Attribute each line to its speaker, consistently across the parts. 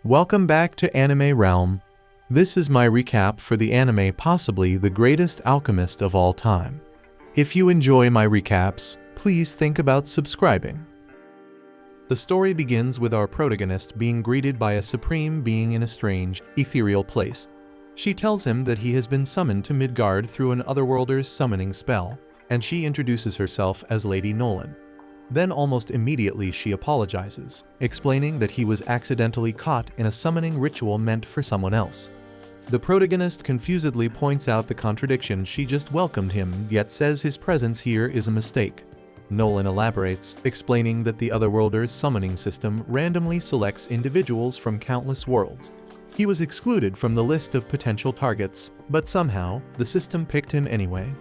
Speaker 1: Welcome back to AnimeRealm. This is my recap for the anime possibly the greatest alchemist of all time. If you enjoy my recaps, please think about subscribing. The story begins with our protagonist being greeted by a supreme being in a strange, ethereal place. She tells him that he has been summoned to Midgard through an otherworlder's summoning spell, and she introduces herself as Lady Nolan. Then almost immediately she apologizes, explaining that he was accidentally caught in a summoning ritual meant for someone else. The protagonist confusedly points out the contradiction. She just welcomed him, yet says his presence here is a mistake. Nolan elaborates, explaining that the otherworlder's summoning system randomly selects individuals from countless worlds. He was excluded from the list of potential targets, but somehow, the system picked him anyway.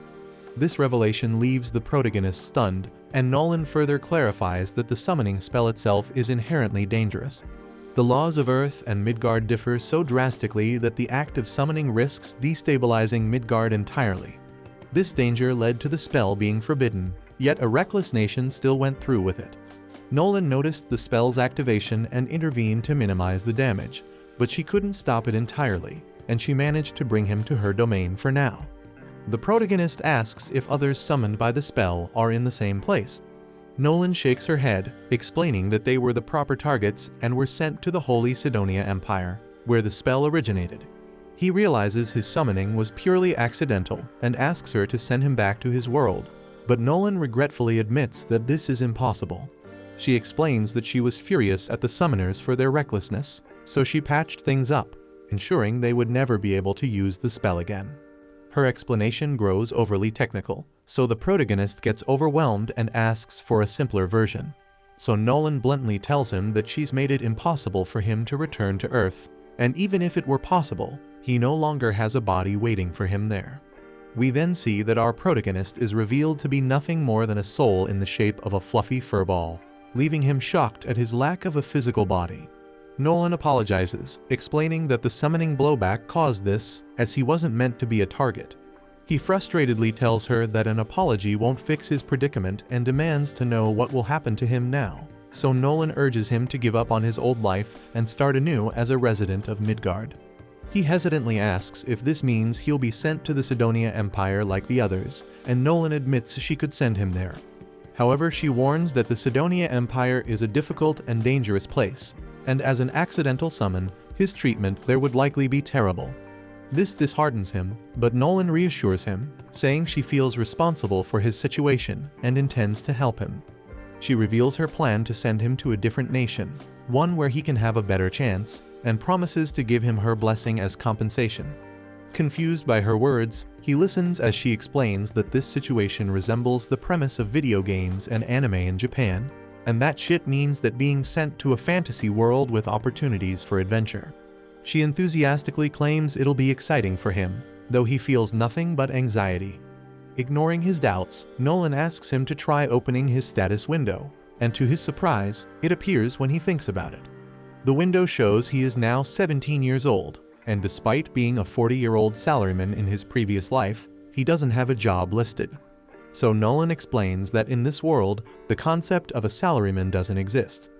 Speaker 1: This revelation leaves the protagonist stunned, and Nolan further clarifies that the summoning spell itself is inherently dangerous. The laws of Earth and Midgard differ so drastically that the act of summoning risks destabilizing Midgard entirely. This danger led to the spell being forbidden, yet a reckless nation still went through with it. Nolan noticed the spell's activation and intervened to minimize the damage, but she couldn't stop it entirely, and she managed to bring him to her domain for now. The protagonist asks if others summoned by the spell are in the same place. Nolan shakes her head, explaining that they were the proper targets and were sent to the Holy Sidonia Empire, where the spell originated. He realizes his summoning was purely accidental and asks her to send him back to his world, but Nolan regretfully admits that this is impossible. She explains that she was furious at the summoners for their recklessness, so she patched things up, ensuring they would never be able to use the spell again. Her explanation grows overly technical, so the protagonist gets overwhelmed and asks for a simpler version. So Nolan bluntly tells him that she's made it impossible for him to return to Earth, and even if it were possible, he no longer has a body waiting for him there. We then see that our protagonist is revealed to be nothing more than a soul in the shape of a fluffy furball, leaving him shocked at his lack of a physical body. Nolan apologizes, explaining that the summoning blowback caused this, as he wasn't meant to be a target. He frustratedly tells her that an apology won't fix his predicament and demands to know what will happen to him now, so Nolan urges him to give up on his old life and start anew as a resident of Midgard. He hesitantly asks if this means he'll be sent to the Sidonia Empire like the others, and Nolan admits she could send him there. However, she warns that the Sidonia Empire is a difficult and dangerous place, and as an accidental summon, his treatment there would likely be terrible. This disheartens him, but Nolan reassures him, saying she feels responsible for his situation and intends to help him. She reveals her plan to send him to a different nation, one where he can have a better chance, and promises to give him her blessing as compensation. Confused by her words, he listens as she explains that this situation resembles the premise of video games and anime in Japan, and that shit means that being sent to a fantasy world with opportunities for adventure. She enthusiastically claims it'll be exciting for him, though he feels nothing but anxiety. Ignoring his doubts, Nolan asks him to try opening his status window, and to his surprise, it appears when he thinks about it. The window shows he is now 17 years old, and despite being a 40-year-old salaryman in his previous life, he doesn't have a job listed. So Nolan explains that in this world, the concept of a salaryman doesn't exist.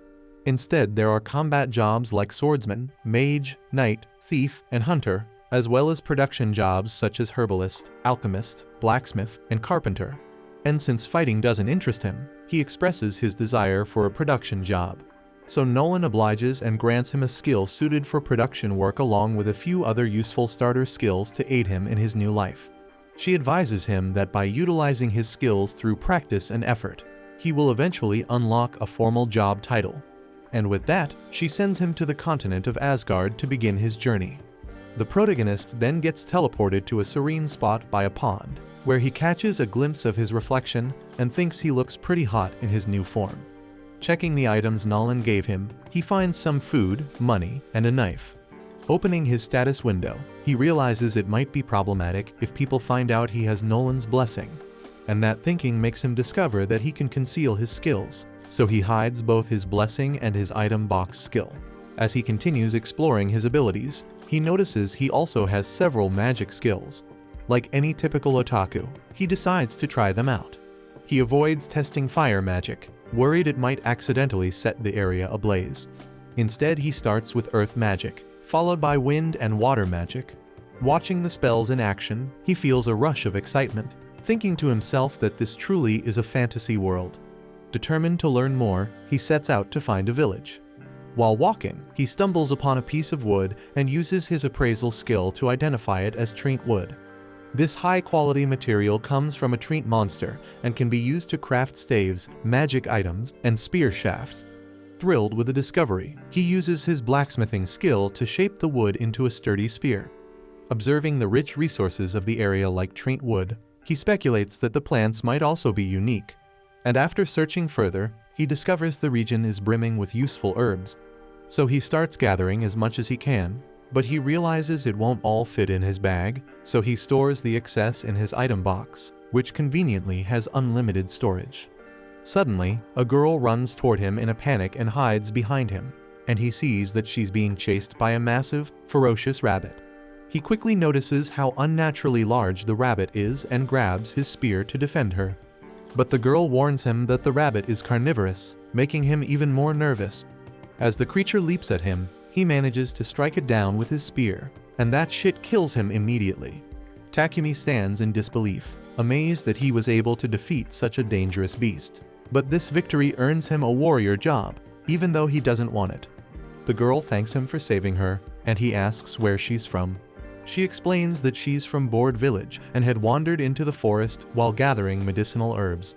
Speaker 1: Instead, there are combat jobs like swordsman, mage, knight, thief, and hunter, as well as production jobs such as herbalist, alchemist, blacksmith, and carpenter. And since fighting doesn't interest him, he expresses his desire for a production job. So Nolan obliges and grants him a skill suited for production work along with a few other useful starter skills to aid him in his new life. She advises him that by utilizing his skills through practice and effort, he will eventually unlock a formal job title. And with that, she sends him to the continent of Asgard to begin his journey. The protagonist then gets teleported to a serene spot by a pond, where he catches a glimpse of his reflection and thinks he looks pretty hot in his new form. Checking the items Nolan gave him, he finds some food, money, and a knife. Opening his status window, he realizes it might be problematic if people find out he has Nolan's blessing, and that thinking makes him discover that he can conceal his skills, so he hides both his blessing and his item box skill. As he continues exploring his abilities, he notices he also has several magic skills. Like any typical otaku, he decides to try them out. He avoids testing fire magic, worried it might accidentally set the area ablaze. Instead, he starts with earth magic, followed by wind and water magic. Watching the spells in action, he feels a rush of excitement, thinking to himself that this truly is a fantasy world. Determined to learn more, he sets out to find a village. While walking, he stumbles upon a piece of wood and uses his appraisal skill to identify it as treant wood. This high-quality material comes from a treant monster and can be used to craft staves, magic items, and spear shafts. Thrilled with the discovery, he uses his blacksmithing skill to shape the wood into a sturdy spear. Observing the rich resources of the area like treant wood, he speculates that the plants might also be unique. And after searching further, he discovers the region is brimming with useful herbs. So he starts gathering as much as he can, but he realizes it won't all fit in his bag, so he stores the excess in his item box, which conveniently has unlimited storage. Suddenly, a girl runs toward him in a panic and hides behind him, and he sees that she's being chased by a massive, ferocious rabbit. He quickly notices how unnaturally large the rabbit is and grabs his spear to defend her. But the girl warns him that the rabbit is carnivorous, making him even more nervous. As the creature leaps at him, he manages to strike it down with his spear, and that shit kills him immediately. Takumi stands in disbelief, amazed that he was able to defeat such a dangerous beast. But this victory earns him a warrior job, even though he doesn't want it. The girl thanks him for saving her, and he asks where she's from. She explains that she's from Board Village and had wandered into the forest while gathering medicinal herbs.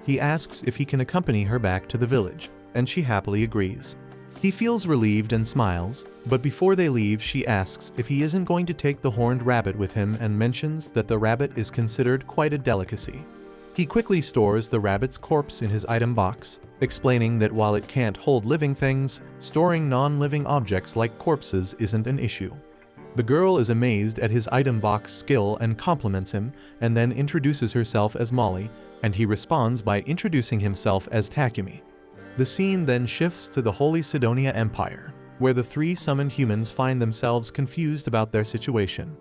Speaker 1: He asks if he can accompany her back to the village, and she happily agrees. He feels relieved and smiles, but before they leave she asks if he isn't going to take the horned rabbit with him and mentions that the rabbit is considered quite a delicacy. He quickly stores the rabbit's corpse in his item box, explaining that while it can't hold living things, storing non-living objects like corpses isn't an issue. The girl is amazed at his item box skill and compliments him, and then introduces herself as Molly, and he responds by introducing himself as Takumi. The scene then shifts to the Holy Sidonia Empire, where the three summoned humans find themselves confused about their situation.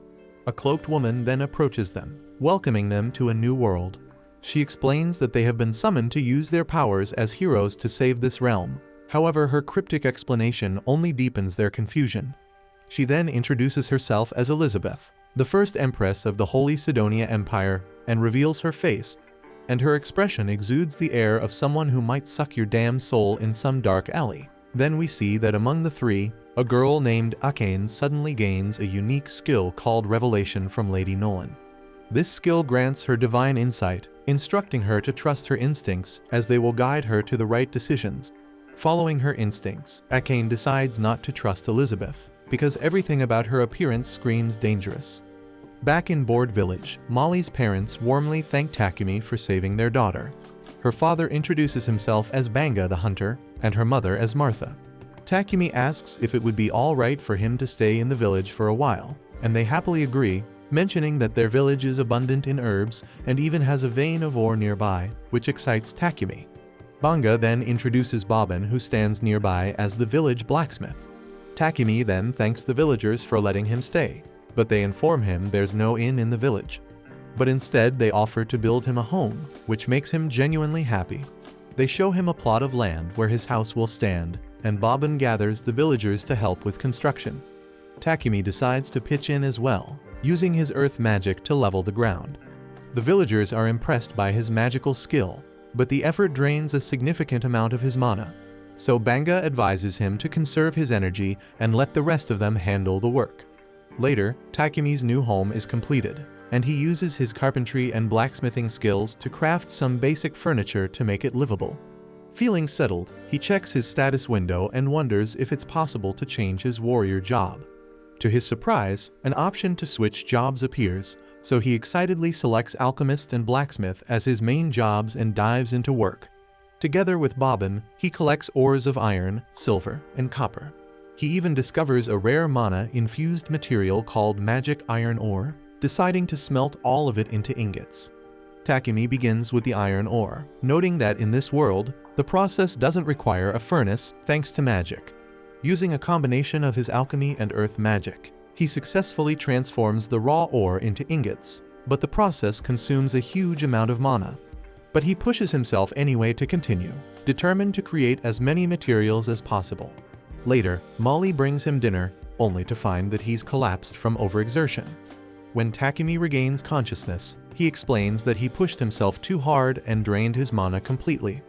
Speaker 1: A cloaked woman then approaches them, welcoming them to a new world. She explains that they have been summoned to use their powers as heroes to save this realm. However, her cryptic explanation only deepens their confusion. She then introduces herself as Elizabeth, the first empress of the Holy Sidonia Empire, and reveals her face, and her expression exudes the air of someone who might suck your damn soul in some dark alley. Then we see that among the three, a girl named Akane suddenly gains a unique skill called Revelation from Lady Nolan. This skill grants her divine insight, instructing her to trust her instincts as they will guide her to the right decisions. Following her instincts, Akane decides not to trust Elizabeth, because everything about her appearance screams dangerous. Back in Board Village, Molly's parents warmly thank Takumi for saving their daughter. Her father introduces himself as Banga the hunter, and her mother as Martha. Takumi asks if it would be alright for him to stay in the village for a while, and they happily agree, mentioning that their village is abundant in herbs and even has a vein of ore nearby, which excites Takumi. Banga then introduces Bobbin, who stands nearby as the village blacksmith. Takumi then thanks the villagers for letting him stay, but they inform him there's no inn in the village. But instead they offer to build him a home, which makes him genuinely happy. They show him a plot of land where his house will stand, and Bobbin gathers the villagers to help with construction. Takumi decides to pitch in as well, using his earth magic to level the ground. The villagers are impressed by his magical skill, but the effort drains a significant amount of his mana. So Banga advises him to conserve his energy and let the rest of them handle the work. Later, Takumi's new home is completed, and he uses his carpentry and blacksmithing skills to craft some basic furniture to make it livable. Feeling settled, he checks his status window and wonders if it's possible to change his warrior job. To his surprise, an option to switch jobs appears, so he excitedly selects alchemist and blacksmith as his main jobs and dives into work. Together with Bobbin, he collects ores of iron, silver, and copper. He even discovers a rare mana-infused material called magic iron ore, deciding to smelt all of it into ingots. Takumi begins with the iron ore, noting that in this world, the process doesn't require a furnace thanks to magic. Using a combination of his alchemy and earth magic, he successfully transforms the raw ore into ingots, but the process consumes a huge amount of mana. But he pushes himself anyway to continue, determined to create as many materials as possible. Later, Molly brings him dinner, only to find that he's collapsed from overexertion. When Takumi regains consciousness, he explains that he pushed himself too hard and drained his mana completely.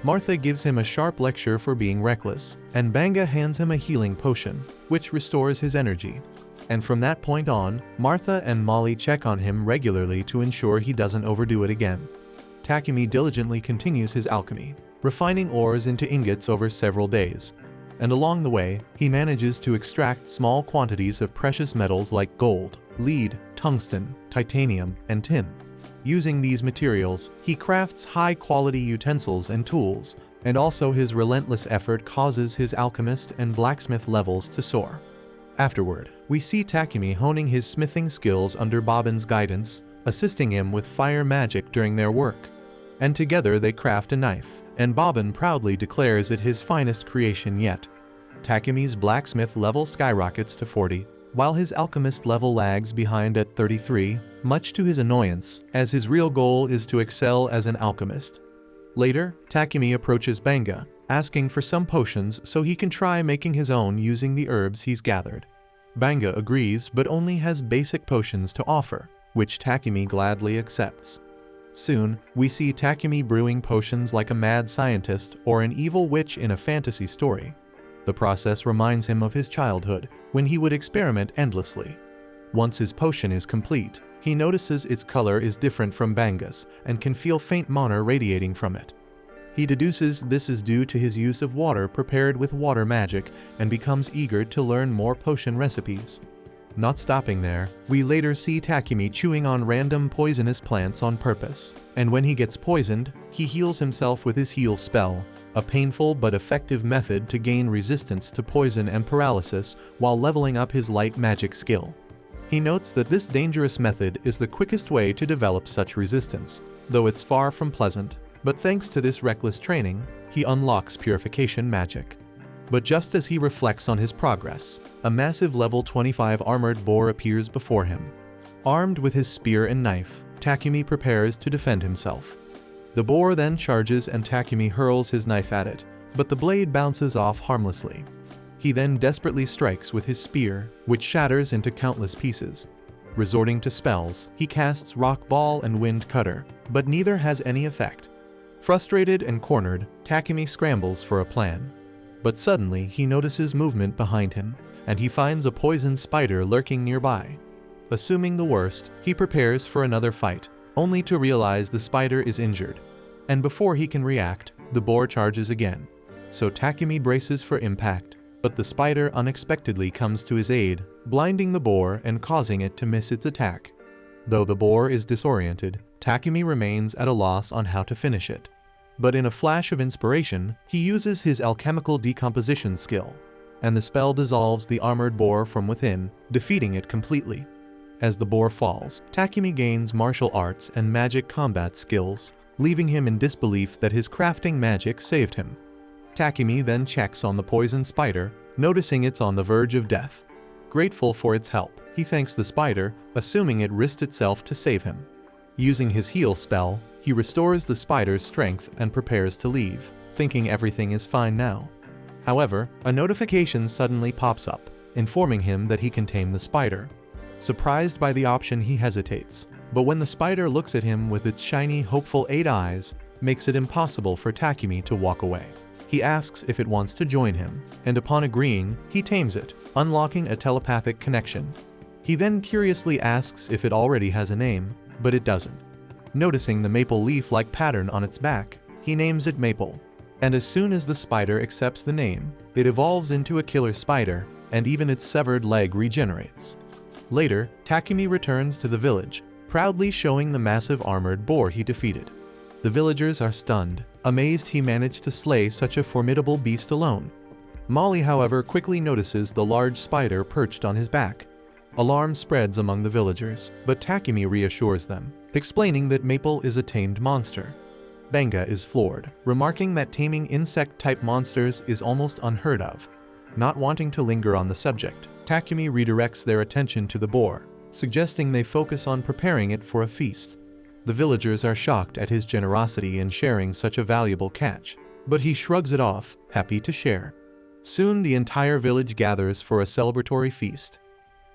Speaker 1: Martha gives him a sharp lecture for being reckless, and Banga hands him a healing potion, which restores his energy. And from that point on, Martha and Molly check on him regularly to ensure he doesn't overdo it again. Takumi diligently continues his alchemy, refining ores into ingots over several days. And along the way, he manages to extract small quantities of precious metals like gold, lead, tungsten, titanium, and tin. Using these materials, he crafts high-quality utensils and tools, and also his relentless effort causes his alchemist and blacksmith levels to soar. Afterward, we see Takumi honing his smithing skills under Bobbin's guidance, assisting him with fire magic during their work. And together they craft a knife, and Bobbin proudly declares it his finest creation yet. Takumi's blacksmith level skyrockets to 40, while his alchemist level lags behind at 33, much to his annoyance, as his real goal is to excel as an alchemist. Later, Takumi approaches Banga, asking for some potions so he can try making his own using the herbs he's gathered. Banga agrees but only has basic potions to offer, which Takumi gladly accepts. Soon, we see Takumi brewing potions like a mad scientist or an evil witch in a fantasy story. The process reminds him of his childhood, when he would experiment endlessly. Once his potion is complete, he notices its color is different from Banga's and can feel faint mana radiating from it. He deduces this is due to his use of water prepared with water magic and becomes eager to learn more potion recipes. Not stopping there, we later see Takumi chewing on random poisonous plants on purpose, and when he gets poisoned, he heals himself with his heal spell, a painful but effective method to gain resistance to poison and paralysis while leveling up his light magic skill. He notes that this dangerous method is the quickest way to develop such resistance, though it's far from pleasant, but thanks to this reckless training, he unlocks purification magic. But just as he reflects on his progress, a massive level 25 armored boar appears before him. Armed with his spear and knife, Takumi prepares to defend himself. The boar then charges and Takumi hurls his knife at it, but the blade bounces off harmlessly. He then desperately strikes with his spear, which shatters into countless pieces. Resorting to spells, he casts Rock Ball and Wind Cutter, but neither has any effect. Frustrated and cornered, Takumi scrambles for a plan. But suddenly he notices movement behind him, and he finds a poisoned spider lurking nearby. Assuming the worst, he prepares for another fight, only to realize the spider is injured. And before he can react, the boar charges again. So Takumi braces for impact, but the spider unexpectedly comes to his aid, blinding the boar and causing it to miss its attack. Though the boar is disoriented, Takumi remains at a loss on how to finish it. But in a flash of inspiration, he uses his alchemical decomposition skill, and the spell dissolves the armored boar from within, defeating it completely. As the boar falls, Takumi gains martial arts and magic combat skills, leaving him in disbelief that his crafting magic saved him. Takumi then checks on the poisoned spider, noticing it's on the verge of death. Grateful for its help, he thanks the spider, assuming it risked itself to save him. Using his heal spell, he restores the spider's strength and prepares to leave, thinking everything is fine now. However, a notification suddenly pops up, informing him that he can tame the spider. Surprised by the option, he hesitates, but when the spider looks at him with its shiny, hopeful 8 eyes, makes it impossible for Takumi to walk away. He asks if it wants to join him, and upon agreeing, he tames it, unlocking a telepathic connection. He then curiously asks if it already has a name, but it doesn't. Noticing the maple leaf-like pattern on its back, he names it Maple. And as soon as the spider accepts the name, it evolves into a killer spider, and even its severed leg regenerates. Later, Takumi returns to the village, proudly showing the massive armored boar he defeated. The villagers are stunned, amazed he managed to slay such a formidable beast alone. Molly, however, quickly notices the large spider perched on his back. Alarm spreads among the villagers, but Takumi reassures them, explaining that Maple is a tamed monster. Banga is floored, remarking that taming insect-type monsters is almost unheard of. Not wanting to linger on the subject, Takumi redirects their attention to the boar, suggesting they focus on preparing it for a feast. The villagers are shocked at his generosity in sharing such a valuable catch, but he shrugs it off, happy to share. Soon the entire village gathers for a celebratory feast.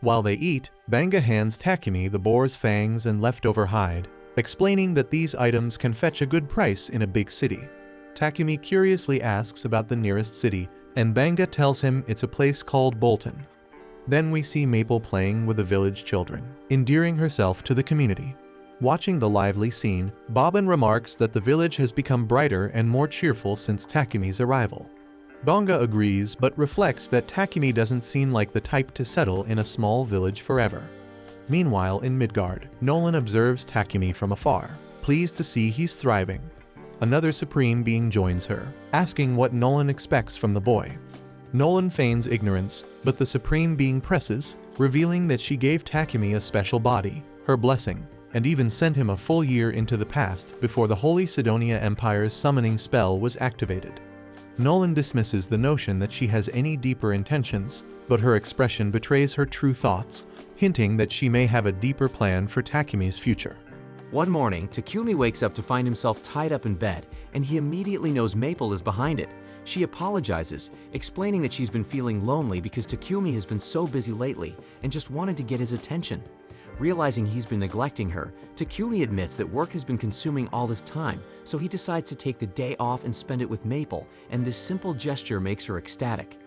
Speaker 1: While they eat, Banga hands Takumi the boar's fangs and leftover hide, explaining that these items can fetch a good price in a big city. Takumi curiously asks about the nearest city, and Banga tells him it's a place called Bolton. Then we see Maple playing with the village children, endearing herself to the community. Watching the lively scene, Bobbin remarks that the village has become brighter and more cheerful since Takumi's arrival. Banga agrees but reflects that Takumi doesn't seem like the type to settle in a small village forever. Meanwhile, in Midgard, Nolan observes Takumi from afar, pleased to see he's thriving. Another Supreme Being joins her, asking what Nolan expects from the boy. Nolan feigns ignorance, but the Supreme Being presses, revealing that she gave Takumi a special body, her blessing, and even sent him a full year into the past before the Holy Sidonia Empire's summoning spell was activated. Nolan dismisses the notion that she has any deeper intentions, but her expression betrays her true thoughts, hinting that she may have a deeper plan for Takumi's future.
Speaker 2: One morning, Takumi wakes up to find himself tied up in bed, and he immediately knows Maple is behind it. She apologizes, explaining that she's been feeling lonely because Takumi has been so busy lately and just wanted to get his attention. Realizing he's been neglecting her, Takumi admits that work has been consuming all this time, so he decides to take the day off and spend it with Maple, and this simple gesture makes her ecstatic.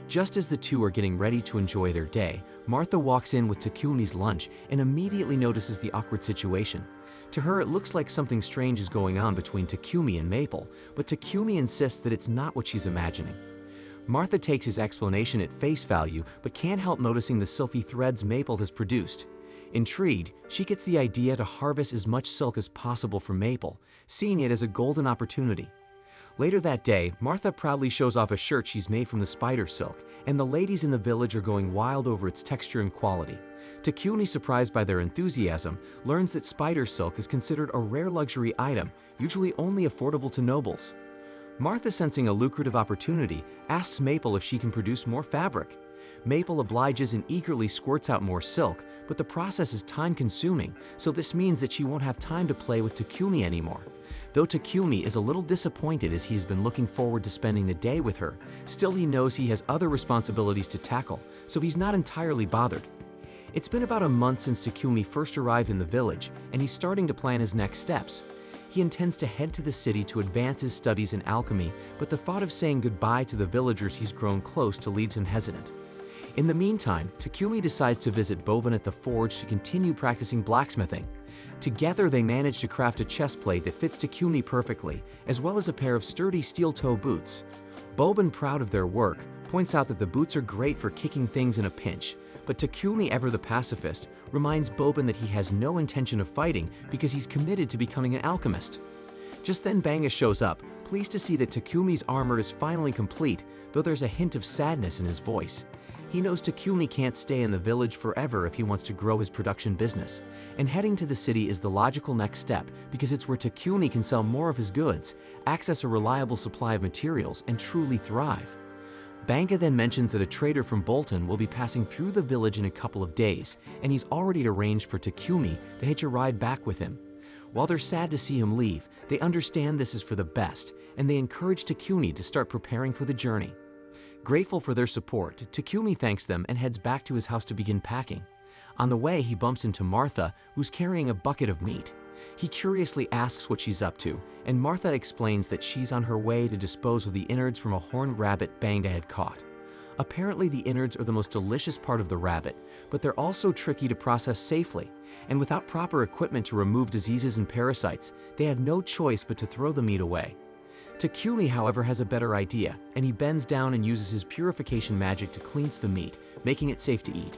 Speaker 2: Just as the two are getting ready to enjoy their day, Martha walks in with Takumi's lunch and immediately notices the awkward situation. To her, it looks like something strange is going on between Takumi and Maple, but Takumi insists that it's not what she's imagining. Martha takes his explanation at face value, but can't help noticing the silky threads Maple has produced. Intrigued, she gets the idea to harvest as much silk as possible from Maple, seeing it as a golden opportunity. Later that day, Martha proudly shows off a shirt she's made from the spider silk, and the ladies in the village are going wild over its texture and quality. Takumi, surprised by their enthusiasm, learns that spider silk is considered a rare luxury item, usually only affordable to nobles. Martha, sensing a lucrative opportunity, asks Maple if she can produce more fabric. Maple obliges and eagerly squirts out more silk, but the process is time-consuming, so this means that she won't have time to play with Takumi anymore. Though Takumi is a little disappointed as he's been looking forward to spending the day with her, still he knows he has other responsibilities to tackle, so he's not entirely bothered. It's been about a month since Takumi first arrived in the village, and he's starting to plan his next steps. He intends to head to the city to advance his studies in alchemy, but the thought of saying goodbye to the villagers he's grown close to leaves him hesitant. In the meantime, Takumi decides to visit Boban at the forge to continue practicing blacksmithing. Together they manage to craft a chest plate that fits Takumi perfectly, as well as a pair of sturdy steel-toe boots. Boban, proud of their work, points out that the boots are great for kicking things in a pinch, but Takumi, ever the pacifist, reminds Boban that he has no intention of fighting because he's committed to becoming an alchemist. Just then Banga shows up, pleased to see that Takumi's armor is finally complete, though there's a hint of sadness in his voice. He knows Takumi can't stay in the village forever if he wants to grow his production business, and heading to the city is the logical next step because it's where Takumi can sell more of his goods, access a reliable supply of materials, and truly thrive. Banga then mentions that a trader from Bolton will be passing through the village in a couple of days, and he's already arranged for Takumi to hitch a ride back with him. While they're sad to see him leave, they understand this is for the best, and they encourage Takumi to start preparing for the journey. Grateful for their support, Takumi thanks them and heads back to his house to begin packing. On the way, he bumps into Martha, who's carrying a bucket of meat. He curiously asks what she's up to, and Martha explains that she's on her way to dispose of the innards from a horned rabbit Banga had caught. Apparently, the innards are the most delicious part of the rabbit, but they're also tricky to process safely, and without proper equipment to remove diseases and parasites, they had no choice but to throw the meat away. Takumi, however, has a better idea, and he bends down and uses his purification magic to cleanse the meat, making it safe to eat.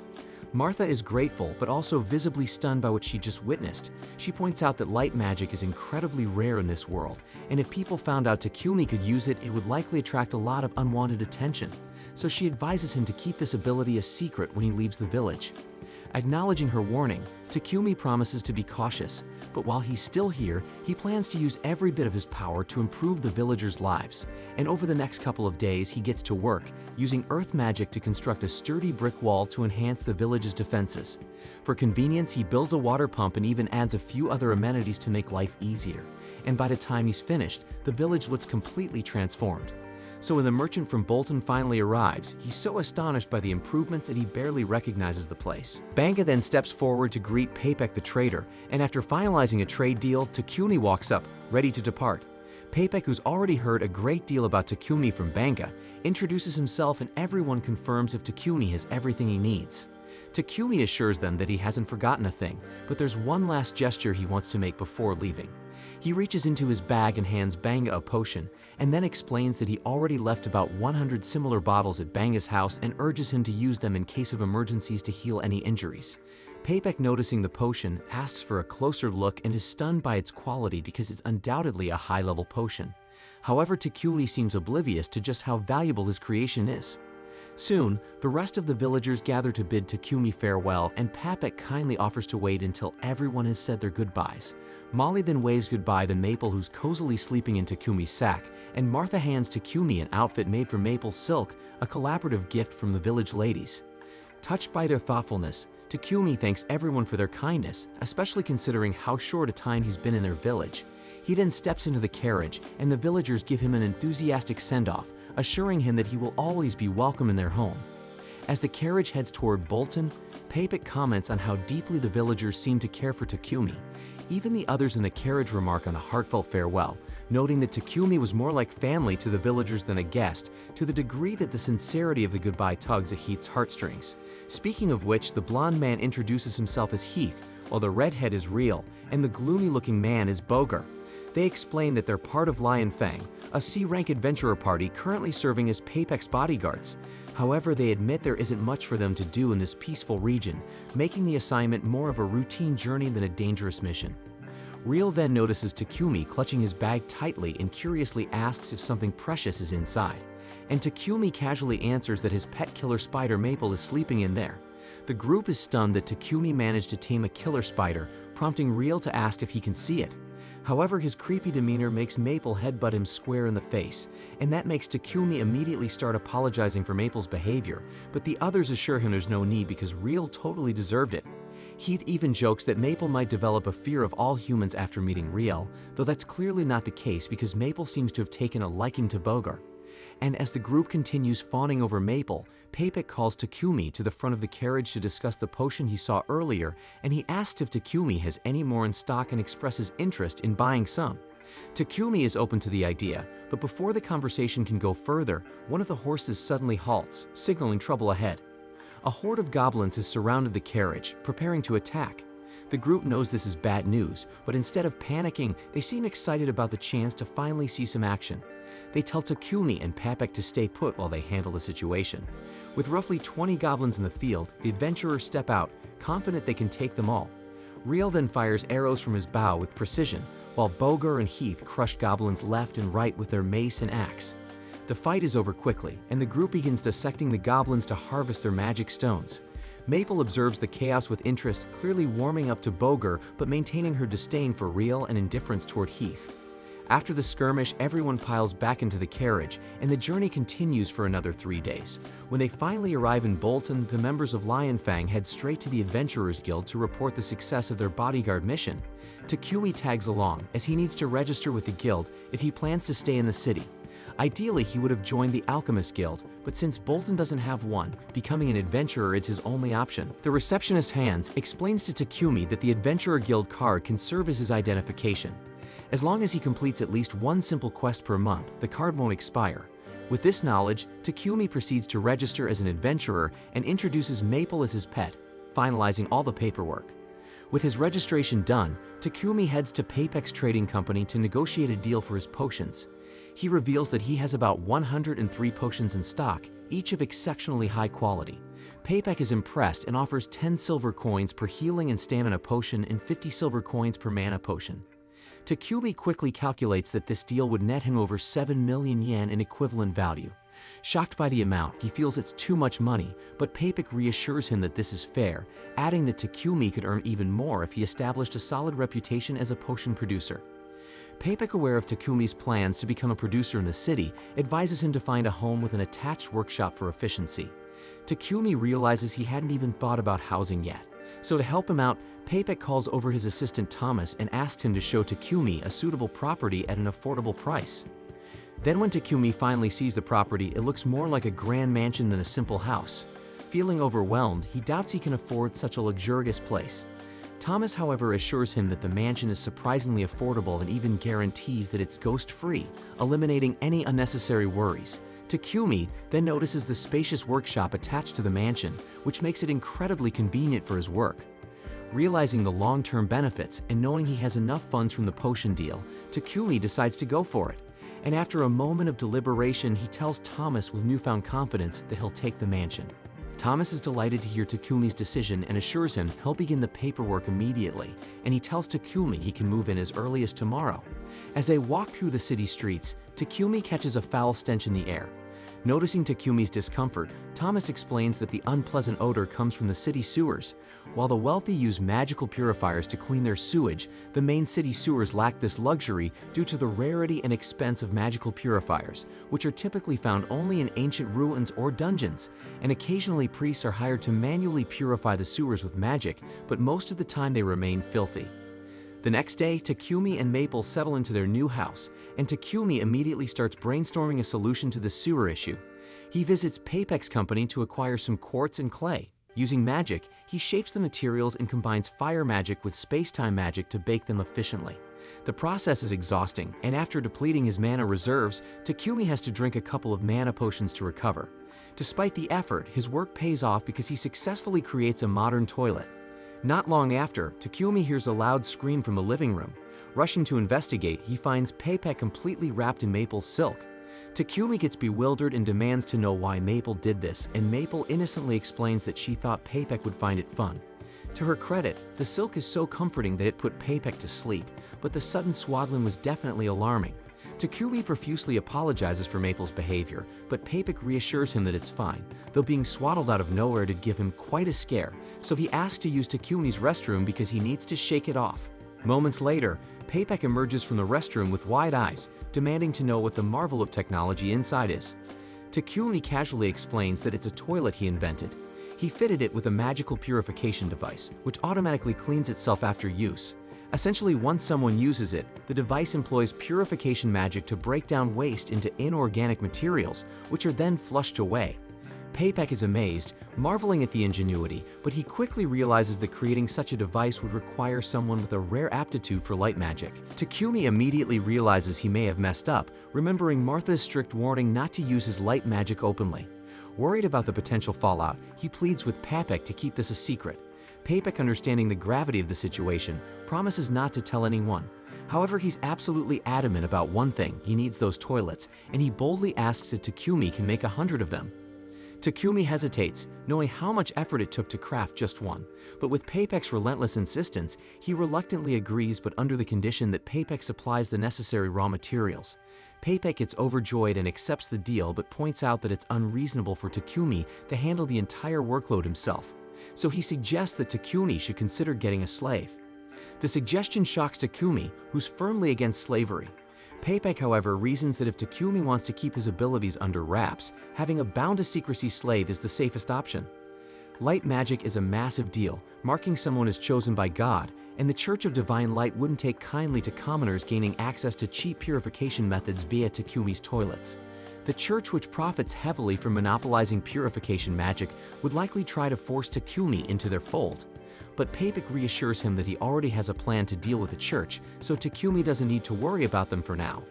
Speaker 2: Martha is grateful, but also visibly stunned by what she just witnessed. She points out that light magic is incredibly rare in this world, and if people found out Takumi could use it, it would likely attract a lot of unwanted attention. So she advises him to keep this ability a secret when he leaves the village. Acknowledging her warning, Takumi promises to be cautious, but while he's still here, he plans to use every bit of his power to improve the villagers' lives, and over the next couple of days he gets to work, using earth magic to construct a sturdy brick wall to enhance the village's defenses. For convenience, he builds a water pump and even adds a few other amenities to make life easier, and by the time he's finished, the village looks completely transformed. So when the merchant from Bolton finally arrives, he's so astonished by the improvements that he barely recognizes the place. Banga then steps forward to greet Papek the trader, and after finalizing a trade deal, Takumi walks up, ready to depart. Papek, who's already heard a great deal about Takumi from Banga, introduces himself and everyone confirms if Takumi has everything he needs. Takumi assures them that he hasn't forgotten a thing, but there's one last gesture he wants to make before leaving. He reaches into his bag and hands Banga a potion, and then explains that he already left about 100 similar bottles at Banga's house and urges him to use them in case of emergencies to heal any injuries. Papek, noticing the potion, asks for a closer look and is stunned by its quality because it's undoubtedly a high-level potion. However, Takumi seems oblivious to just how valuable his creation is. Soon, the rest of the villagers gather to bid Takumi farewell, and Papek kindly offers to wait until everyone has said their goodbyes. Molly then waves goodbye to Maple, who's cozily sleeping in Takumi's sack, and Martha hands Takumi an outfit made from maple silk, a collaborative gift from the village ladies. Touched by their thoughtfulness, Takumi thanks everyone for their kindness, especially considering how short a time he's been in their village. He then steps into the carriage, and the villagers give him an enthusiastic send-off, assuring him that he will always be welcome in their home. As the carriage heads toward Bolton, Papek comments on how deeply the villagers seem to care for Takumi. Even the others in the carriage remark on a heartfelt farewell, noting that Takumi was more like family to the villagers than a guest, to the degree that the sincerity of the goodbye tugs at Heath's heartstrings. Speaking of which, the blonde man introduces himself as Heath, while the redhead is Real, and the gloomy-looking man is Boger. They explain that they're part of Lion Fang, a C-rank adventurer party currently serving as Papek's bodyguards. However, they admit there isn't much for them to do in this peaceful region, making the assignment more of a routine journey than a dangerous mission. Real then notices Takumi clutching his bag tightly and curiously asks if something precious is inside. And Takumi casually answers that his pet killer spider Maple is sleeping in there. The group is stunned that Takumi managed to tame a killer spider, prompting Real to ask if he can see it. However, his creepy demeanor makes Maple headbutt him square in the face, and that makes Takumi immediately start apologizing for Maple's behavior, but the others assure him there's no need because Real totally deserved it. Heath even jokes that Maple might develop a fear of all humans after meeting Real, though that's clearly not the case because Maple seems to have taken a liking to Boger. And as the group continues fawning over Maple, Papek calls Takumi to the front of the carriage to discuss the potion he saw earlier, and he asks if Takumi has any more in stock and expresses interest in buying some. Takumi is open to the idea, but before the conversation can go further, one of the horses suddenly halts, signaling trouble ahead. A horde of goblins has surrounded the carriage, preparing to attack. The group knows this is bad news, but instead of panicking, they seem excited about the chance to finally see some action. They tell Takumi and Papek to stay put while they handle the situation. With roughly 20 goblins in the field, the adventurers step out, confident they can take them all. Real then fires arrows from his bow with precision, while Boger and Heath crush goblins left and right with their mace and axe. The fight is over quickly, and the group begins dissecting the goblins to harvest their magic stones. Maple observes the chaos with interest, clearly warming up to Boger but maintaining her disdain for Real and indifference toward Heath. After the skirmish, everyone piles back into the carriage, and the journey continues for another 3 days. When they finally arrive in Bolton, the members of Lion Fang head straight to the Adventurers Guild to report the success of their bodyguard mission. Takumi tags along, as he needs to register with the guild if he plans to stay in the city. Ideally, he would have joined the Alchemist Guild, but since Bolton doesn't have one, becoming an adventurer is his only option. The receptionist Hans explains to Takumi that the Adventurer Guild card can serve as his identification. As long as he completes at least one simple quest per month, the card won't expire. With this knowledge, Takumi proceeds to register as an adventurer and introduces Maple as his pet, finalizing all the paperwork. With his registration done, Takumi heads to Papek's trading company to negotiate a deal for his potions. He reveals that he has about 103 potions in stock, each of exceptionally high quality. Papek is impressed and offers 10 silver coins per healing and stamina potion and 50 silver coins per mana potion. Takumi quickly calculates that this deal would net him over 7 million yen in equivalent value. Shocked by the amount, he feels it's too much money, but Papek reassures him that this is fair, adding that Takumi could earn even more if he established a solid reputation as a potion producer. Papek, aware of Takumi's plans to become a producer in the city, advises him to find a home with an attached workshop for efficiency. Takumi realizes he hadn't even thought about housing yet. So to help him out, Papek calls over his assistant Thomas and asks him to show Takumi a suitable property at an affordable price. Then when Takumi finally sees the property, it looks more like a grand mansion than a simple house. Feeling overwhelmed, he doubts he can afford such a luxurious place. Thomas, however, assures him that the mansion is surprisingly affordable and even guarantees that it's ghost-free, eliminating any unnecessary worries. Takumi then notices the spacious workshop attached to the mansion, which makes it incredibly convenient for his work. Realizing the long-term benefits and knowing he has enough funds from the potion deal, Takumi decides to go for it. And after a moment of deliberation, he tells Thomas with newfound confidence that he'll take the mansion. Thomas is delighted to hear Takumi's decision and assures him he'll begin the paperwork immediately, and he tells Takumi he can move in as early as tomorrow. As they walk through the city streets, Takumi catches a foul stench in the air. Noticing Takumi's discomfort, Thomas explains that the unpleasant odor comes from the city sewers. While the wealthy use magical purifiers to clean their sewage, the main city sewers lack this luxury due to the rarity and expense of magical purifiers, which are typically found only in ancient ruins or dungeons, and occasionally priests are hired to manually purify the sewers with magic, but most of the time they remain filthy. The next day, Takumi and Maple settle into their new house, and Takumi immediately starts brainstorming a solution to the sewer issue. He visits Papek's company to acquire some quartz and clay. Using magic, he shapes the materials and combines fire magic with space-time magic to bake them efficiently. The process is exhausting, and after depleting his mana reserves, Takumi has to drink a couple of mana potions to recover. Despite the effort, his work pays off because he successfully creates a modern toilet. Not long after, Takumi hears a loud scream from the living room. Rushing to investigate, he finds Papek completely wrapped in Maple's silk. Takumi gets bewildered and demands to know why Maple did this, and Maple innocently explains that she thought Papek would find it fun. To her credit, the silk is so comforting that it put Papek to sleep, but the sudden swaddling was definitely alarming. Takumi profusely apologizes for Maple's behavior, but Papek reassures him that it's fine, though being swaddled out of nowhere did give him quite a scare, so he asks to use Takumi's restroom because he needs to shake it off. Moments later, Papek emerges from the restroom with wide eyes, demanding to know what the marvel of technology inside is. Takumi casually explains that it's a toilet he invented. He fitted it with a magical purification device, which automatically cleans itself after use. Essentially, once someone uses it, the device employs purification magic to break down waste into inorganic materials, which are then flushed away. Papek is amazed, marveling at the ingenuity, but he quickly realizes that creating such a device would require someone with a rare aptitude for light magic. Takumi immediately realizes he may have messed up, remembering Martha's strict warning not to use his light magic openly. Worried about the potential fallout, he pleads with Papek to keep this a secret. Papek, understanding the gravity of the situation, promises not to tell anyone. However, he's absolutely adamant about one thing: he needs those toilets, and he boldly asks if Takumi can make 100 of them. Takumi hesitates, knowing how much effort it took to craft just one, but with Papek's relentless insistence, he reluctantly agrees, but under the condition that Papek supplies the necessary raw materials. Papek gets overjoyed and accepts the deal, but points out that it's unreasonable for Takumi to handle the entire workload himself. So he suggests that Takumi should consider getting a slave. The suggestion shocks Takumi, who's firmly against slavery. Papek, however, reasons that if Takumi wants to keep his abilities under wraps, having a bound-to-secrecy slave is the safest option. Light magic is a massive deal, marking someone as chosen by God, and the Church of Divine Light wouldn't take kindly to commoners gaining access to cheap purification methods via Takumi's toilets. The church, which profits heavily from monopolizing purification magic, would likely try to force Takumi into their fold. But Papek reassures him that he already has a plan to deal with the church, so Takumi doesn't need to worry about them for now.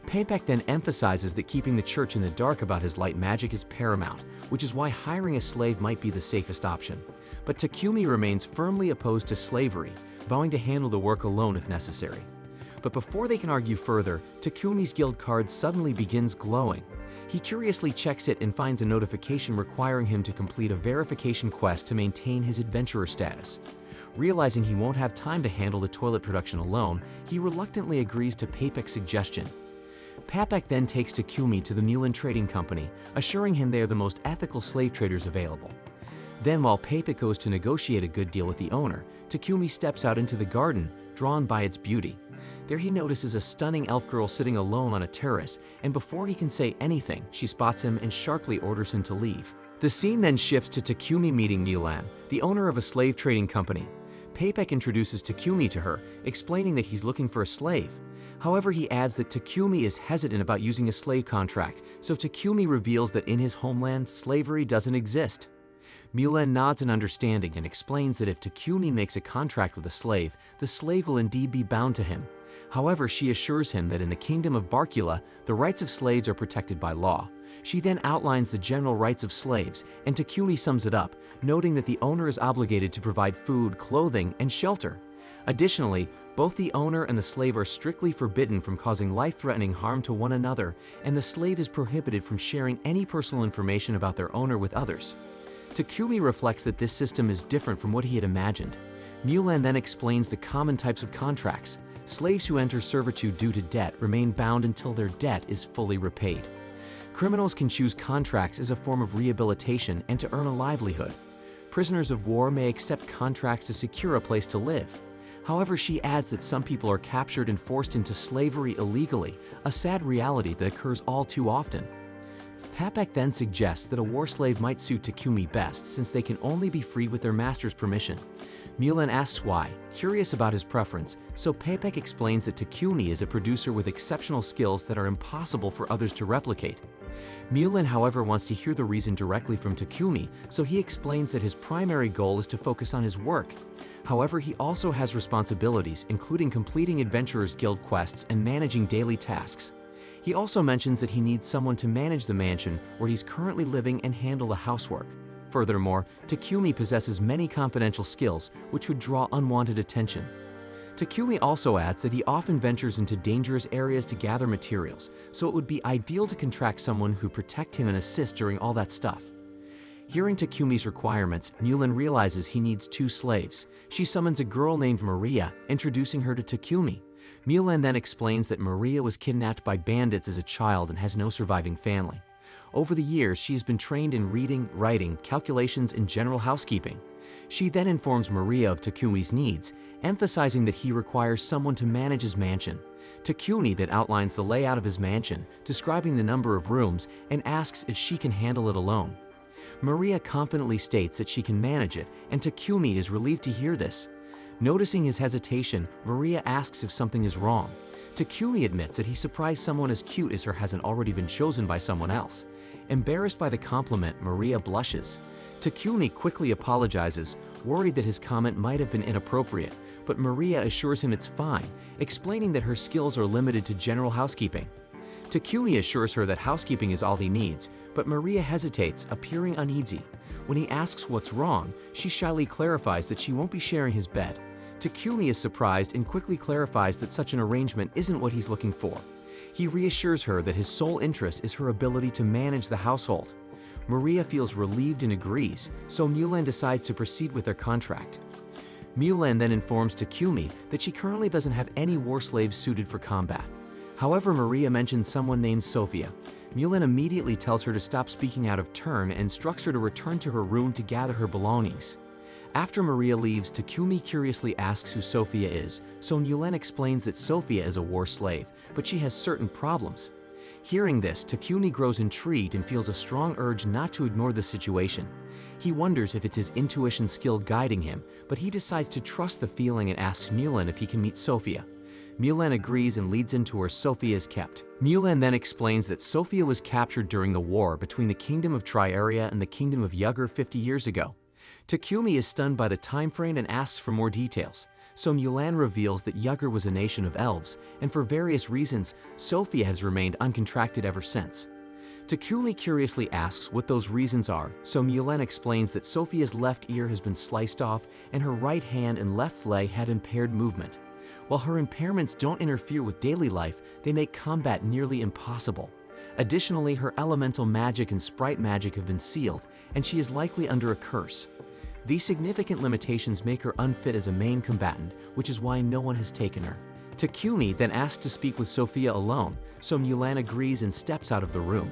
Speaker 2: Papek then emphasizes that keeping the church in the dark about his light magic is paramount, which is why hiring a slave might be the safest option. But Takumi remains firmly opposed to slavery, vowing to handle the work alone if necessary. But before they can argue further, Takumi's guild card suddenly begins glowing. He curiously checks it and finds a notification requiring him to complete a verification quest to maintain his adventurer status. Realizing he won't have time to handle the toilet production alone, he reluctantly agrees to Papek's suggestion. Papek then takes Takumi to the Mulan Trading Company, assuring him they are the most ethical slave traders available. Then, while Papek goes to negotiate a good deal with the owner, Takumi steps out into the garden, drawn by its beauty. There he notices a stunning elf girl sitting alone on a terrace, and before he can say anything, she spots him and sharply orders him to leave. The scene then shifts to Takumi meeting Mulan, the owner of a slave trading company. Papek introduces Takumi to her, explaining that he's looking for a slave. However, he adds that Takumi is hesitant about using a slave contract, so Takumi reveals that in his homeland, slavery doesn't exist. Mulan nods in understanding and explains that if Takumi makes a contract with a slave, the slave will indeed be bound to him. However, she assures him that in the kingdom of Barkula, the rights of slaves are protected by law. She then outlines the general rights of slaves, and Takumi sums it up, noting that the owner is obligated to provide food, clothing, and shelter. Additionally, both the owner and the slave are strictly forbidden from causing life-threatening harm to one another, and the slave is prohibited from sharing any personal information about their owner with others. Takumi reflects that this system is different from what he had imagined. Mulan then explains the common types of contracts. Slaves who enter servitude due to debt remain bound until their debt is fully repaid. Criminals can choose contracts as a form of rehabilitation and to earn a livelihood. Prisoners of war may accept contracts to secure a place to live. However, she adds that some people are captured and forced into slavery illegally, a sad reality that occurs all too often. Papek then suggests that a war slave might suit Takumi best since they can only be freed with their master's permission. Mulan asks why, curious about his preference, so Papek explains that Takumi is a producer with exceptional skills that are impossible for others to replicate. Mulan, however, wants to hear the reason directly from Takumi, so he explains that his primary goal is to focus on his work. However, he also has responsibilities, including completing Adventurers Guild quests and managing daily tasks. He also mentions that he needs someone to manage the mansion where he's currently living and handle the housework. Furthermore, Takumi possesses many confidential skills which would draw unwanted attention. Takumi also adds that he often ventures into dangerous areas to gather materials, so it would be ideal to contract someone who protect him and assist during all that stuff. Hearing Takumi's requirements, Mulan realizes he needs 2 slaves. She summons a girl named Maria, introducing her to Takumi. Mulan then explains that Maria was kidnapped by bandits as a child and has no surviving family. Over the years, she has been trained in reading, writing, calculations, and general housekeeping. She then informs Maria of Takumi's needs, emphasizing that he requires someone to manage his mansion. Takumi then outlines the layout of his mansion, describing the number of rooms, and asks if she can handle it alone. Maria confidently states that she can manage it, and Takumi is relieved to hear this. Noticing his hesitation, Maria asks if something is wrong. Takumi admits that he surprised someone as cute as her hasn't already been chosen by someone else. Embarrassed by the compliment, Maria blushes. Takumi quickly apologizes, worried that his comment might have been inappropriate, but Maria assures him it's fine, explaining that her skills are limited to general housekeeping. Takumi assures her that housekeeping is all he needs, but Maria hesitates, appearing uneasy. When he asks what's wrong, she shyly clarifies that she won't be sharing his bed. Takumi is surprised and quickly clarifies that such an arrangement isn't what he's looking for. He reassures her that his sole interest is her ability to manage the household. Maria feels relieved and agrees, so Mulan decides to proceed with their contract. Mulan then informs Takumi that she currently doesn't have any war slaves suited for combat. However, Maria mentions someone named Sophia. Mulan immediately tells her to stop speaking out of turn and instructs her to return to her room to gather her belongings. After Maria leaves, Takumi curiously asks who Sophia is, so Mulan explains that Sophia is a war slave, but she has certain problems. Hearing this, Takumi grows intrigued and feels a strong urge not to ignore the situation. He wonders if it's his intuition skill guiding him, but he decides to trust the feeling and asks Mulan if he can meet Sophia. Mulan agrees and leads into where Sophia is kept. Mulan then explains that Sophia was captured during the war between the Kingdom of Triaria and the Kingdom of Yugger 50 years ago. Takumi is stunned by the time frame and asks for more details, so Mulan reveals that Yugger was a nation of elves, and for various reasons, Sophia has remained uncontracted ever since. Takumi curiously asks what those reasons are, so Mulan explains that Sophia's left ear has been sliced off and her right hand and left leg have impaired movement. While her impairments don't interfere with daily life, they make combat nearly impossible. Additionally, her elemental magic and sprite magic have been sealed, and she is likely under a curse. These significant limitations make her unfit as a main combatant, which is why no one has taken her. Takumi then asks to speak with Sophia alone, so Mulan agrees and steps out of the room.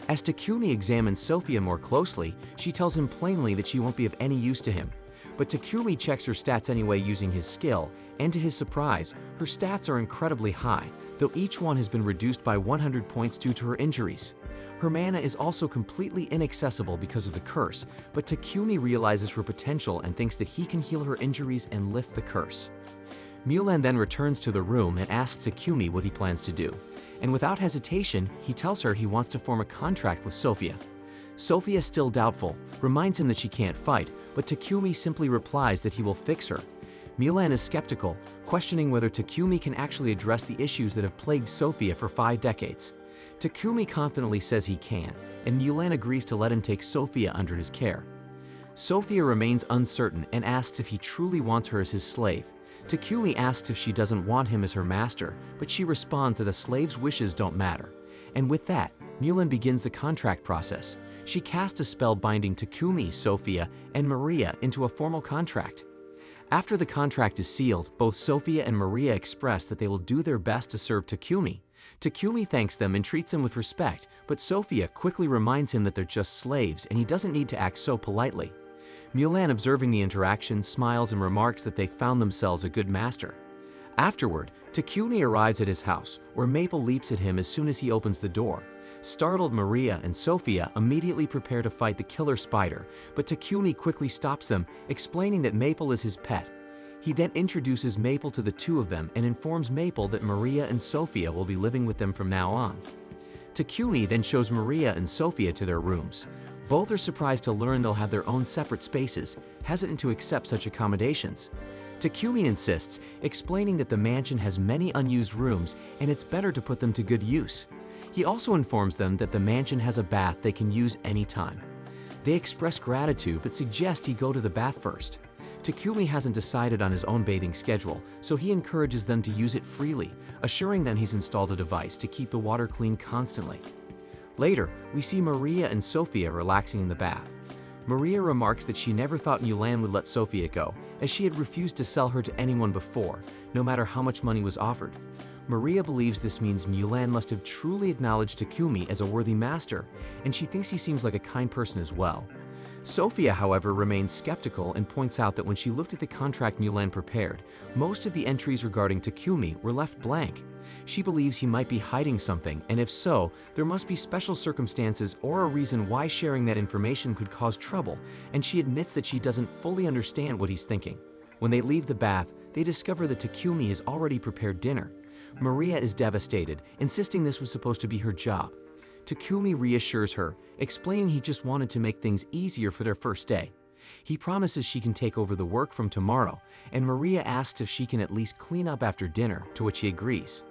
Speaker 2: As Takumi examines Sophia more closely, she tells him plainly that she won't be of any use to him. But Takumi checks her stats anyway using his skill, and to his surprise, her stats are incredibly high, though each one has been reduced by 100 points due to her injuries. Her mana is also completely inaccessible because of the curse, but Takumi realizes her potential and thinks that he can heal her injuries and lift the curse. Mulan then returns to the room and asks Takumi what he plans to do. And without hesitation, he tells her he wants to form a contract with Sophia. Sophia, still doubtful, reminds him that she can't fight, but Takumi simply replies that he will fix her. Mulan is skeptical, questioning whether Takumi can actually address the issues that have plagued Sophia for 5 decades. Takumi confidently says he can, and Mulan agrees to let him take Sophia under his care. Sophia remains uncertain and asks if he truly wants her as his slave. Takumi asks if she doesn't want him as her master, but she responds that a slave's wishes don't matter. And with that, Mulan begins the contract process. She casts a spell binding Takumi, Sophia, and Maria into a formal contract. After the contract is sealed, both Sophia and Maria express that they will do their best to serve Takumi. Takumi thanks them and treats them with respect, but Sophia quickly reminds him that they're just slaves and he doesn't need to act so politely. Mulan, observing the interaction, smiles and remarks that they found themselves a good master. Afterward, Takumi arrives at his house, where Maple leaps at him as soon as he opens the door. Startled, Maria and Sophia immediately prepare to fight the killer spider, but Takumi quickly stops them, explaining that Maple is his pet. He then introduces Maple to the two of them and informs Maple that Maria and Sophia will be living with them from now on. Takumi then shows Maria and Sophia to their rooms. Both are surprised to learn they'll have their own separate spaces, hesitant to accept such accommodations. Takumi insists, explaining that the mansion has many unused rooms and it's better to put them to good use. He also informs them that the mansion has a bath they can use anytime. They express gratitude but suggest he go to the bath first. Takumi hasn't decided on his own bathing schedule, so he encourages them to use it freely, assuring them he's installed a device to keep the water clean constantly. Later, we see Maria and Sophia relaxing in the bath. Maria remarks that she never thought Mulan would let Sophia go, as she had refused to sell her to anyone before, no matter how much money was offered. Maria believes this means Mulan must have truly acknowledged Takumi as a worthy master, and she thinks he seems like a kind person as well. Sophia, however, remains skeptical and points out that when she looked at the contract Mulan prepared, most of the entries regarding Takumi were left blank. She believes he might be hiding something, and if so, there must be special circumstances or a reason why sharing that information could cause trouble, and she admits that she doesn't fully understand what he's thinking. When they leave the bath, they discover that Takumi has already prepared dinner. Maria is devastated, insisting this was supposed to be her job. Takumi reassures her, explaining he just wanted to make things easier for their first day. He promises she can take over the work from tomorrow, and Maria asks if she can at least clean up after dinner, to which he agrees.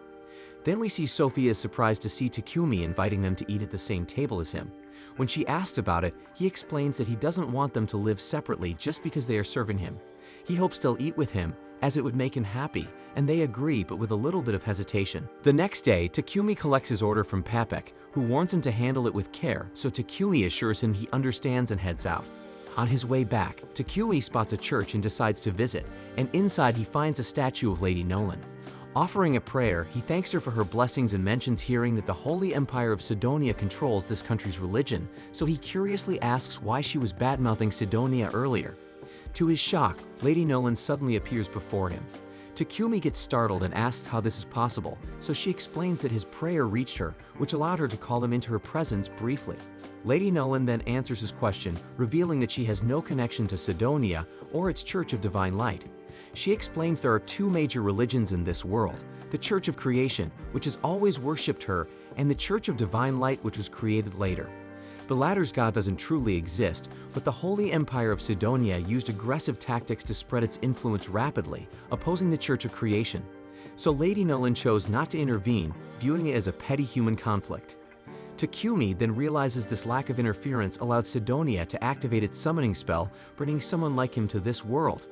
Speaker 2: Then we see Sophia is surprised to see Takumi inviting them to eat at the same table as him. When she asks about it, he explains that he doesn't want them to live separately just because they are serving him. He hopes they'll eat with him, as it would make him happy, and they agree, but with a little bit of hesitation. The next day, Takumi collects his order from Papek, who warns him to handle it with care, so Takumi assures him he understands and heads out. On his way back, Takumi spots a church and decides to visit, and inside he finds a statue of Lady Nolan. Offering a prayer, he thanks her for her blessings and mentions hearing that the Holy Empire of Sidonia controls this country's religion, so he curiously asks why she was bad-mouthing Sidonia earlier. To his shock, Lady Nolan suddenly appears before him. Takumi gets startled and asks how this is possible, so she explains that his prayer reached her, which allowed her to call him into her presence briefly. Lady Nolan then answers his question, revealing that she has no connection to Sidonia or its Church of Divine Light. She explains there are two major religions in this world, the Church of Creation, which has always worshipped her, and the Church of Divine Light, which was created later. The latter's god doesn't truly exist, but the Holy Empire of Sidonia used aggressive tactics to spread its influence rapidly, opposing the Church of Creation. So Lady Nolan chose not to intervene, viewing it as a petty human conflict. Takumi then realizes this lack of interference allowed Sidonia to activate its summoning spell, bringing someone like him to this world.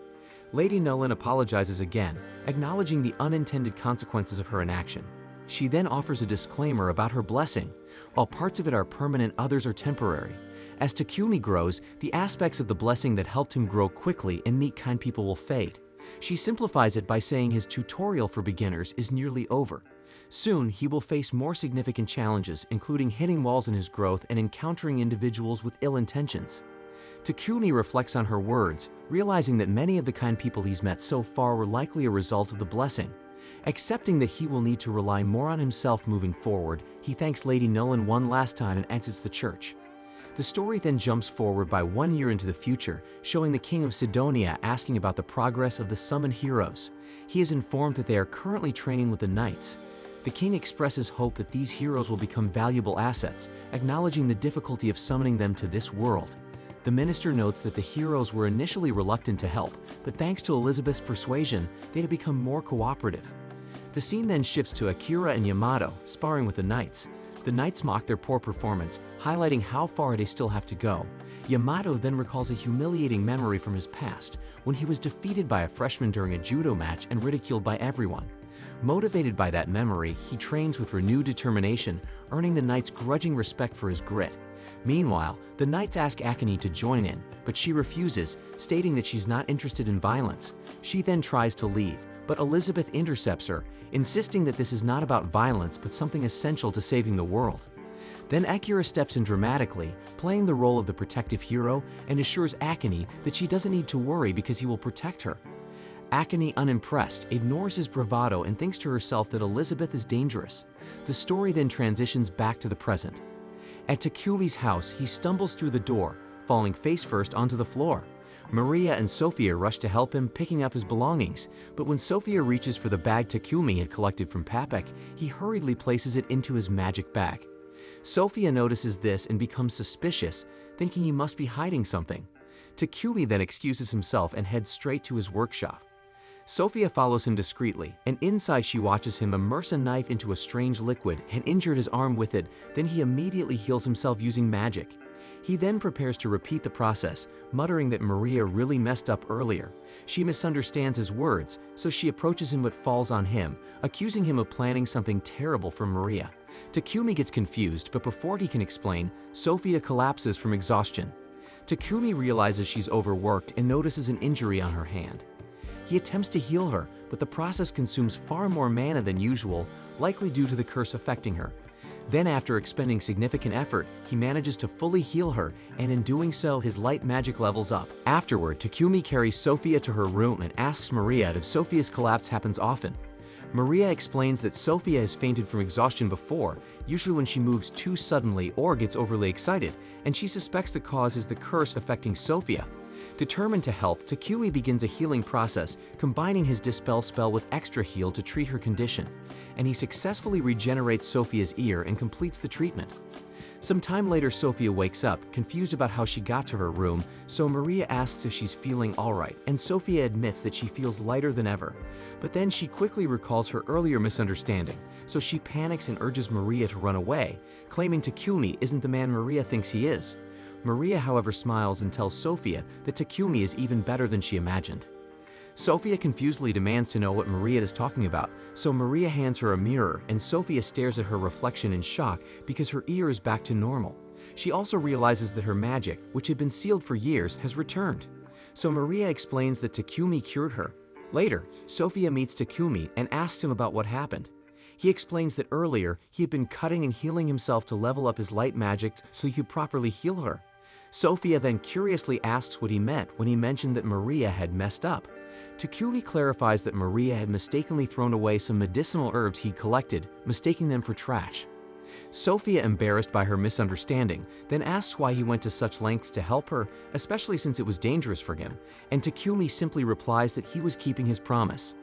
Speaker 2: Lady Nolan apologizes again, acknowledging the unintended consequences of her inaction. She then offers a disclaimer about her blessing. While parts of it are permanent, others are temporary. As Takumi grows, the aspects of the blessing that helped him grow quickly and meet kind people will fade. She simplifies it by saying his tutorial for beginners is nearly over. Soon, he will face more significant challenges, including hitting walls in his growth and encountering individuals with ill intentions. Takumi reflects on her words, realizing that many of the kind people he's met so far were likely a result of the blessing. Accepting that he will need to rely more on himself moving forward, he thanks Lady Nolan one last time and exits the church. The story then jumps forward by 1 year into the future, showing the king of Sidonia asking about the progress of the summoned heroes. He is informed that they are currently training with the knights. The king expresses hope that these heroes will become valuable assets, acknowledging the difficulty of summoning them to this world. The minister notes that the heroes were initially reluctant to help, but thanks to Elizabeth's persuasion, they had become more cooperative. The scene then shifts to Akira and Yamato sparring with the knights. The knights mock their poor performance, highlighting how far they still have to go. Yamato then recalls a humiliating memory from his past, when he was defeated by a freshman during a judo match and ridiculed by everyone. Motivated by that memory, he trains with renewed determination, earning the knights' grudging respect for his grit. Meanwhile, the knights ask Akane to join in, but she refuses, stating that she's not interested in violence. She then tries to leave, but Elizabeth intercepts her, insisting that this is not about violence but something essential to saving the world. Then Akira steps in dramatically, playing the role of the protective hero, and assures Akane that she doesn't need to worry because he will protect her. Akane, unimpressed, ignores his bravado and thinks to herself that Elizabeth is dangerous. The story then transitions back to the present. At Takumi's house, he stumbles through the door, falling face first onto the floor. Maria and Sophia rush to help him, picking up his belongings, but when Sophia reaches for the bag Takumi had collected from Papek, he hurriedly places it into his magic bag. Sophia notices this and becomes suspicious, thinking he must be hiding something. Takumi then excuses himself and heads straight to his workshop. Sophia follows him discreetly, and inside she watches him immerse a knife into a strange liquid and injure his arm with it. Then he immediately heals himself using magic. He then prepares to repeat the process, muttering that Maria really messed up earlier. She misunderstands his words, so she approaches him but falls on him, accusing him of planning something terrible for Maria. Takumi gets confused, but before he can explain, Sophia collapses from exhaustion. Takumi realizes she's overworked and notices an injury on her hand. He attempts to heal her, but the process consumes far more mana than usual, likely due to the curse affecting her. Then, after expending significant effort, he manages to fully heal her, and in doing so, his light magic levels up. Afterward, Takumi carries Sophia to her room and asks Maria if Sophia's collapse happens often. Maria explains that Sophia has fainted from exhaustion before, usually when she moves too suddenly or gets overly excited, and she suspects the cause is the curse affecting Sophia. Determined to help, Takumi begins a healing process, combining his Dispel spell with Extra Heal to treat her condition, and he successfully regenerates Sophia's ear and completes the treatment. Some time later, Sophia wakes up, confused about how she got to her room, so Maria asks if she's feeling alright, and Sophia admits that she feels lighter than ever. But then she quickly recalls her earlier misunderstanding, so she panics and urges Maria to run away, claiming Takumi isn't the man Maria thinks he is. Maria, however, smiles and tells Sophia that Takumi is even better than she imagined. Sophia confusedly demands to know what Maria is talking about, so Maria hands her a mirror and Sophia stares at her reflection in shock because her ear is back to normal. She also realizes that her magic, which had been sealed for years, has returned. So Maria explains that Takumi cured her. Later, Sophia meets Takumi and asks him about what happened. He explains that earlier he had been cutting and healing himself to level up his light magic so he could properly heal her. Sophia then curiously asks what he meant when he mentioned that Maria had messed up. Takumi clarifies that Maria had mistakenly thrown away some medicinal herbs he'd collected, mistaking them for trash. Sophia, embarrassed by her misunderstanding, then asks why he went to such lengths to help her, especially since it was dangerous for him, and Takumi simply replies that he was keeping his promise.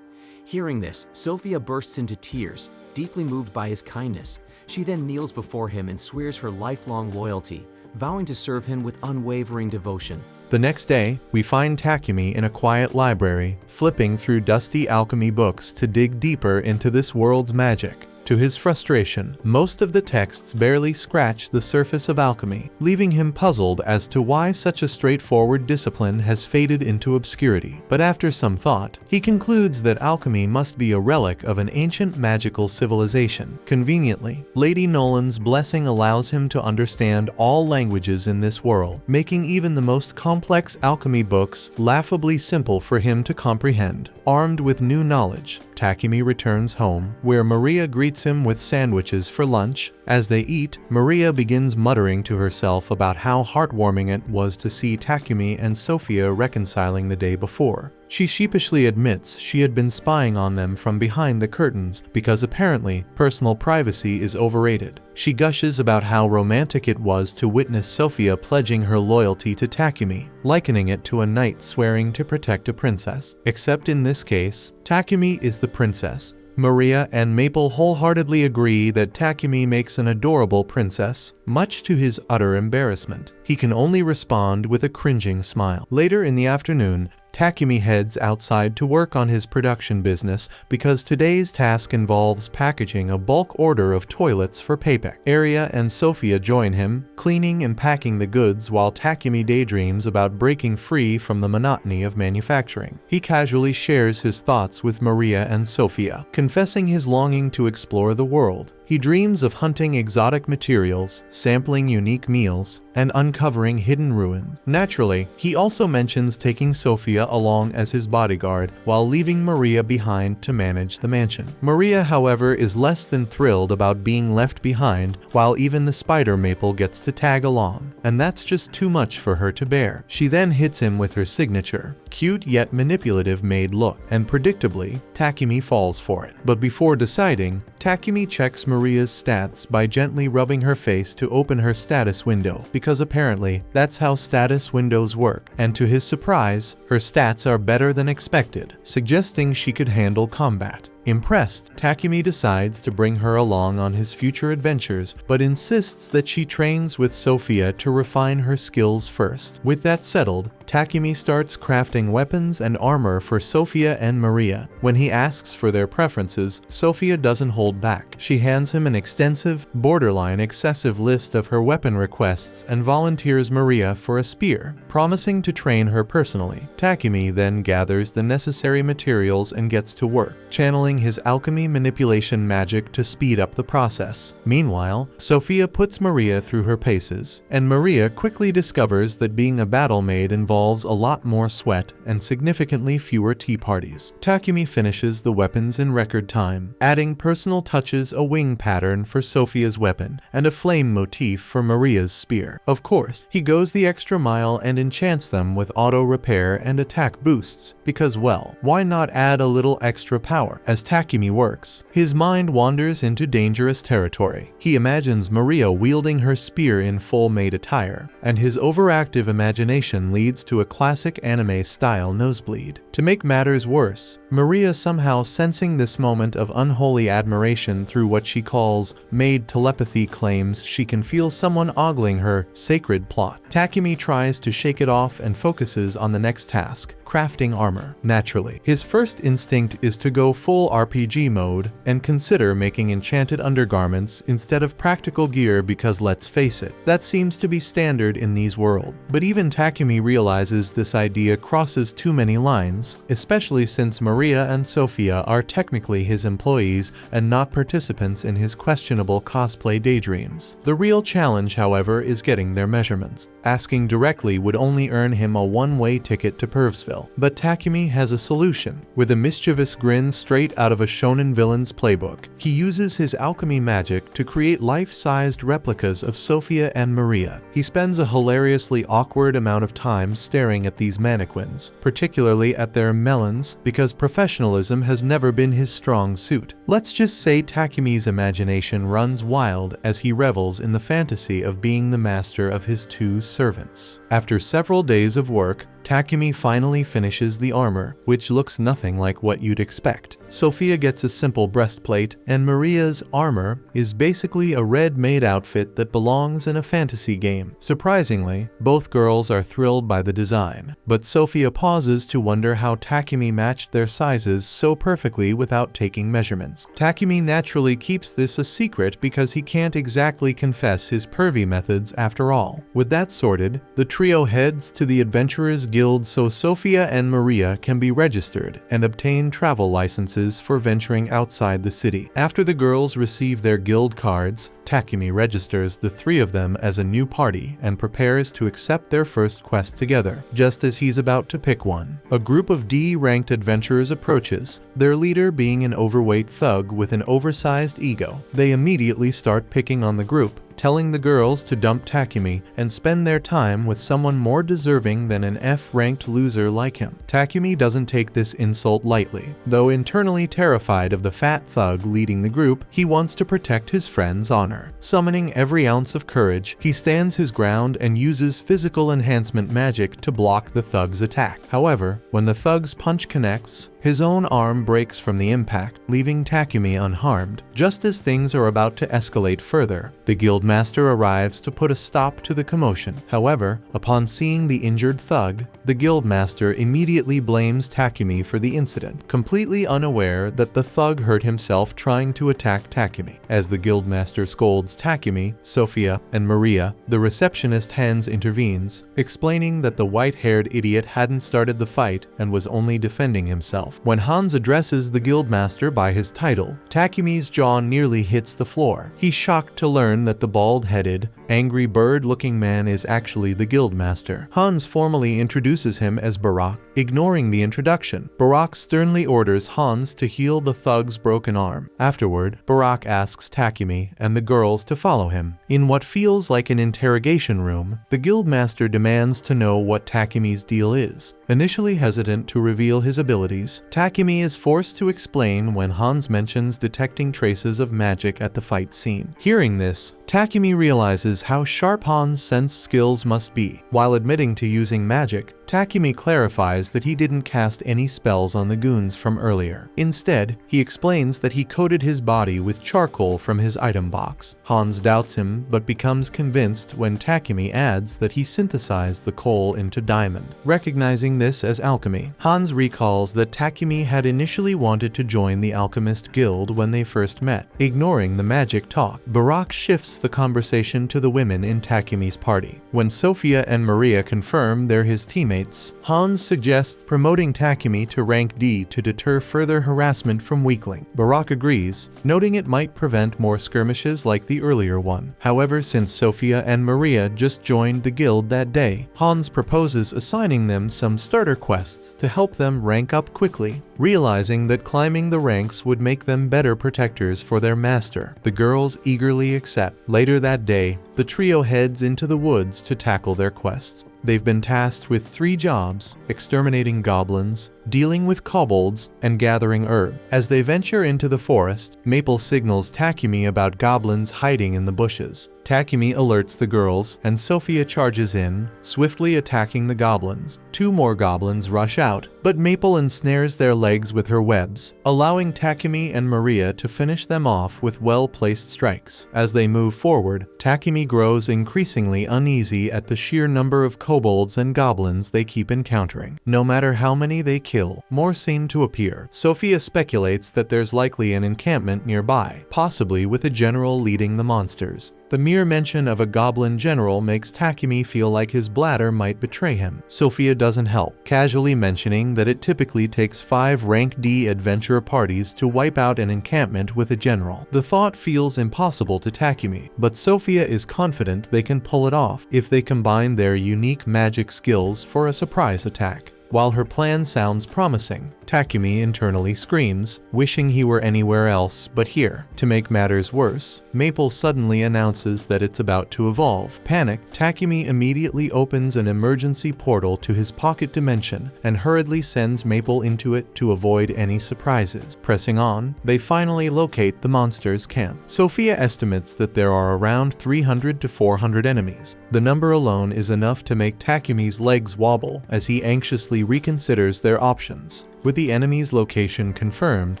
Speaker 2: Hearing this, Sophia bursts into tears, deeply moved by his kindness. She then kneels before him and swears her lifelong loyalty, vowing to serve him with unwavering devotion.
Speaker 1: The next day, we find Takumi in a quiet library, flipping through dusty alchemy books to dig deeper into this world's magic. To his frustration, most of the texts barely scratch the surface of alchemy, leaving him puzzled as to why such a straightforward discipline has faded into obscurity. But after some thought, he concludes that alchemy must be a relic of an ancient magical civilization. Conveniently, Lady Nolan's blessing allows him to understand all languages in this world, making even the most complex alchemy books laughably simple for him to comprehend. Armed with new knowledge, Takumi returns home, where Maria greets treats him with sandwiches for lunch. As they eat, Maria begins muttering to herself about how heartwarming it was to see Takumi and Sophia reconciling the day before. She sheepishly admits she had been spying on them from behind the curtains because apparently personal privacy is overrated. She gushes about how romantic it was to witness Sophia pledging her loyalty to Takumi, likening it to a knight swearing to protect a princess. Except in this case, Takumi is the princess. Maria and Maple wholeheartedly agree that Takumi makes an adorable princess, much to his utter embarrassment. He can only respond with a cringing smile. Later in the afternoon, Takumi heads outside to work on his production business because today's task involves packaging a bulk order of toilets for Payback. Aria and Sophia join him, cleaning and packing the goods while Takumi daydreams about breaking free from the monotony of manufacturing. He casually shares his thoughts with Maria and Sophia, confessing his longing to explore the world. He dreams of hunting exotic materials, sampling unique meals, and uncovering hidden ruins. Naturally, he also mentions taking Sophia along as his bodyguard while leaving Maria behind to manage the mansion. Maria, however, is less than thrilled about being left behind, while even the spider Maple gets to tag along, and that's just too much for her to bear. She then hits him with her signature, cute yet manipulative maid look, and predictably, Takumi falls for it. But before deciding, Takumi checks Maria's stats by gently rubbing her face to open her status window, because apparently that's how status windows work, and to his surprise, her stats are better than expected, suggesting she could handle combat. Impressed, Takumi decides to bring her along on his future adventures, but insists that she trains with Sophia to refine her skills first. With that settled, Takumi starts crafting weapons and armor for Sophia and Maria. When he asks for their preferences, Sophia doesn't hold back. She hands him an extensive, borderline excessive list of her weapon requests and volunteers Maria for a spear, promising to train her personally. Takumi then gathers the necessary materials and gets to work, channeling his alchemy manipulation magic to speed up the process. Meanwhile, Sophia puts Maria through her paces, and Maria quickly discovers that being a battle maid involves a lot more sweat and significantly fewer tea parties. Takumi finishes the weapons in record time, adding personal touches, a wing pattern for Sophia's weapon, and a flame motif for Maria's spear. Of course, he goes the extra mile and enchants them with auto repair and attack boosts, because well, why not add a little extra power? As Takumi works, his mind wanders into dangerous territory. He imagines Maria wielding her spear in full maid attire, and his overactive imagination leads to a classic anime-style nosebleed. To make matters worse, Maria, somehow sensing this moment of unholy admiration through what she calls maid telepathy, claims she can feel someone ogling her sacred plot. Takumi tries to shake it off and focuses on the next task, crafting armor. Naturally, his first instinct is to go full RPG mode and consider making enchanted undergarments instead of practical gear, because let's face it, that seems to be standard in these worlds. But even Takumi realizes this idea crosses too many lines, especially since Maria and Sophia are technically his employees and not participants in his questionable cosplay daydreams. The real challenge, however, is getting their measurements. Asking directly would only earn him a one-way ticket to Pervsville. But Takumi has a solution. With a mischievous grin straight out of a shonen villain's playbook, he uses his alchemy magic to create life-sized replicas of Sophia and Maria. He spends a hilariously awkward amount of time staring at these mannequins, particularly at their melons, because professionalism has never been his strong suit. Let's just say Takumi's imagination runs wild as he revels in the fantasy of being the master of his two servants. After several days of work, Takumi finally finishes the armor, which looks nothing like what you'd expect. Sophia gets a simple breastplate, and Maria's armor is basically a red maid outfit that belongs in a fantasy game. Surprisingly, both girls are thrilled by the design, but Sophia pauses to wonder how Takumi matched their sizes so perfectly without taking measurements. Takumi naturally keeps this a secret because he can't exactly confess his pervy methods after all. With that sorted, the trio heads to the Adventurers guild so Sophia and Maria can be registered and obtain travel licenses for venturing outside the city. After the girls receive their guild cards, Takumi registers the three of them as a new party and prepares to accept their first quest together. Just as he's about to pick one, a group of D-ranked adventurers approaches, their leader being an overweight thug with an oversized ego. They immediately start picking on the group, telling the girls to dump Takumi and spend their time with someone more deserving than an F-ranked loser like him. Takumi doesn't take this insult lightly. Though internally terrified of the fat thug leading the group, he wants to protect his friend's honor. Summoning every ounce of courage, he stands his ground and uses physical enhancement magic to block the thug's attack. However, when the thug's punch connects, his own arm breaks from the impact, leaving Takumi unharmed. Just as things are about to escalate further, the guildmaster arrives to put a stop to the commotion. However, upon seeing the injured thug, the guildmaster immediately blames Takumi for the incident, completely unaware that the thug hurt himself trying to attack Takumi. As the guildmaster scolds Takumi, Sophia, and Maria, the receptionist Hans intervenes, explaining that the white-haired idiot hadn't started the fight and was only defending himself. When Hans addresses the guildmaster by his title, Takumi's jaw nearly hits the floor. He's shocked to learn that the bald-headed, angry bird-looking man is actually the guildmaster. Hans formally introduces him as Barak. Ignoring the introduction, Barak sternly orders Hans to heal the thug's broken arm. Afterward, Barak asks Takumi and the girls to follow him. In what feels like an interrogation room, the guildmaster demands to know what Takumi's deal is. Initially hesitant to reveal his abilities, Takumi is forced to explain when Hans mentions detecting traces of magic at the fight scene. Hearing this, Takumi realizes how sharp Hans' sense skills must be. While admitting to using magic, Takumi clarifies that he didn't cast any spells on the goons from earlier. Instead, he explains that he coated his body with charcoal from his item box. Hans doubts him, but becomes convinced when Takumi adds that he synthesized the coal into diamond. Recognizing this as alchemy, Hans recalls that Takumi had initially wanted to join the alchemist guild when they first met. Ignoring the magic talk, Barak shifts the conversation to the women in Takumi's party. When Sophia and Maria confirm they're his teammates, Hans suggests promoting Takumi to rank D to deter further harassment from weakling. Barak agrees, noting it might prevent more skirmishes like the earlier one. However, since Sophia and Maria just joined the guild that day, Hans proposes assigning them some starter quests to help them rank up quickly. Realizing that climbing the ranks would make them better protectors for their master, the girls eagerly accept. Later that day, the trio heads into the woods to tackle their quests. They've been tasked with 3 jobs: exterminating goblins, dealing with kobolds, and gathering herb. As they venture into the forest, Maple signals Takumi about goblins hiding in the bushes. Takumi alerts the girls, and Sophia charges in, swiftly attacking the goblins. 2 more goblins rush out, but Maple ensnares their legs with her webs, allowing Takumi and Maria to finish them off with well-placed strikes. As they move forward, Takumi grows increasingly uneasy at the sheer number of kobolds and goblins they keep encountering. No matter how many they kill, more seem to appear. Sophia speculates that there's likely an encampment nearby, possibly with a general leading the monsters. The mere mention of a goblin general makes Takumi feel like his bladder might betray him. Sophia doesn't help, casually mentioning that it typically takes 5 rank D adventure parties to wipe out an encampment with a general. The thought feels impossible to Takumi, but Sophia is confident they can pull it off if they combine their unique magic skills for a surprise attack. While her plan sounds promising, Takumi internally screams, wishing he were anywhere else but here. To make matters worse, Maple suddenly announces that it's about to evolve. Panicked, Takumi immediately opens an emergency portal to his pocket dimension and hurriedly sends Maple into it to avoid any surprises. Pressing on, they finally locate the monster's camp. Sophia estimates that there are around 300 to 400 enemies. The number alone is enough to make Takumi's legs wobble as he anxiously immediately reconsiders their options. With the enemy's location confirmed,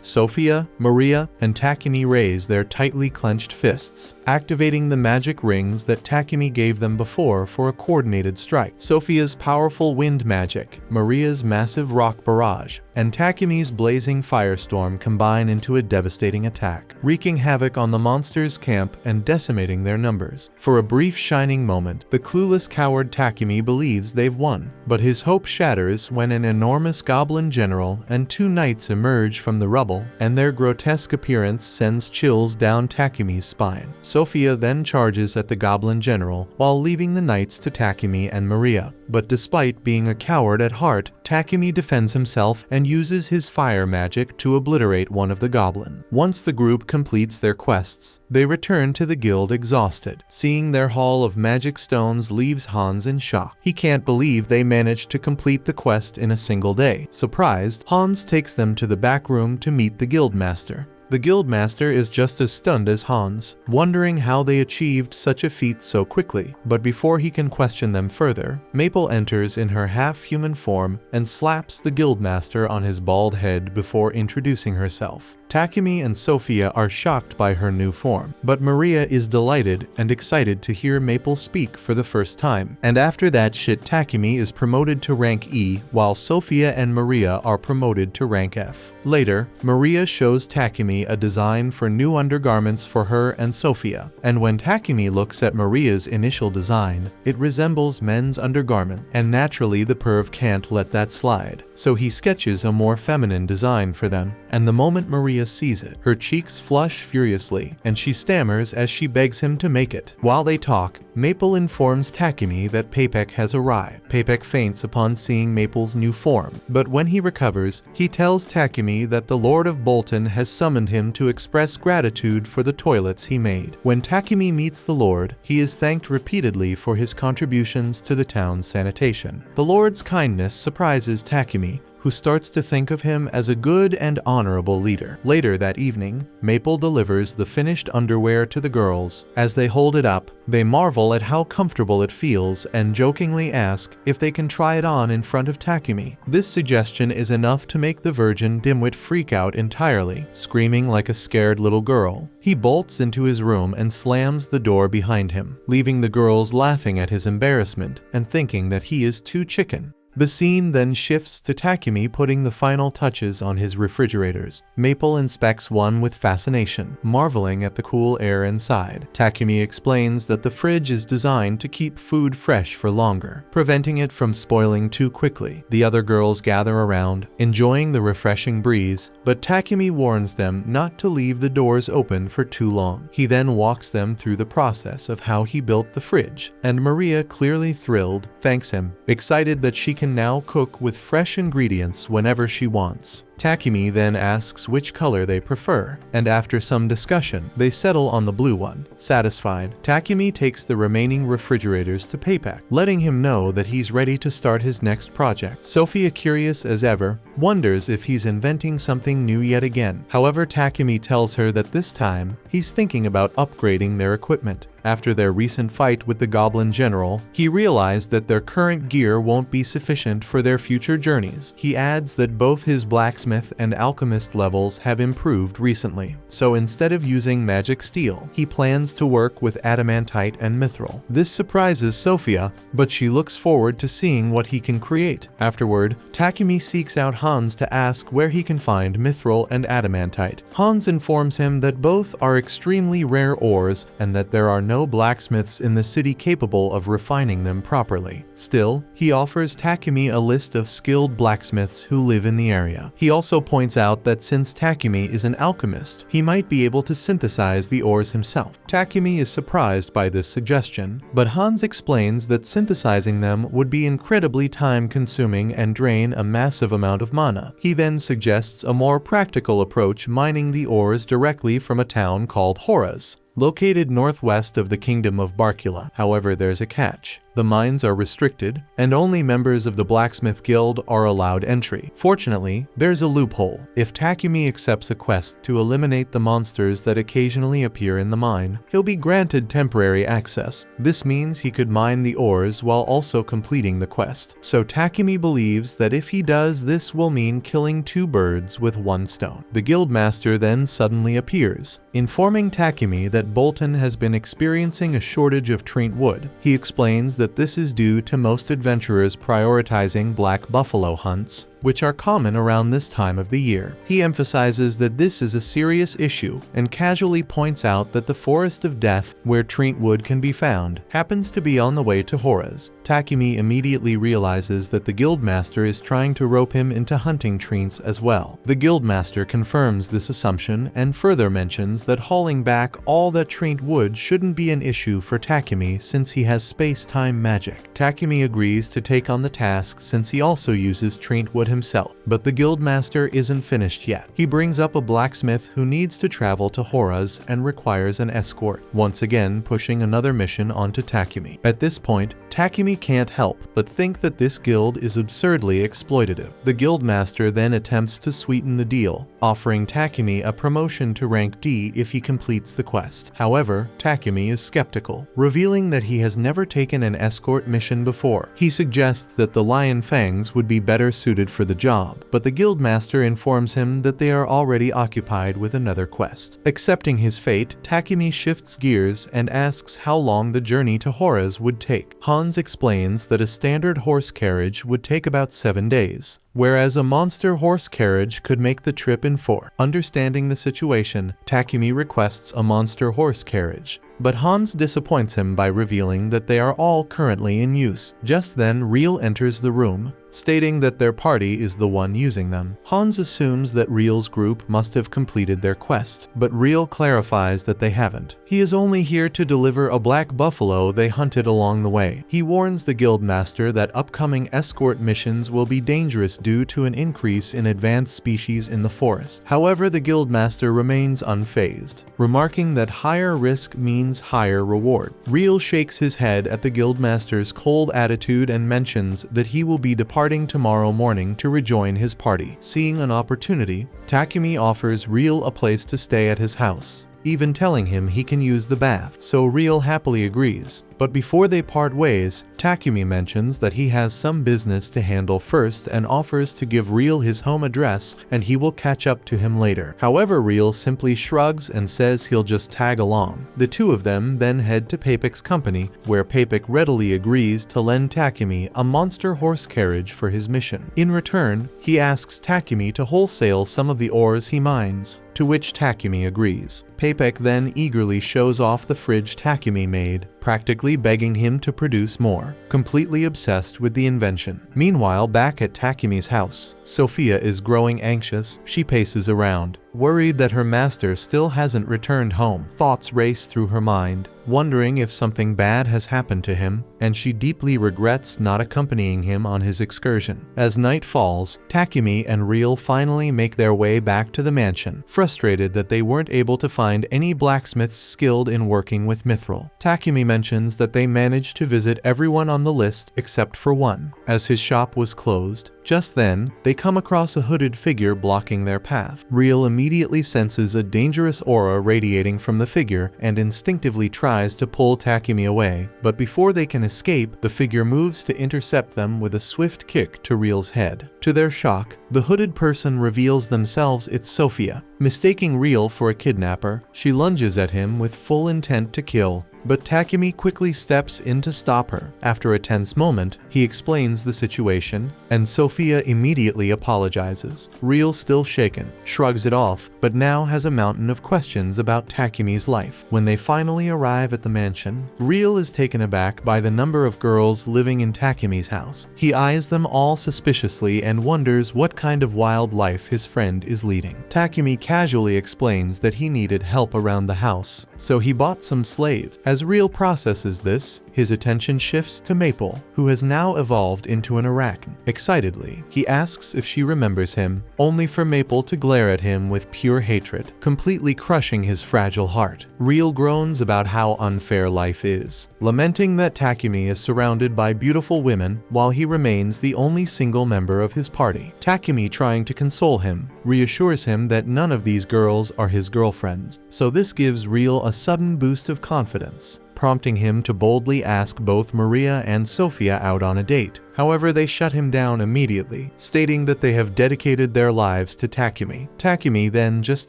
Speaker 1: Sophia, Maria, and Takumi raise their tightly clenched fists, activating the magic rings that Takumi gave them before for a coordinated strike. Sophia's powerful wind magic, Maria's massive rock barrage, and Takumi's blazing firestorm combine into a devastating attack, wreaking havoc on the monsters' camp and decimating their numbers. For a brief shining moment, the clueless coward Takumi believes they've won, but his hope shatters when an enormous goblin general and 2 knights emerge from the rubble, and their grotesque appearance sends chills down Takumi's spine. Sophia then charges at the goblin general while leaving the knights to Takumi and Maria. But despite being a coward at heart, Takumi defends himself and uses his fire magic to obliterate one of the goblins. Once the group completes their quests, they return to the guild exhausted. Seeing their haul of magic stones leaves Hans in shock. He can't believe they managed to complete the quest in a single day. Surprised, Hans takes them to the back room to meet the guildmaster. The guildmaster is just as stunned as Hans, wondering how they achieved such a feat so quickly. But before he can question them further, Maple enters in her half-human form and slaps the guildmaster on his bald head before introducing herself. Takumi and Sophia are shocked by her new form, but Maria is delighted and excited to hear Maple speak for the first time. And after that shit, Takumi is promoted to rank E, while Sophia and Maria are promoted to rank F. Later, Maria shows Takumi a design for new undergarments for her and Sophia, and when Takumi looks at Maria's initial design, it resembles men's undergarment, and naturally the perv can't let that slide. So he sketches a more feminine design for them, and the moment Maria sees it, her cheeks flush furiously, and she stammers as she begs him to make it. While they talk, Maple informs Takumi that Papek has arrived. Papek faints upon seeing Maple's new form, but when he recovers, he tells Takumi that the Lord of Bolton has summoned him to express gratitude for the toilets he made. When Takumi meets the Lord, he is thanked repeatedly for his contributions to the town's sanitation. The Lord's kindness surprises Takumi, who starts to think of him as a good and honorable leader. Later that evening, Maple delivers the finished underwear to the girls. As they hold it up, they marvel at how comfortable it feels and jokingly ask if they can try it on in front of Takumi. This suggestion is enough to make the virgin dimwit freak out entirely, screaming like a scared little girl. He bolts into his room and slams the door behind him, leaving the girls laughing at his embarrassment and thinking that he is too chicken. The scene then shifts to Takumi putting the final touches on his refrigerators. Maple inspects one with fascination, marveling at the cool air inside. Takumi explains that the fridge is designed to keep food fresh for longer, preventing it from spoiling too quickly. The other girls gather around, enjoying the refreshing breeze, but Takumi warns them not to leave the doors open for too long. He then walks them through the process of how he built the fridge, and Maria, clearly thrilled, thanks him, excited that she can now cook with fresh ingredients whenever she wants. Takumi then asks which color they prefer, and after some discussion, they settle on the blue one. Satisfied, Takumi takes the remaining refrigerators to Papek, letting him know that he's ready to start his next project. Sophia, curious as ever, wonders if he's inventing something new yet again. However, Takumi tells her that this time, he's thinking about upgrading their equipment. After their recent fight with the Goblin General, he realized that their current gear won't be sufficient for their future journeys. He adds that both his blacksmith and alchemist levels have improved recently, so instead of using magic steel, he plans to work with adamantite and mithril. This surprises Sophia, but she looks forward to seeing what he can create. Afterward, Takumi seeks out Hans to ask where he can find mithril and adamantite. Hans informs him that both are extremely rare ores and that there are no blacksmiths in the city capable of refining them properly. Still, he offers Takumi a list of skilled blacksmiths who live in the area. He also points out that since Takumi is an alchemist, he might be able to synthesize the ores himself. Takumi is surprised by this suggestion, but Hans explains that synthesizing them would be incredibly time-consuming and drain a massive amount of mana. He then suggests a more practical approach, mining the ores directly from a town called Horas. located northwest of the kingdom of Barkula. However, there's a catch. The mines are restricted, and only members of the Blacksmith Guild are allowed entry. Fortunately, there's a loophole. If Takumi accepts a quest to eliminate the monsters that occasionally appear in the mine, he'll be granted temporary access. This means he could mine the ores while also completing the quest. So Takumi believes that if he does, this will mean killing 2 birds with 1 stone. The guildmaster then suddenly appears, informing Takumi that Bolton has been experiencing a shortage of Trent wood. He explains that this is due to most adventurers prioritizing black buffalo hunts, which are common around this time of the year. He emphasizes that this is a serious issue and casually points out that the Forest of Death, where Trent wood can be found, happens to be on the way to Hora's. Takumi immediately realizes that the guildmaster is trying to rope him into hunting Trents as well. The guildmaster confirms this assumption and further mentions that hauling back all that Trent wood shouldn't be an issue for Takumi since he has space-time magic. Takumi agrees to take on the task since he also uses Trent wood himself, but the guildmaster isn't finished yet. He brings up a blacksmith who needs to travel to Hora's and requires an escort, once again pushing another mission onto Takumi. At this point, Takumi can't help but think that this guild is absurdly exploitative. The guildmaster then attempts to sweeten the deal, offering Takumi a promotion to rank D if he completes the quest. However, Takumi is skeptical, revealing that he has never taken an escort mission before. He suggests that the Lion Fangs would be better suited for the job, but the guildmaster informs him that they are already occupied with another quest. Accepting his fate, Takumi shifts gears and asks how long the journey to Hora's would take. Hans explains that a standard horse carriage would take about 7 days, whereas a monster horse carriage could make the trip in 4. Understanding the situation, Takumi requests a monster horse carriage, but Hans disappoints him by revealing that they are all currently in use. Just then, Real enters the room, stating that their party is the one using them. Hans assumes that Real's group must have completed their quest, but Real clarifies that they haven't. He is only here to deliver a black buffalo they hunted along the way. He warns the guildmaster that upcoming escort missions will be dangerous due to an increase in advanced species in the forest. However, the guildmaster remains unfazed, remarking that higher risk means higher reward. Real shakes his head at the guildmaster's cold attitude and mentions that he will be departing tomorrow morning to rejoin his party. Seeing an opportunity, Takumi offers Real a place to stay at his house, even telling him he can use the bath, so Real happily agrees. But before they part ways, Takumi mentions that he has some business to handle first and offers to give Real his home address and he will catch up to him later. However, Real simply shrugs and says he'll just tag along. The two of them then head to Papek's company, where Papek readily agrees to lend Takumi a monster horse carriage for his mission. In return, he asks Takumi to wholesale some of the ores he mines, to which Takumi agrees. Papek then eagerly shows off the fridge Takumi made, practically begging him to produce more, completely obsessed with the invention. Meanwhile, back at Takumi's house, Sophia is growing anxious. She paces around, worried that her master still hasn't returned home. Thoughts race through her mind, wondering if something bad has happened to him, and she deeply regrets not accompanying him on his excursion. As night falls, Takumi and Real finally make their way back to the mansion, frustrated that they weren't able to find any blacksmiths skilled in working with mithril. Takumi mentions that they managed to visit everyone on the list except for one, as his shop was closed. Just then, they come across a hooded figure blocking their path. Real immediately senses a dangerous aura radiating from the figure and instinctively tries to pull Takumi away, but before they can escape, the figure moves to intercept them with a swift kick to Real's head. To their shock, the hooded person reveals themselves it's Sophia. Mistaking Real for a kidnapper, she lunges at him with full intent to kill, but Takumi quickly steps in to stop her. After a tense moment, he explains the situation, and Sophia immediately apologizes. Real, still shaken, shrugs it off, but now has a mountain of questions about Takumi's life. When they finally arrive at the mansion, Real is taken aback by the number of girls living in Takumi's house. He eyes them all suspiciously and wonders what kind of wild life his friend is leading. Takumi casually explains that he needed help around the house, so he bought some slaves. As Real processes this, his attention shifts to Maple, who has now evolved into an arachne. Excitedly, he asks if she remembers him, only for Maple to glare at him with pure hatred, completely crushing his fragile heart. Real groans about how unfair life is, lamenting that Takumi is surrounded by beautiful women while he remains the only single member of his party. Takumi, trying to console him, reassures him that none of these girls are his girlfriends, so this gives Real a sudden boost of confidence, prompting him to boldly ask both Maria and Sophia out on a date. However, they shut him down immediately, stating that they have dedicated their lives to Takumi. Takumi then just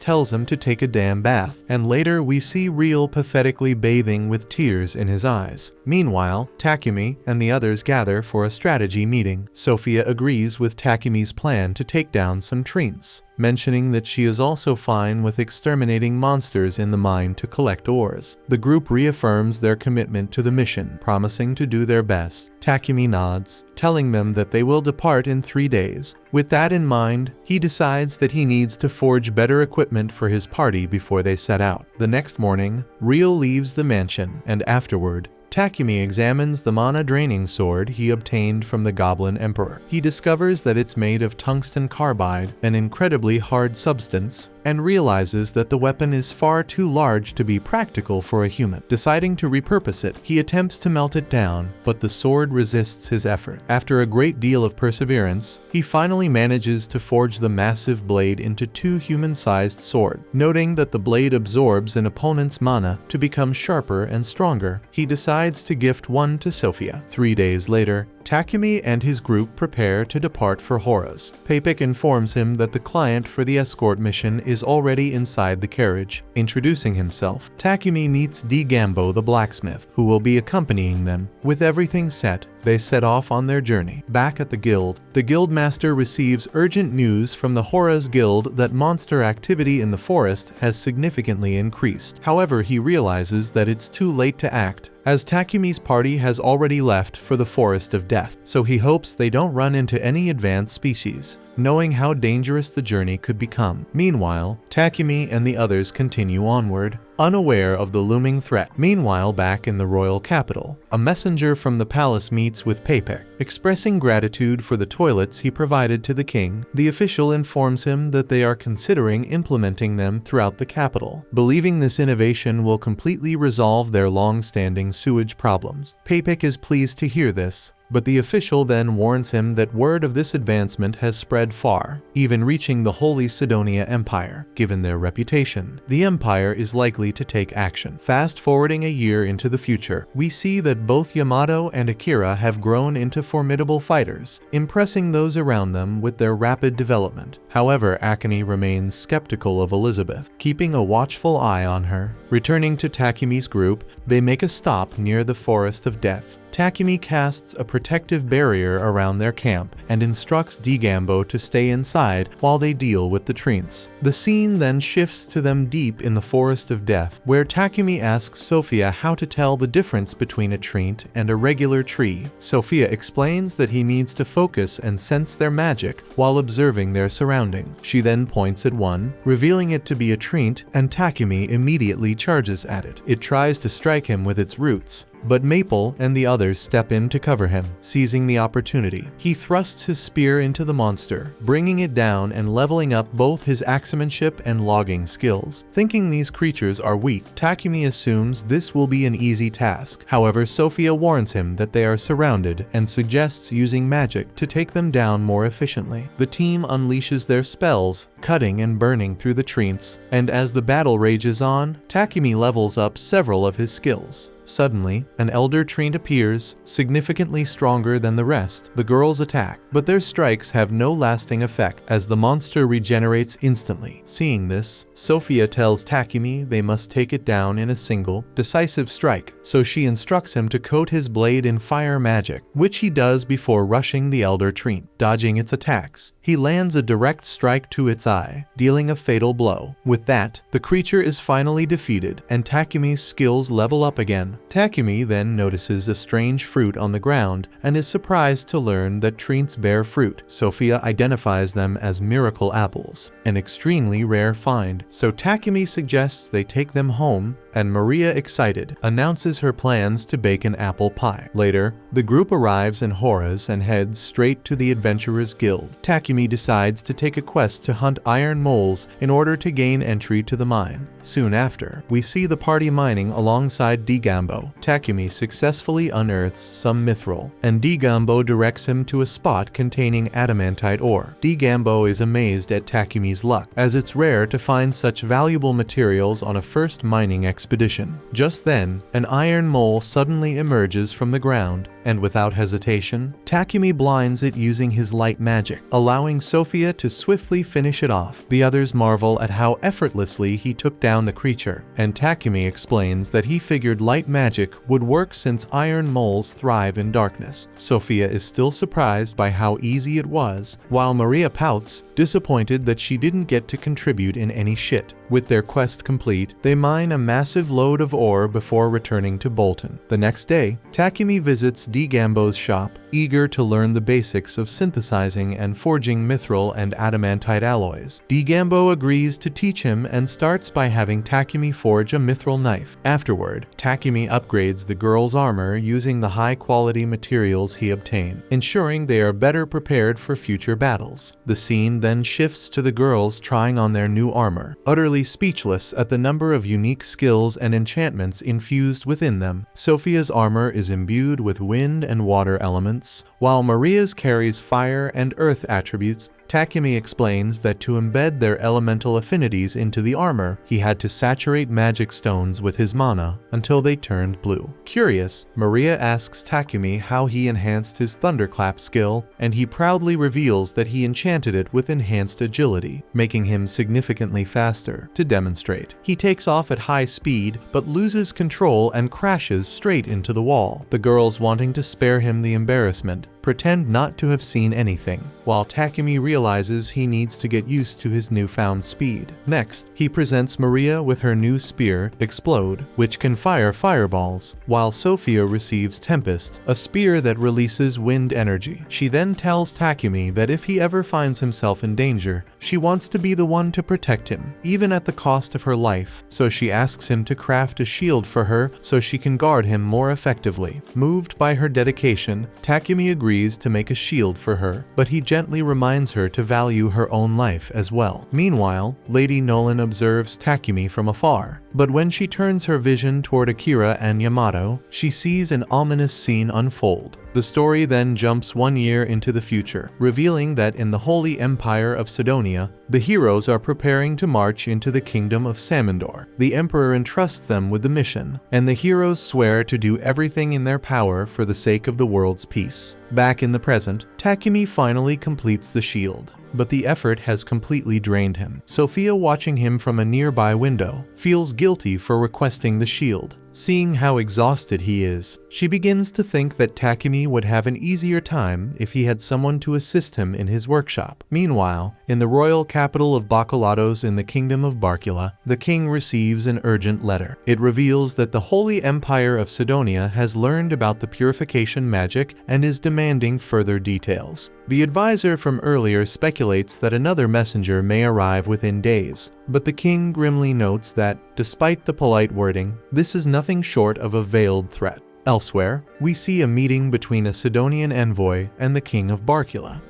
Speaker 1: tells him to take a damn bath, and later we see Real pathetically bathing with tears in his eyes. Meanwhile, Takumi and the others gather for a strategy meeting. Sophia agrees with Takumi's plan to take down some treants, mentioning that she is also fine with exterminating monsters in the mine to collect ores. The group reaffirms their commitment to the mission, promising to do their best. Takumi nods, telling them that they will depart in 3 days. With that in mind, he decides that he needs to forge better equipment for his party before they set out. The next morning, Real leaves the mansion, and afterward, Takumi examines the mana-draining sword he obtained from the Goblin Emperor. He discovers that it's made of tungsten carbide, an incredibly hard substance, and realizes that the weapon is far too large to be practical for a human. Deciding to repurpose it, he attempts to melt it down, but the sword resists his effort. After a great deal of perseverance, he finally manages to forge the massive blade into 2 human-sized swords. Noting that the blade absorbs an opponent's mana to become sharper and stronger, he decides to gift one to Sophia. 3 days later, Takumi and his group prepare to depart for Hora's. Papik informs him that the client for the escort mission is already inside the carriage. Introducing himself, Takumi meets D. Gambo the blacksmith, who will be accompanying them. With everything set, they set off on their journey. Back at the guildmaster receives urgent news from the Hora's guild that monster activity in the forest has significantly increased. However, he realizes that it's too late to act, as Takumi's party has already left for the Forest of Death, so he hopes they don't run into any advanced species, knowing how dangerous the journey could become. Meanwhile, Takumi and the others continue onward, unaware of the looming threat. Meanwhile, back in the royal capital, a messenger from the palace meets with Papik. Expressing gratitude for the toilets he provided to the king, the official informs him that they are considering implementing them throughout the capital, believing this innovation will completely resolve their long-standing sewage problems. Papik is pleased to hear this, but the official then warns him that word of this advancement has spread far, even reaching the Holy Sidonia Empire. Given their reputation, the empire is likely to take action. Fast forwarding a year into the future, we see that both Yamato and Akira have grown into formidable fighters, impressing those around them with their rapid development. However, Akane remains skeptical of Elizabeth, keeping a watchful eye on her. Returning to Takumi's group, they make a stop near the Forest of Death. Takumi casts a protective barrier around their camp and instructs D. Gambo to stay inside while they deal with the treants. The scene then shifts to them deep in the Forest of Death, where Takumi asks Sophia how to tell the difference between a treant and a regular tree. Sophia explains that he needs to focus and sense their magic while observing their surroundings. She then points at one, revealing it to be a treant, and Takumi immediately charges at it. It tries to strike him with its roots, but Maple and the others step in to cover him. Seizing the opportunity, he thrusts his spear into the monster, bringing it down and leveling up both his axemanship and logging skills. Thinking these creatures are weak, Takumi assumes this will be an easy task. However, Sophia warns him that they are surrounded and suggests using magic to take them down more efficiently. The team unleashes their spells, cutting and burning through the treants, and as the battle rages on, Takumi levels up several of his skills. Suddenly, an elder treant appears, significantly stronger than the rest. The girls attack, but their strikes have no lasting effect as the monster regenerates instantly. Seeing this, Sophia tells Takumi they must take it down in a single, decisive strike, so she instructs him to coat his blade in fire magic, which he does before rushing the elder treant. Dodging its attacks, he lands a direct strike to its eye, dealing a fatal blow. With that, the creature is finally defeated, and Takumi's skills level up again, Takumi then notices a strange fruit on the ground and is surprised to learn that trees bear fruit. Sophia identifies them as miracle apples, an extremely rare find, so Takumi suggests they take them home, and Maria, excited, announces her plans to bake an apple pie. Later, the group arrives in Horace and heads straight to the Adventurers Guild. Takumi decides to take a quest to hunt iron moles in order to gain entry to the mine. Soon after, we see the party mining alongside Digambo. Takumi successfully unearths some mithril, and Digambo directs him to a spot containing adamantite ore. Digambo is amazed at Takumi's luck, as it's rare to find such valuable materials on a first mining expedition. Just then, an iron mole suddenly emerges from the ground, and without hesitation, Takumi blinds it using his light magic, allowing Sophia to swiftly finish it off. The others marvel at how effortlessly he took down the creature, and Takumi explains that he figured light magic would work since iron moles thrive in darkness. Sophia is still surprised by how easy it was, while Maria pouts, disappointed that she didn't get to contribute in any shit. With their quest complete, they mine a massive load of ore before returning to Bolton. The next day, Takumi visits Digambo's shop, eager to learn the basics of synthesizing and forging mithril and adamantite alloys. Digambo agrees to teach him and starts by having Takumi forge a mithril knife. Afterward, Takumi upgrades the girl's armor using the high-quality materials he obtained, ensuring they are better prepared for future battles. The scene then shifts to the girls trying on their new armor. Utterly speechless at the number of unique skills and enchantments infused within them, Sophia's armor is imbued with wind and water elements, while Maria's carries fire and earth attributes. Takumi explains that to embed their elemental affinities into the armor, he had to saturate magic stones with his mana until they turned blue. Curious, Maria asks Takumi how he enhanced his thunderclap skill, and he proudly reveals that he enchanted it with enhanced agility, making him significantly faster. To demonstrate, he takes off at high speed but loses control and crashes straight into the wall. The girls, wanting to spare him the embarrassment, pretend not to have seen anything, while Takumi realizes he needs to get used to his newfound speed. Next, he presents Maria with her new spear, Explode, which can fire fireballs, while Sophia receives Tempest, a spear that releases wind energy. She then tells Takumi that if he ever finds himself in danger, she wants to be the one to protect him, even at the cost of her life, so she asks him to craft a shield for her so she can guard him more effectively. Moved by her dedication, Takumi agrees to make a shield for her, but he gently reminds her to value her own life as well. Meanwhile, Lady Nolan observes Takumi from afar, but when she turns her vision toward Akira and Yamato, she sees an ominous scene unfold. The story then jumps 1 year into the future, revealing that in the Holy Empire of Sidonia, the heroes are preparing to march into the kingdom of Samandor. The Emperor entrusts them with the mission, and the heroes swear to do everything in their power for the sake of the world's peace. Back in the present, Takumi finally completes the shield, but the effort has completely drained him. Sophia, watching him from a nearby window, feels guilty for requesting the shield. Seeing how exhausted he is, she begins to think that Takumi would have an easier time if he had someone to assist him in his workshop. Meanwhile, in the royal capital of Bacalados in the kingdom of Barcula, the king receives an urgent letter. It reveals that the Holy Empire of Sidonia has learned about the purification magic and is demanding further details. The advisor from earlier speculates that another messenger may arrive within days, but the king grimly notes that, despite the polite wording, this is nothing short of a veiled threat. Elsewhere, we see a meeting between a Sidonian envoy and the king of Barcula.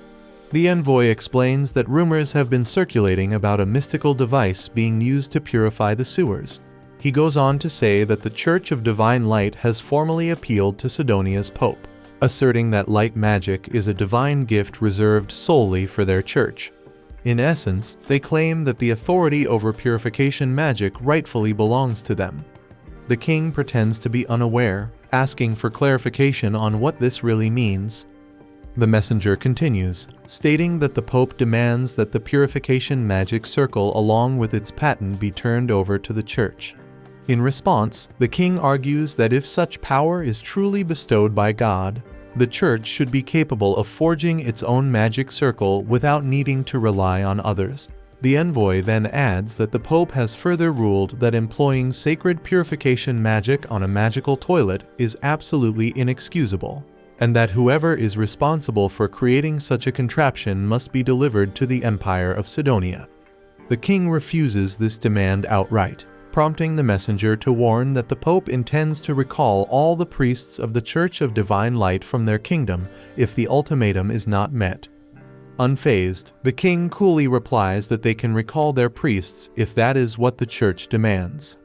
Speaker 1: The envoy explains that rumors have been circulating about a mystical device being used to purify the sewers. He goes on to say that the Church of Divine Light has formally appealed to Sidonia's pope, asserting that light magic is a divine gift reserved solely for their church. In essence, they claim that the authority over purification magic rightfully belongs to them. The king pretends to be unaware, asking for clarification on what this really means. The messenger continues, stating that the Pope demands that the purification magic circle along with its patent be turned over to the church. In response, the king argues that if such power is truly bestowed by God, the church should be capable of forging its own magic circle without needing to rely on others. The envoy then adds that the Pope has further ruled that employing sacred purification magic on a magical toilet is absolutely inexcusable, and that whoever is responsible for creating such a contraption must be delivered to the Empire of Sidonia. The king refuses this demand outright, prompting the messenger to warn that the Pope intends to recall all the priests of the Church of Divine Light from their kingdom if the ultimatum is not met. Unfazed, the king coolly replies that they can recall their priests if that is what the church demands.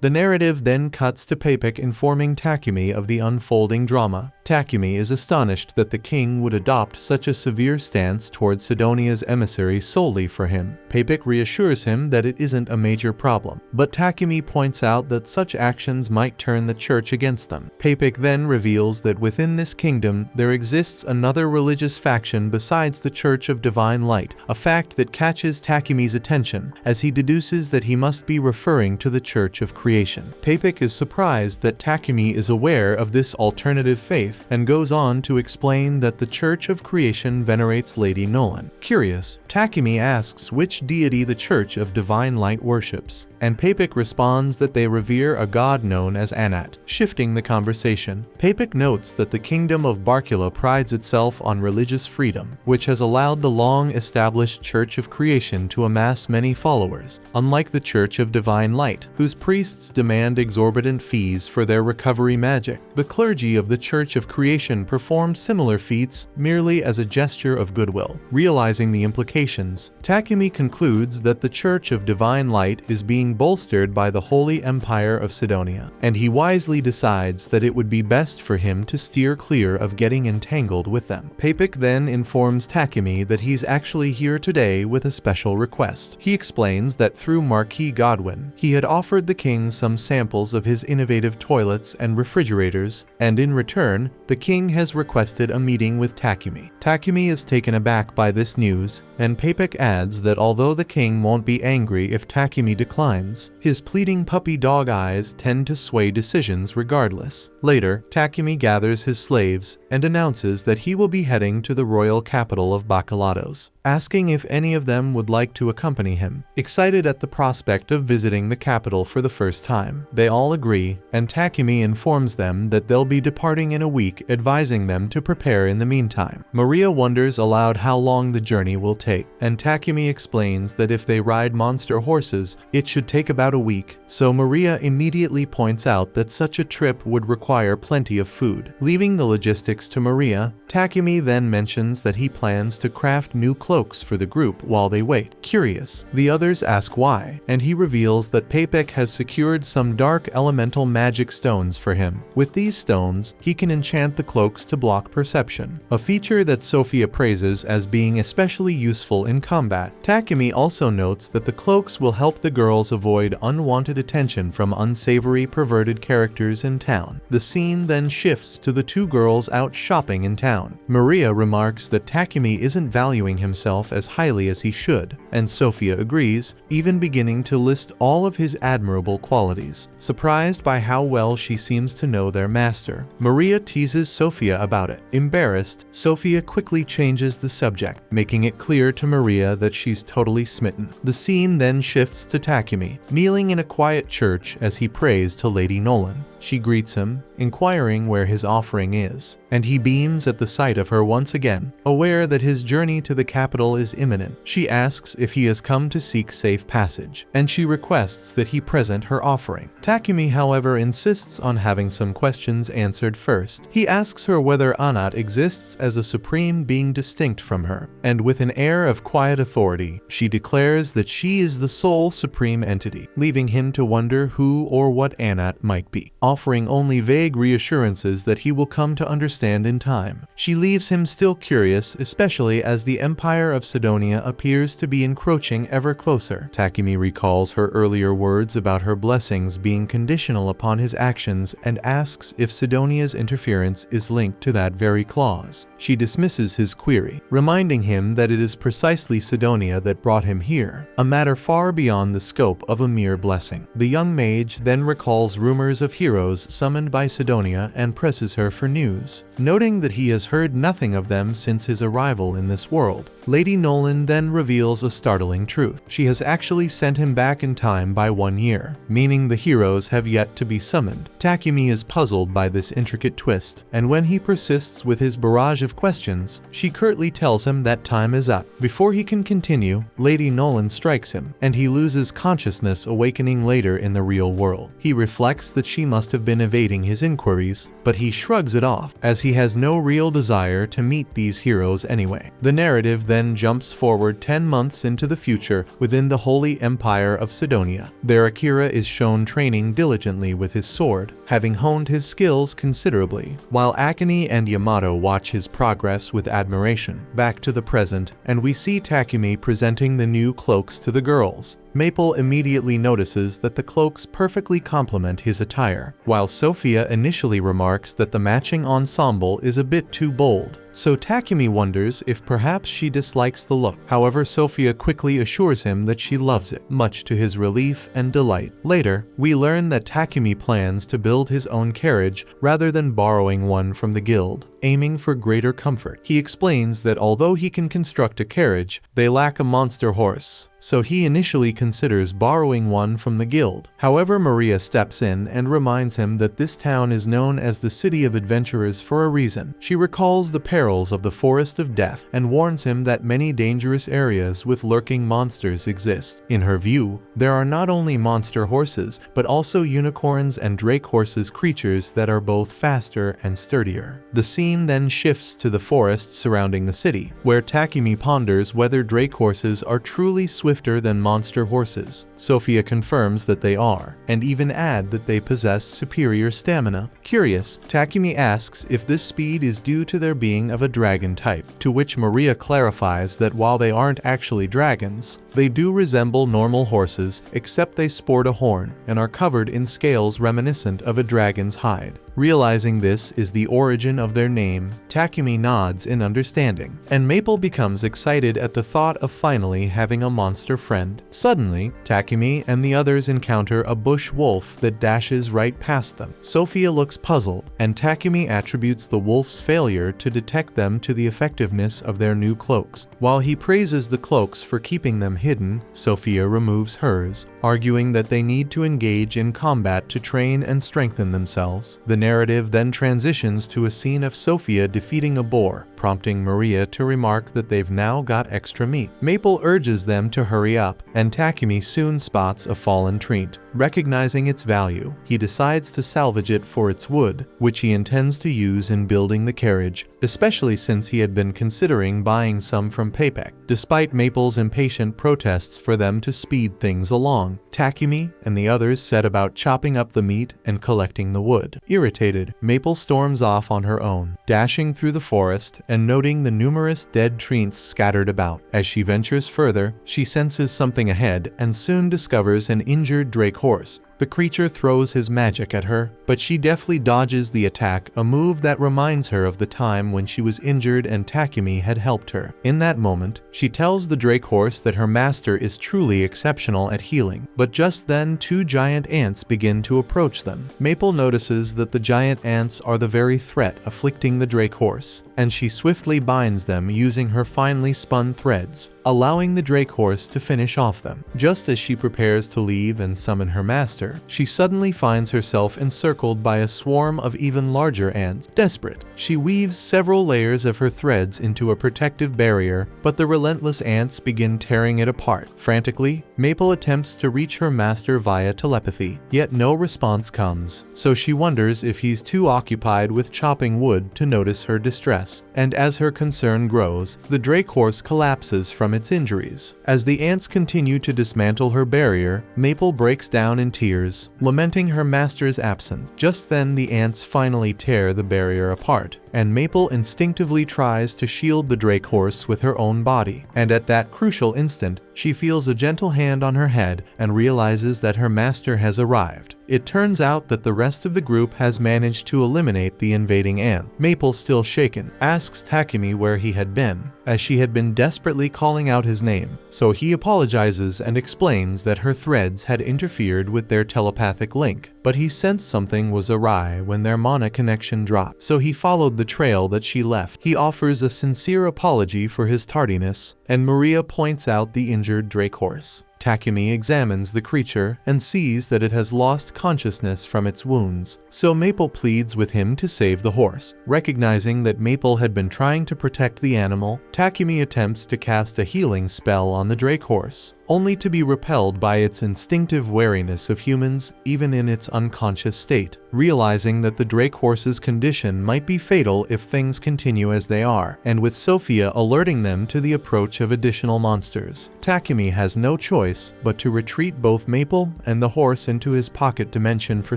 Speaker 1: The narrative then cuts to Papik informing Takumi of the unfolding drama. Takumi is astonished that the king would adopt such a severe stance toward Sidonia's emissary solely for him. Papik reassures him that it isn't a major problem, but Takumi points out that such actions might turn the church against them. Papik then reveals that within this kingdom there exists another religious faction besides the Church of Divine Light, a fact that catches Takumi's attention, as he deduces that he must be referring to the Church of Creation. Papik is surprised that Takumi is aware of this alternative faith, and goes on to explain that the Church of Creation venerates Lady Nolan. Curious, Takumi asks which deity the Church of Divine Light worships, and Papik responds that they revere a god known as Anat. Shifting the conversation, Papik notes that the kingdom of Barkula prides itself on religious freedom, which has allowed the long-established Church of Creation to amass many followers, unlike the Church of Divine Light, whose priests demand exorbitant fees for their recovery magic. The clergy of the Church of Creation perform similar feats merely as a gesture of goodwill. Realizing the implications, Takumi concludes that the Church of Divine Light is being bolstered by the Holy Empire of Sidonia, and he wisely decides that it would be best for him to steer clear of getting entangled with them. Papik then informs Takumi that he's actually here today with a special request. He explains that through Marquis Godwin, he had offered the king some samples of his innovative toilets and refrigerators, and in return, the king has requested a meeting with Takumi. Takumi is taken aback by this news, and Papik adds that although the king won't be angry if Takumi declines, his pleading puppy dog eyes tend to sway decisions regardless. Later, Takumi gathers his slaves and announces that he will be heading to the royal capital of Bacalados, asking if any of them would like to accompany him. Excited at the prospect of visiting the capital for the first time, they all agree, and Takumi informs them that they'll be departing in a week, advising them to prepare in the meantime. Maria wonders aloud how long the journey will take, and Takumi explains that if they ride monster horses, it should take about a week, so Maria immediately points out that such a trip would require plenty of food. Leaving the logistics to Maria, Takumi then mentions that he plans to craft new cloaks for the group while they wait. Curious, the others ask why, and he reveals that Papik has secured some dark elemental magic stones for him. With these stones, he can enchant the cloaks to block perception, a feature that Sophia praises as being especially useful in combat. Takumi also notes that the cloaks will help the girls avoid unwanted attention from unsavory perverted characters in town. The scene then shifts to the two girls out shopping in town. Maria remarks that Takumi isn't valuing himself as highly as he should, and Sophia agrees, even beginning to list all of his admirable qualities. Surprised by how well she seems to know their master, Maria teases Sophia about it. Embarrassed, Sophia quickly changes the subject, making it clear to Maria that she's totally smitten. The scene then shifts to Takumi, kneeling in a quiet church as he prays to Lady Nolan. She greets him, inquiring where his offering is, and he beams at the sight of her once again. Aware that his journey to the capital is imminent, she asks if he has come to seek safe passage, and she requests that he present her offering. Takumi, however, insists on having some questions answered first. He asks her whether Anat exists as a supreme being distinct from her, and with an air of quiet authority, she declares that she is the sole supreme entity, leaving him to wonder who or what Anat might be, offering only vague reassurances that he will come to understand in time. She leaves him still curious, especially as the Empire of Sidonia appears to be encroaching ever closer. Takumi recalls her earlier words about her blessings being conditional upon his actions and asks if Sidonia's interference is linked to that very clause. She dismisses his query, reminding him that it is precisely Sidonia that brought him here, a matter far beyond the scope of a mere blessing. The young mage then recalls rumors of heroes heroes summoned by Sidonia and presses her for news. Noting that he has heard nothing of them since his arrival in this world, Lady Nolan then reveals a startling truth. She has actually sent him back in time by 1 year, meaning the heroes have yet to be summoned. Takumi is puzzled by this intricate twist, and when he persists with his barrage of questions, she curtly tells him that time is up. Before he can continue, Lady Nolan strikes him, and he loses consciousness, awakening later in the real world. He reflects that she must have been evading his inquiries, but he shrugs it off, as he has no real desire to meet these heroes anyway. The narrative then jumps forward 10 months into the future within the Holy Empire of Sidonia. There Akira is shown training diligently with his sword, having honed his skills considerably, while Akane and Yamato watch his progress with admiration. Back to the present, and we see Takumi presenting the new cloaks to the girls. Maple immediately notices that the cloaks perfectly complement his attire, while Sophia initially remarks that the matching ensemble is a bit too bold. So Takumi wonders if perhaps she dislikes the look. However, Sophia quickly assures him that she loves it, much to his relief and delight. Later, we learn that Takumi plans to build his own carriage rather than borrowing one from the guild, aiming for greater comfort. He explains that although he can construct a carriage, they lack a monster horse, so he initially considers borrowing one from the guild. However, Maria steps in and reminds him that this town is known as the City of Adventurers for a reason. She recalls the perils of the Forest of Death and warns him that many dangerous areas with lurking monsters exist. In her view, there are not only monster horses, but also unicorns and drake horses, creatures that are both faster and sturdier. The scene then shifts to the forest surrounding the city, where Takumi ponders whether drake horses are truly swifter than monster horses. Sophia confirms that they are, and even add that they possess superior stamina. Curious, Takumi asks if this speed is due to their being of a dragon type, to which Maria clarifies that while they aren't actually dragons, they do resemble normal horses, except they sport a horn and are covered in scales reminiscent of a dragon's hide. Realizing this is the origin of their name, Takumi nods in understanding, and Maple becomes excited at the thought of finally having a monster friend. Suddenly, Takumi and the others encounter a bush wolf that dashes right past them. Sophia looks puzzled, and Takumi attributes the wolf's failure to detect them to the effectiveness of their new cloaks. While he praises the cloaks for keeping them hidden, Sophia removes hers, arguing that they need to engage in combat to train and strengthen themselves. The narrative then transitions to a scene of Sophia defeating a boar, prompting Maria to remark that they've now got extra meat. Maple urges them to hurry up, and Takumi soon spots a fallen tree. Recognizing its value, he decides to salvage it for its wood, which he intends to use in building the carriage, especially since he had been considering buying some from Paypek. Despite Maple's impatient protests for them to speed things along, Takumi and the others set about chopping up the meat and collecting the wood. Irritated, Maple storms off on her own, dashing through the forest and noting the numerous dead trees scattered about. As she ventures further, she senses something ahead and soon discovers an injured drake horse. The creature throws his magic at her, but she deftly dodges the attack, a move that reminds her of the time when she was injured and Takumi had helped her. In that moment, she tells the drake horse that her master is truly exceptional at healing, but just then 2 giant ants begin to approach them. Maple notices that the giant ants are the very threat afflicting the drake horse, and she swiftly binds them using her finely spun threads, allowing the drake horse to finish off them. Just as she prepares to leave and summon her master, she suddenly finds herself encircled by a swarm of even larger ants. Desperate, she weaves several layers of her threads into a protective barrier, but the relentless ants begin tearing it apart. Frantically, Maple attempts to reach her master via telepathy, yet no response comes, so she wonders if he's too occupied with chopping wood to notice her distress. And as her concern grows, the drake horse collapses from its injuries. As the ants continue to dismantle her barrier, Maple breaks down in tears, lamenting her master's absence. Just then, the ants finally tear the barrier apart, and Maple instinctively tries to shield the Drake horse with her own body. And at that crucial instant, she feels a gentle hand on her head and realizes that her master has arrived. It turns out that the rest of the group has managed to eliminate the invading ant. Maple, still shaken, asks Takumi where he had been, as she had been desperately calling out his name, so he apologizes and explains that her threads had interfered with their telepathic link, but he sensed something was awry when their mana connection dropped, so he followed the trail that she left. He offers a sincere apology for his tardiness, and Maria points out the injured Drake horse. Takumi examines the creature and sees that it has lost consciousness from its wounds, so Maple pleads with him to save the horse. Recognizing that Maple had been trying to protect the animal, Takumi attempts to cast a healing spell on the Drake horse, only to be repelled by its instinctive wariness of humans even in its unconscious state. Realizing that the Drake horse's condition might be fatal if things continue as they are, and with Sophia alerting them to the approach of additional monsters, Takumi has no choice but to retreat both Maple and the horse into his pocket dimension for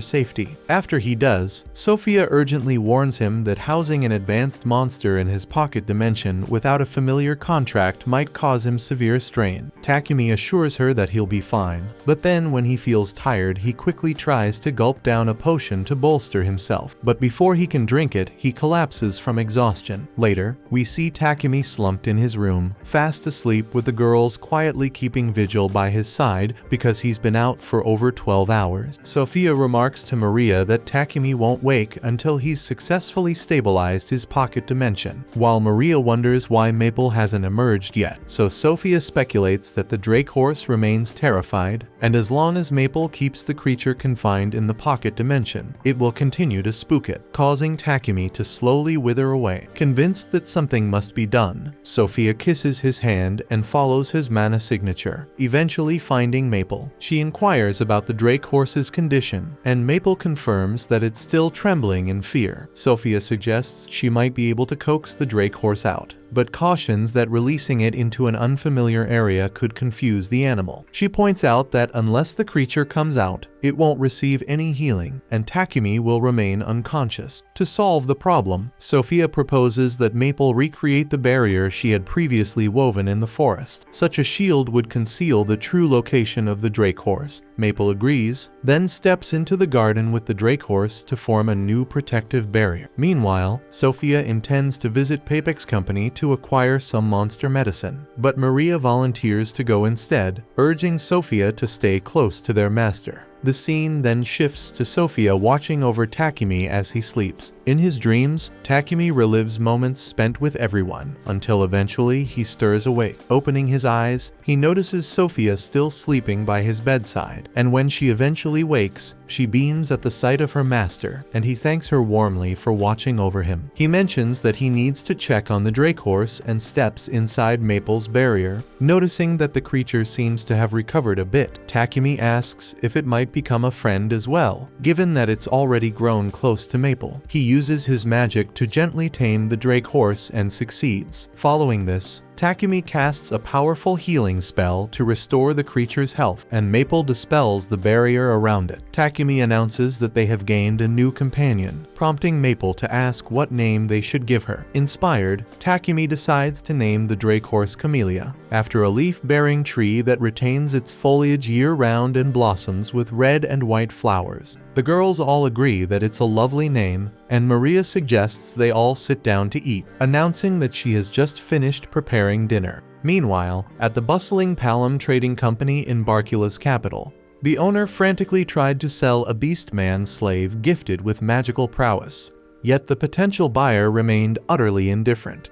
Speaker 1: safety. After he does, Sophia urgently warns him that housing an advanced monster in his pocket dimension without a familiar contract might cause him severe strain. Takumi assures her that he'll be fine, but then when he feels tired, he quickly tries to gulp down a potion to bolster himself, but before he can drink it, he collapses from exhaustion. Later, we see Takumi slumped in his room, fast asleep, with the girls quietly keeping vigil by his side because he's been out for over 12 hours. Sophia remarks to Maria that Takumi won't wake until he's successfully stabilized his pocket dimension, while Maria wonders why Maple hasn't emerged yet. So Sophia speculates that the Drake horse remains terrified, and as long as Maple keeps the creature confined in the pocket dimension, it will continue to spook it, causing Takumi to slowly wither away. Convinced that something must be done, Sophia kisses his hand and follows his mana signature, eventually finding Maple. She inquires about the Drake horse's condition, and Maple confirms that it's still trembling in fear. Sophia suggests she might be able to coax the Drake horse out, but cautions that releasing it into an unfamiliar area could confuse the animal. She points out that unless the creature comes out, it won't receive any healing, and Takumi will remain unconscious. To solve the problem, Sophia proposes that Maple recreate the barrier she had previously woven in the forest. Such a shield would conceal the true location of the Drake horse. Maple agrees, then steps into the garden with the Drake horse to form a new protective barrier. Meanwhile, Sophia intends to visit Papek's company to acquire some monster medicine, but Maria volunteers to go instead, urging Sophia to stay close to their master. The scene then shifts to Sophia watching over Takumi as he sleeps. In his dreams, Takumi relives moments spent with everyone, until eventually he stirs awake. Opening his eyes, he notices Sophia still sleeping by his bedside, and when she eventually wakes, she beams at the sight of her master, and he thanks her warmly for watching over him. He mentions that he needs to check on the Drake horse and steps inside Maple's barrier. Noticing that the creature seems to have recovered a bit, Takumi asks if it might become a friend as well, given that it's already grown close to Maple. He uses his magic to gently tame the Drake horse and succeeds. Following this, Takumi casts a powerful healing spell to restore the creature's health, and Maple dispels the barrier around it. Takumi announces that they have gained a new companion, prompting Maple to ask what name they should give her. Inspired, Takumi decides to name the Drake horse Camellia, after a leaf-bearing tree that retains its foliage year-round and blossoms with red and white flowers. The girls all agree that it's a lovely name, and Maria suggests they all sit down to eat, announcing that she has just finished preparing dinner. Meanwhile, at the bustling Palom Trading Company in Barcula's capital, the owner frantically tried to sell a beast-man slave gifted with magical prowess, yet the potential buyer remained utterly indifferent.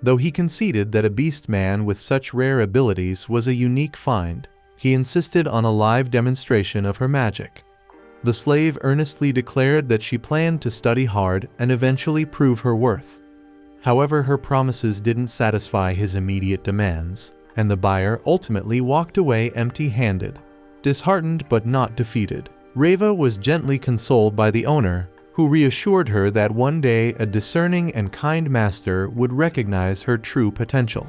Speaker 1: Though he conceded that a beast-man with such rare abilities was a unique find, he insisted on a live demonstration of her magic. The slave earnestly declared that she planned to study hard and eventually prove her worth. However, her promises didn't satisfy his immediate demands, and the buyer ultimately walked away empty-handed. Disheartened but not defeated, Reva was gently consoled by the owner, who reassured her that one day a discerning and kind master would recognize her true potential.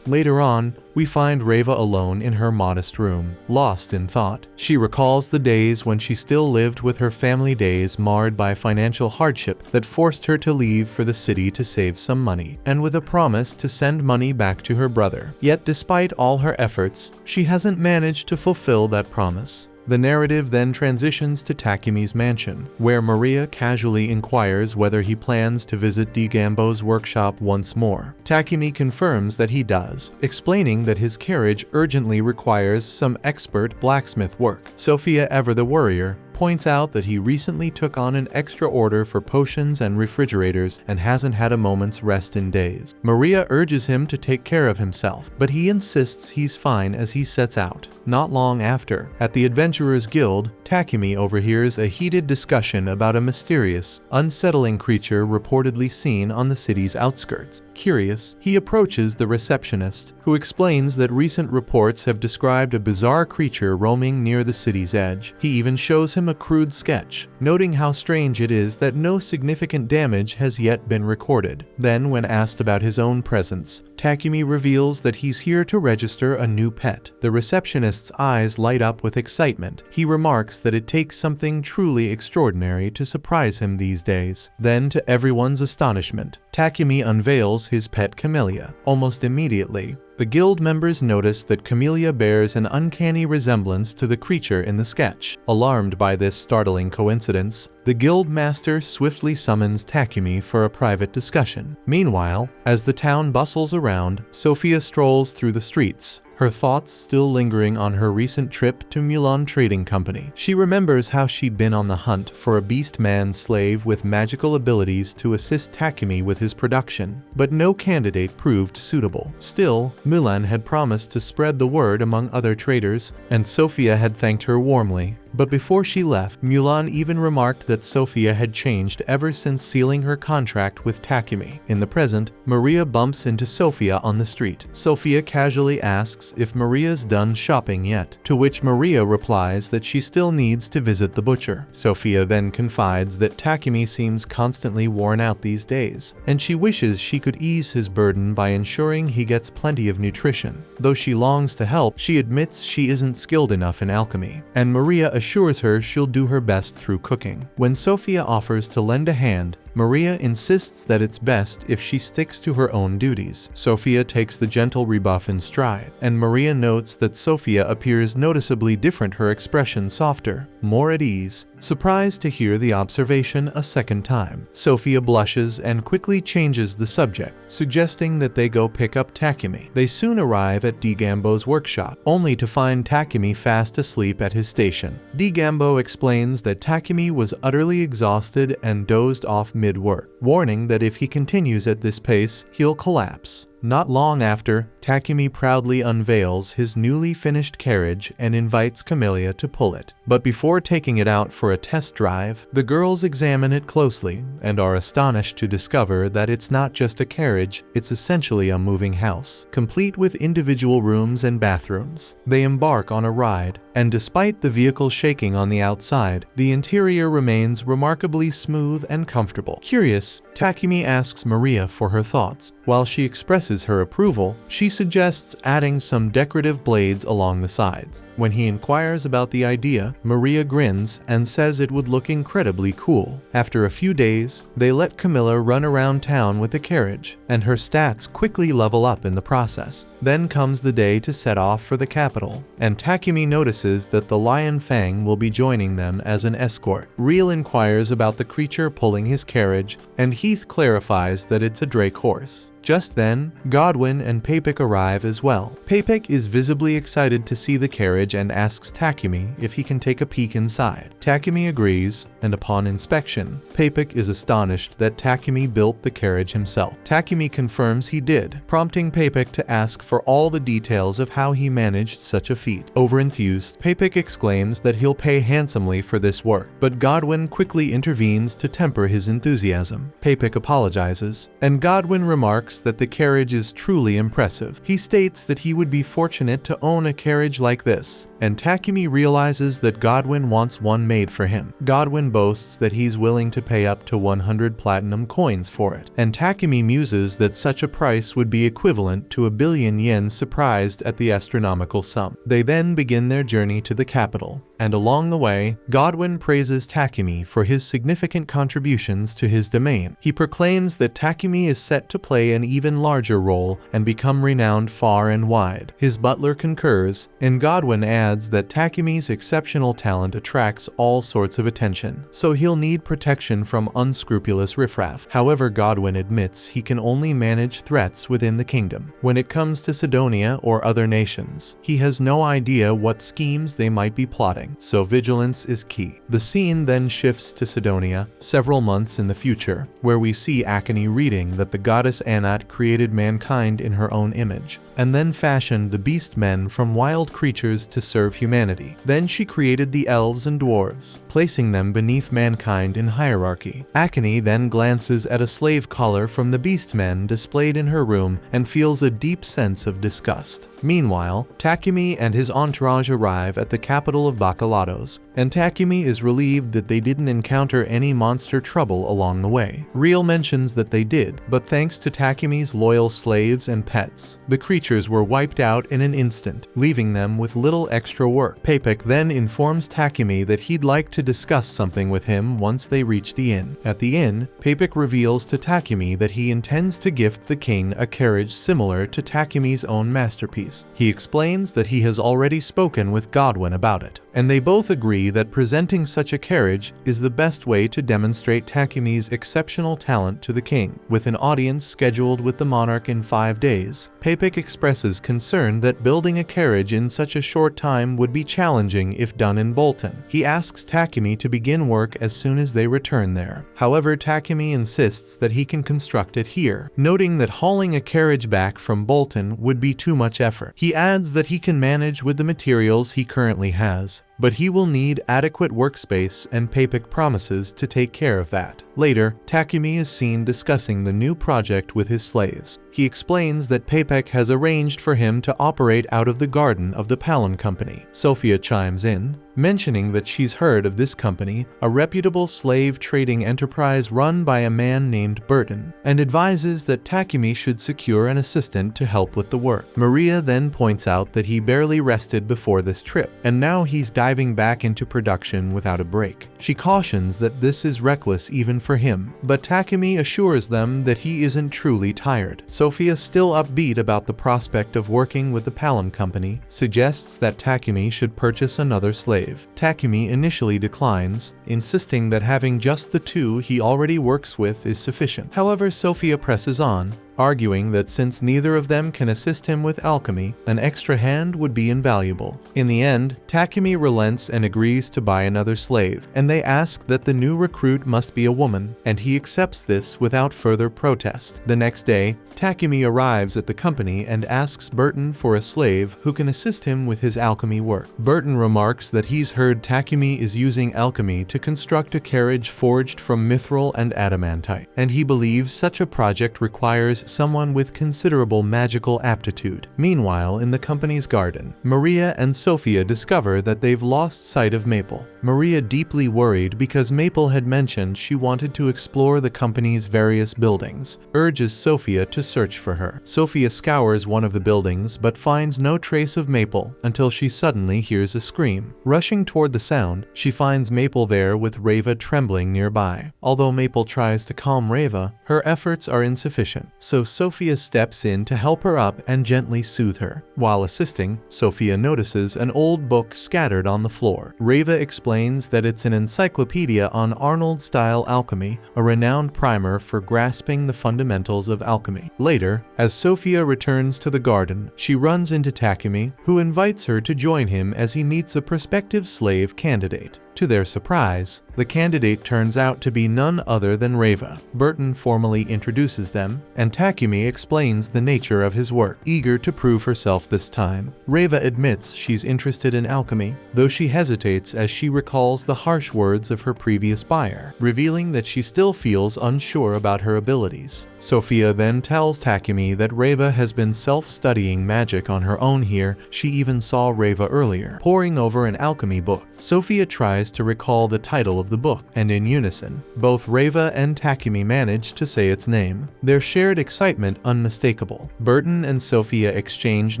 Speaker 1: Later on, we find Reva alone in her modest room, lost in thought. She recalls the days when she still lived with her family, days marred by financial hardship that forced her to leave for the city to save some money, and with a promise to send money back to her brother. Yet despite all her efforts, she hasn't managed to fulfill that promise. The narrative then transitions to Takumi's mansion, where Maria casually inquires whether he plans to visit Digambo's workshop once more. Takumi confirms that he does, explaining that his carriage urgently requires some expert blacksmith work. Sophia, ever the worrier, points out that he recently took on an extra order for potions and refrigerators and hasn't had a moment's rest in days. Maria urges him to take care of himself, but he insists he's fine as he sets out. Not long after, at the Adventurers Guild, Takumi overhears a heated discussion about a mysterious, unsettling creature reportedly seen on the city's outskirts. Curious, he approaches the receptionist, who explains that recent reports have described a bizarre creature roaming near the city's edge. He even shows him a crude sketch, noting how strange it is that no significant damage has yet been recorded. Then, when asked about his own presence, Takumi reveals that he's here to register a new pet. The receptionist's eyes light up with excitement. He remarks that it takes something truly extraordinary to surprise him these days. Then, to everyone's astonishment, Takumi unveils his pet Camellia. Almost immediately, the guild members notice that Camellia bears an uncanny resemblance to the creature in the sketch. Alarmed by this startling coincidence, the guild master swiftly summons Takumi for a private discussion. Meanwhile, as the town bustles around, Sophia strolls through the streets, her thoughts still lingering on her recent trip to Mulan Trading Company. She remembers how she'd been on the hunt for a beast-man slave with magical abilities to assist Takumi with his production, but no candidate proved suitable. Still, Mulan had promised to spread the word among other traders, and Sophia had thanked her warmly. But before she left, Mulan even remarked that Sophia had changed ever since sealing her contract with Takumi. In the present, Maria bumps into Sophia on the street. Sophia casually asks if Maria's done shopping yet, to which Maria replies that she still needs to visit the butcher. Sophia then confides that Takumi seems constantly worn out these days, and she wishes she could ease his burden by ensuring he gets plenty of nutrition. Though she longs to help, she admits she isn't skilled enough in alchemy, and Maria assures her she'll do her best through cooking. When Sophia offers to lend a hand, Maria insists that it's best if she sticks to her own duties. Sophia takes the gentle rebuff in stride, and Maria notes that Sophia appears noticeably different, her expression softer, more at ease. Surprised to hear the observation a second time, Sophia blushes and quickly changes the subject, suggesting that they go pick up Takumi. They soon arrive at Digambo's workshop, only to find Takumi fast asleep at his station. Digambo explains that Takumi was utterly exhausted and dozed off mid-work, warning that if he continues at this pace, he'll collapse. Not long after, Takumi proudly unveils his newly finished carriage and invites Camellia to pull it. But before taking it out for a test drive, the girls examine it closely and are astonished to discover that it's not just a carriage, it's essentially a moving house, complete with individual rooms and bathrooms. They embark on a ride, and despite the vehicle shaking on the outside, the interior remains remarkably smooth and comfortable. Curious, Takumi asks Maria for her thoughts. While she expresses her approval, she suggests adding some decorative blades along the sides. When he inquires about the idea, Maria grins and says it would look incredibly cool. After a few days, they let Camilla run around town with the carriage, and her stats quickly level up in the process. Then comes the day to set off for the capital, and Takumi notices that the Lion Fang will be joining them as an escort. Real inquires about the creature pulling his carriage, and Heath clarifies that it's a Drake horse. Just then, Godwin and Papik arrive as well. Papik is visibly excited to see the carriage and asks Takumi if he can take a peek inside. Takumi agrees, and upon inspection, Papik is astonished that Takumi built the carriage himself. Takumi confirms he did, prompting Papik to ask for all the details of how he managed such a feat. Overenthused, Papik exclaims that he'll pay handsomely for this work, but Godwin quickly intervenes to temper his enthusiasm. Papik apologizes, and Godwin remarks remarks that the carriage is truly impressive. He states that he would be fortunate to own a carriage like this, and Takumi realizes that Godwin wants one made for him. Godwin boasts that he's willing to pay up to 100 platinum coins for it, and Takumi muses that such a price would be equivalent to 1 billion yen, surprised at the astronomical sum. They then begin their journey to the capital, and along the way, Godwin praises Takumi for his significant contributions to his domain. He proclaims that Takumi is set to play an even larger role and become renowned far and wide. His butler concurs, and Godwin adds that Takumi's exceptional talent attracts all sorts of attention, so he'll need protection from unscrupulous riffraff. However, Godwin admits he can only manage threats within the kingdom. When it comes to Sidonia or other nations, he has no idea what schemes they might be plotting, so vigilance is key. The scene then shifts to Sidonia, several months in the future, where we see Akane reading that the goddess Anat created mankind in her own image, and then fashioned the beast men from wild creatures to serve humanity. Then she created the elves and dwarves, placing them beneath mankind in hierarchy. Akane then glances at a slave collar from the beast men displayed in her room and feels a deep sense of disgust. Meanwhile, Takumi and his entourage arrive at the capital of Bacalados, and Takumi is relieved that they didn't encounter any monster trouble along the way. Real mentions that they did, but thanks to Takumi's loyal slaves and pets, the creatures were wiped out in an instant, leaving them with little extra work. Papek then informs Takumi that he'd like to discuss something with him once they reach the inn. At the inn, Papek reveals to Takumi that he intends to gift the king a carriage similar to Takumi's own masterpiece. He explains that he has already spoken with Godwin about it, and they both agree that presenting such a carriage is the best way to demonstrate Takumi's exceptional talent to the king. With an audience scheduled with the monarch in 5 days, Papek expresses concern that building a carriage in such a short time would be challenging if done in Bolton. He asks Takumi to begin work as soon as they return there. However, Takumi insists that he can construct it here, noting that hauling a carriage back from Bolton would be too much effort. He adds that he can manage with the materials he currently has, but he will need adequate workspace, and Papek promises to take care of that. Later, Takumi is seen discussing the new project with his slaves. He explains that Papek has arranged for him to operate out of the garden of the Palin Company. Sophia chimes in, mentioning that she's heard of this company, a reputable slave trading enterprise run by a man named Burton, and advises that Takumi should secure an assistant to help with the work. Maria then points out that he barely rested before this trip, and now he's diving back into production without a break. She cautions that this is reckless even for him, but Takumi assures them that he isn't truly tired. Sophia, still upbeat about the prospect of working with the Palin Company, suggests that Takumi should purchase another slave. Takumi initially declines, insisting that having just the two he already works with is sufficient. However, Sophia presses on, arguing that since neither of them can assist him with alchemy, an extra hand would be invaluable. In the end, Takumi relents and agrees to buy another slave, and they ask that the new recruit must be a woman, and he accepts this without further protest. The next day, Takumi arrives at the company and asks Burton for a slave who can assist him with his alchemy work. Burton remarks that he's heard Takumi is using alchemy to construct a carriage forged from mithril and adamantite, and he believes such a project requires someone with considerable magical aptitude. Meanwhile, in the company's garden, Maria and Sophia discover that they've lost sight of Maple. Maria, deeply worried because Maple had mentioned she wanted to explore the company's various buildings, urges Sophia to search for her. Sophia scours one of the buildings but finds no trace of Maple until she suddenly hears a scream. Rushing toward the sound, she finds Maple there with Reva trembling nearby. Although Maple tries to calm Reva, her efforts are insufficient, so Sophia steps in to help her up and gently soothe her. While assisting, Sophia notices an old book scattered on the floor. Reva explains that it's an encyclopedia on Arnold-style alchemy, a renowned primer for grasping the fundamentals of alchemy. Later, as Sophia returns to the garden, she runs into Takumi, who invites her to join him as he meets a prospective slave candidate. To their surprise, the candidate turns out to be none other than Reiva. Burton formally introduces them, and Takumi explains the nature of his work. Eager to prove herself this time, Reiva admits she's interested in alchemy, though she hesitates as she recalls the harsh words of her previous buyer, revealing that she still feels unsure about her abilities. Sophia then tells Takumi that Reiva has been self-studying magic on her own here. She even saw Reiva earlier, poring over an alchemy book. Sophia tries to recall the title of the book, and in unison, both Reiva and Takumi manage to say its name, their shared excitement unmistakable. Burton and Sophia exchange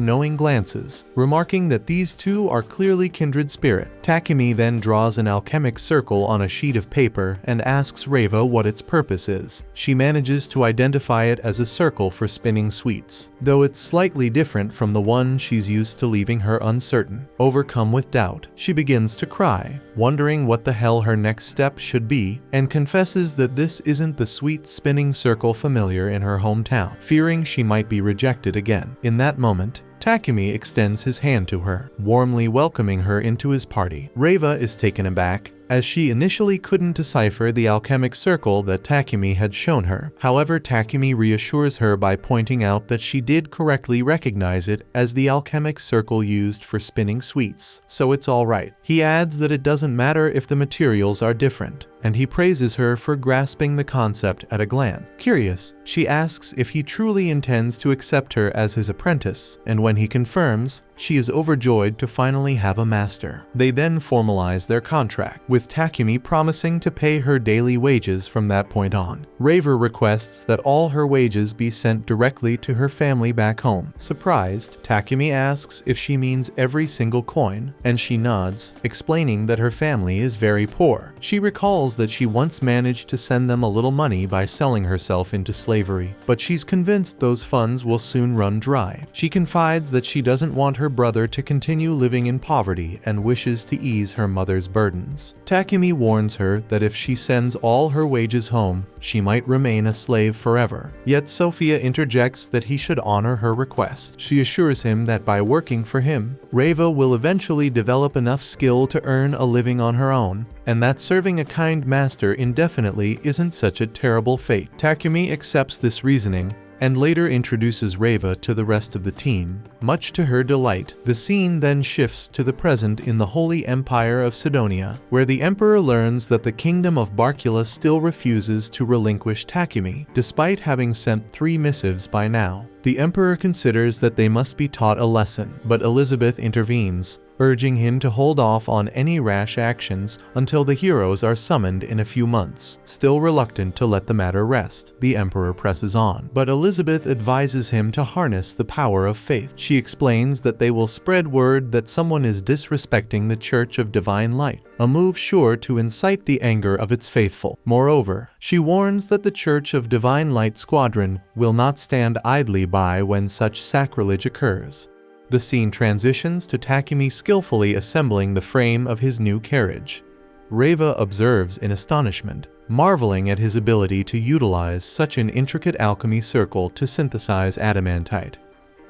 Speaker 1: knowing glances, remarking that these two are clearly kindred spirit. Takumi then draws an alchemic circle on a sheet of paper and asks Reiva what its purpose is. She manages to identify it as a circle for spinning sweets, though it's slightly different from the one she's used to, leaving her uncertain. Overcome with doubt, she begins to cry, wondering what the hell her next step should be, and confesses that this isn't the sweet spinning circle familiar in her hometown, fearing she might be rejected again. In that moment, Takumi extends his hand to her, warmly welcoming her into his party. Reiva is taken aback, as she initially couldn't decipher the alchemic circle that Takumi had shown her. However, Takumi reassures her by pointing out that she did correctly recognize it as the alchemic circle used for spinning sweets, so it's alright. He adds that it doesn't matter if the materials are different, and he praises her for grasping the concept at a glance. Curious, she asks if he truly intends to accept her as his apprentice, and when he confirms, she is overjoyed to finally have a master. They then formalize their contract, with Takumi promising to pay her daily wages from that point on. Reiva requests that all her wages be sent directly to her family back home. Surprised, Takumi asks if she means every single coin, and she nods, explaining that her family is very poor. She recalls that she once managed to send them a little money by selling herself into slavery, but she's convinced those funds will soon run dry. She confides that she doesn't want her brother to continue living in poverty and wishes to ease her mother's burdens. Takumi warns her that if she sends all her wages home, she might remain a slave forever. Yet Sophia interjects that he should honor her request. She assures him that by working for him, Reiva will eventually develop enough skill to earn a living on her own, and that serving a kind master indefinitely isn't such a terrible fate. Takumi accepts this reasoning, and later introduces Reiva to the rest of the team. Much to her delight, the scene then shifts to the present in the Holy Empire of Sidonia, where the Emperor learns that the Kingdom of Barcula still refuses to relinquish Takumi, despite having sent 3 missives by now. The Emperor considers that they must be taught a lesson, but Elizabeth intervenes, urging him to hold off on any rash actions until the heroes are summoned in a few months. Still reluctant to let the matter rest, the Emperor presses on, but Elizabeth advises him to harness the power of faith. She explains that they will spread word that someone is disrespecting the Church of Divine Light, a move sure to incite the anger of its faithful. Moreover, she warns that the Church of Divine Light Squadron will not stand idly by when such sacrilege occurs. The scene transitions to Takumi skillfully assembling the frame of his new carriage. Reiva observes in astonishment, marveling at his ability to utilize such an intricate alchemy circle to synthesize adamantite.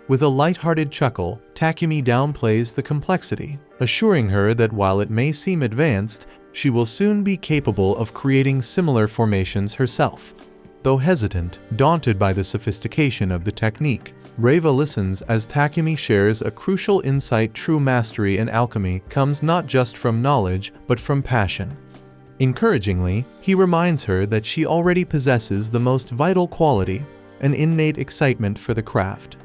Speaker 1: With a light-hearted chuckle, Takumi downplays the complexity, assuring her that while it may seem advanced, she will soon be capable of creating similar formations herself. Though hesitant, daunted by the sophistication of the technique, Reiva listens as Takumi shares a crucial insight: true mastery in alchemy comes not just from knowledge, but from passion. Encouragingly, he reminds her that she already possesses the most vital quality, an innate excitement for the craft.